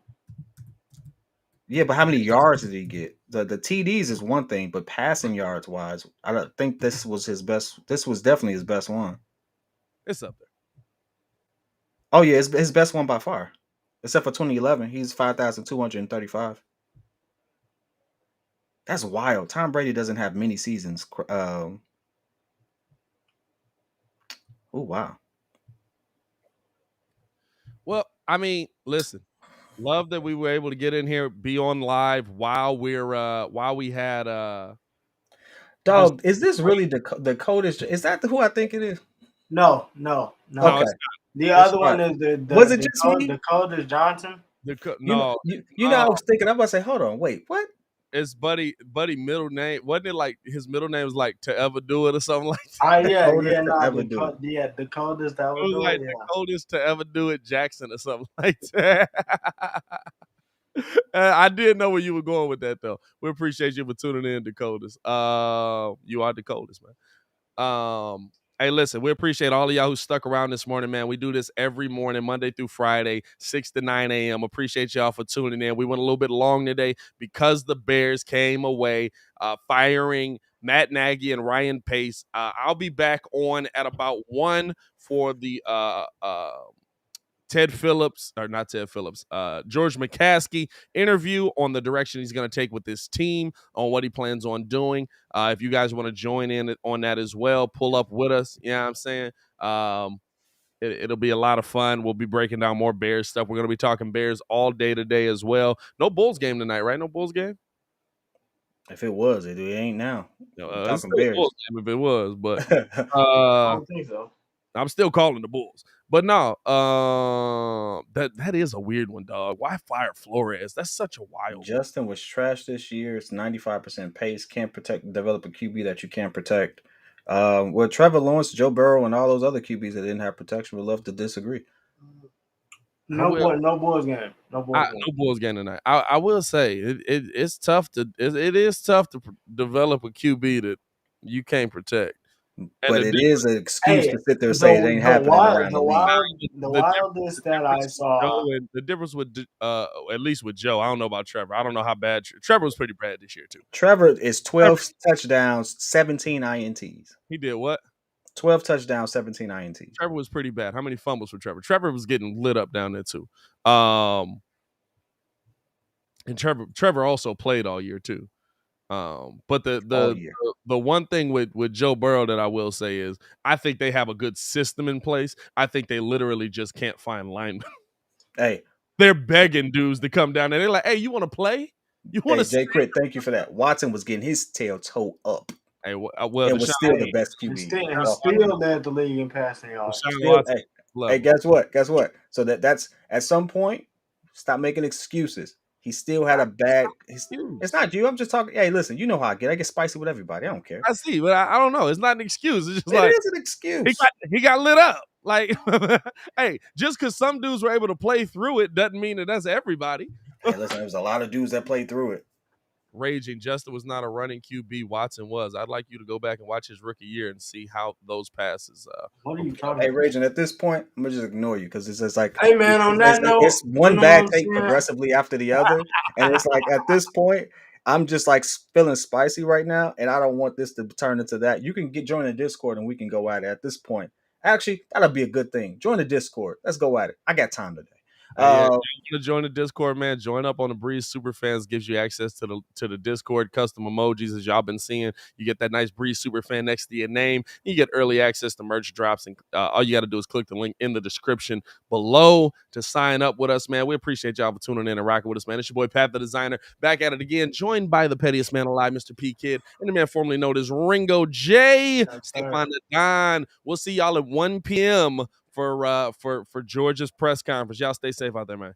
Yeah, but how many yards did he get? The TDs is one thing, but passing yards wise, I don't think this was his best. This was definitely his best one. It's up there. Oh yeah, it's his best one by far, except for 2011. He's 5,235. That's wild. Tom Brady doesn't have many seasons. Oh wow. Well, I mean, listen. Love that we were able to get in here, be on live while we had Dog, is this really the coldest? Is that who I think it is? No. No, Okay. it's The It's other one is Was it just me? Dakota's Johnson. no, You know, I was thinking. I'm about to say, hold on, wait, what? it's Buddy middle name. Wasn't it like his middle name was like to ever do it or something like that? The coldest that It was would do like it. the coldest to ever do it, Jackson or something like that. I did know where you were going with that though. We appreciate you for tuning in, Dakotas. You are the coldest, man. Hey, listen, we appreciate all of y'all who stuck around this morning, man. We do this every morning, Monday through Friday, 6 to 9 a.m. Appreciate y'all for tuning in. We went a little bit long today because the Bears came away firing Matt Nagy and Ryan Pace. I'll be back on at about 1 for the George McCaskey interview on the direction he's going to take with this team, on what he plans on doing. If you guys want to join in on that as well, pull up with us. You know what I'm saying? It'll be a lot of fun. We'll be breaking down more Bears stuff. We're going to be talking Bears all day today as well. No Bulls game tonight, right? No Bulls game? If it was, it ain't now. It's Talking still a Bears. Bulls game if it was, but I don't think so. I'm still calling the Bulls. But no, that is a weird one, dog. Why fire Flores? That's such a wild Justin was trash this year. It's 95% pace. Can't develop a QB that you can't protect. With Trevor Lawrence, Joe Burrow, and all those other QBs that didn't have protection would love to disagree. No Bulls game. No Bulls game tonight. I will say it's tough to it is tough to develop a QB that you can't protect. But it is an excuse to sit there and say it ain't happening around the league. The wildest that I saw. The difference with at least with Joe, I don't know about Trevor. I don't know how bad Trevor was. Pretty bad this year too. Trevor is 12 touchdowns, 17 INTs. He did what? 12 touchdowns, 17 INTs. Trevor was pretty bad. How many fumbles for Trevor? Trevor was getting lit up down there too. And Trevor also played all year too. But the one thing with Joe Burrow that I will say is I think they have a good system in place. I think they literally just can't find linemen. Hey, they're begging dudes to come down there. They're like, "Hey, you want to play? You want to?" Jay Crit, thank you for that. Watson was getting his tail toe up. Hey, well, it was still the best QB. Still led the league in passing yards. Hey, guess what? So that's at some point, stop making excuses. He still had a bad. It's not you. I'm just talking. Hey, listen. You know how I get. I get spicy with everybody. I don't care. I see, but I don't know. It's not an excuse. It's just it is an excuse. He got lit up. Like, hey, just because some dudes were able to play through it doesn't mean that that's everybody. Hey, listen. There was a lot of dudes that played through it. Raging Justin was not a running QB. Watson was. I'd like you to go back and watch his rookie year and see how those passes. What are you talking about? Hey, Raging, at this point, I'm gonna just ignore you because it's just like, hey man, on that note, it's one bad take progressively after the other, and it's like at this point, I'm just like feeling spicy right now, and I don't want this to turn into that. You can join the Discord and we can go at it. At this point, actually, that'll be a good thing. Join the Discord. Let's go at it. I got time today. You want to join the Discord, man? Join up on the Breeze Superfans. Gives you access to the Discord, custom emojis, as y'all been seeing. You get that nice Breeze Superfan next to your name. You get early access to merch drops, and all you got to do is click the link in the description below to sign up with us, man. We appreciate y'all for tuning in and rocking with us, man. It's your boy Pat the Designer, back at it again, joined by the pettiest man alive, Mr. P.kidd, and the man formerly known as Ringo J. Stephon the Don. We'll see y'all at 1 p.m. for Georgia's press conference. Y'all stay safe out there, man.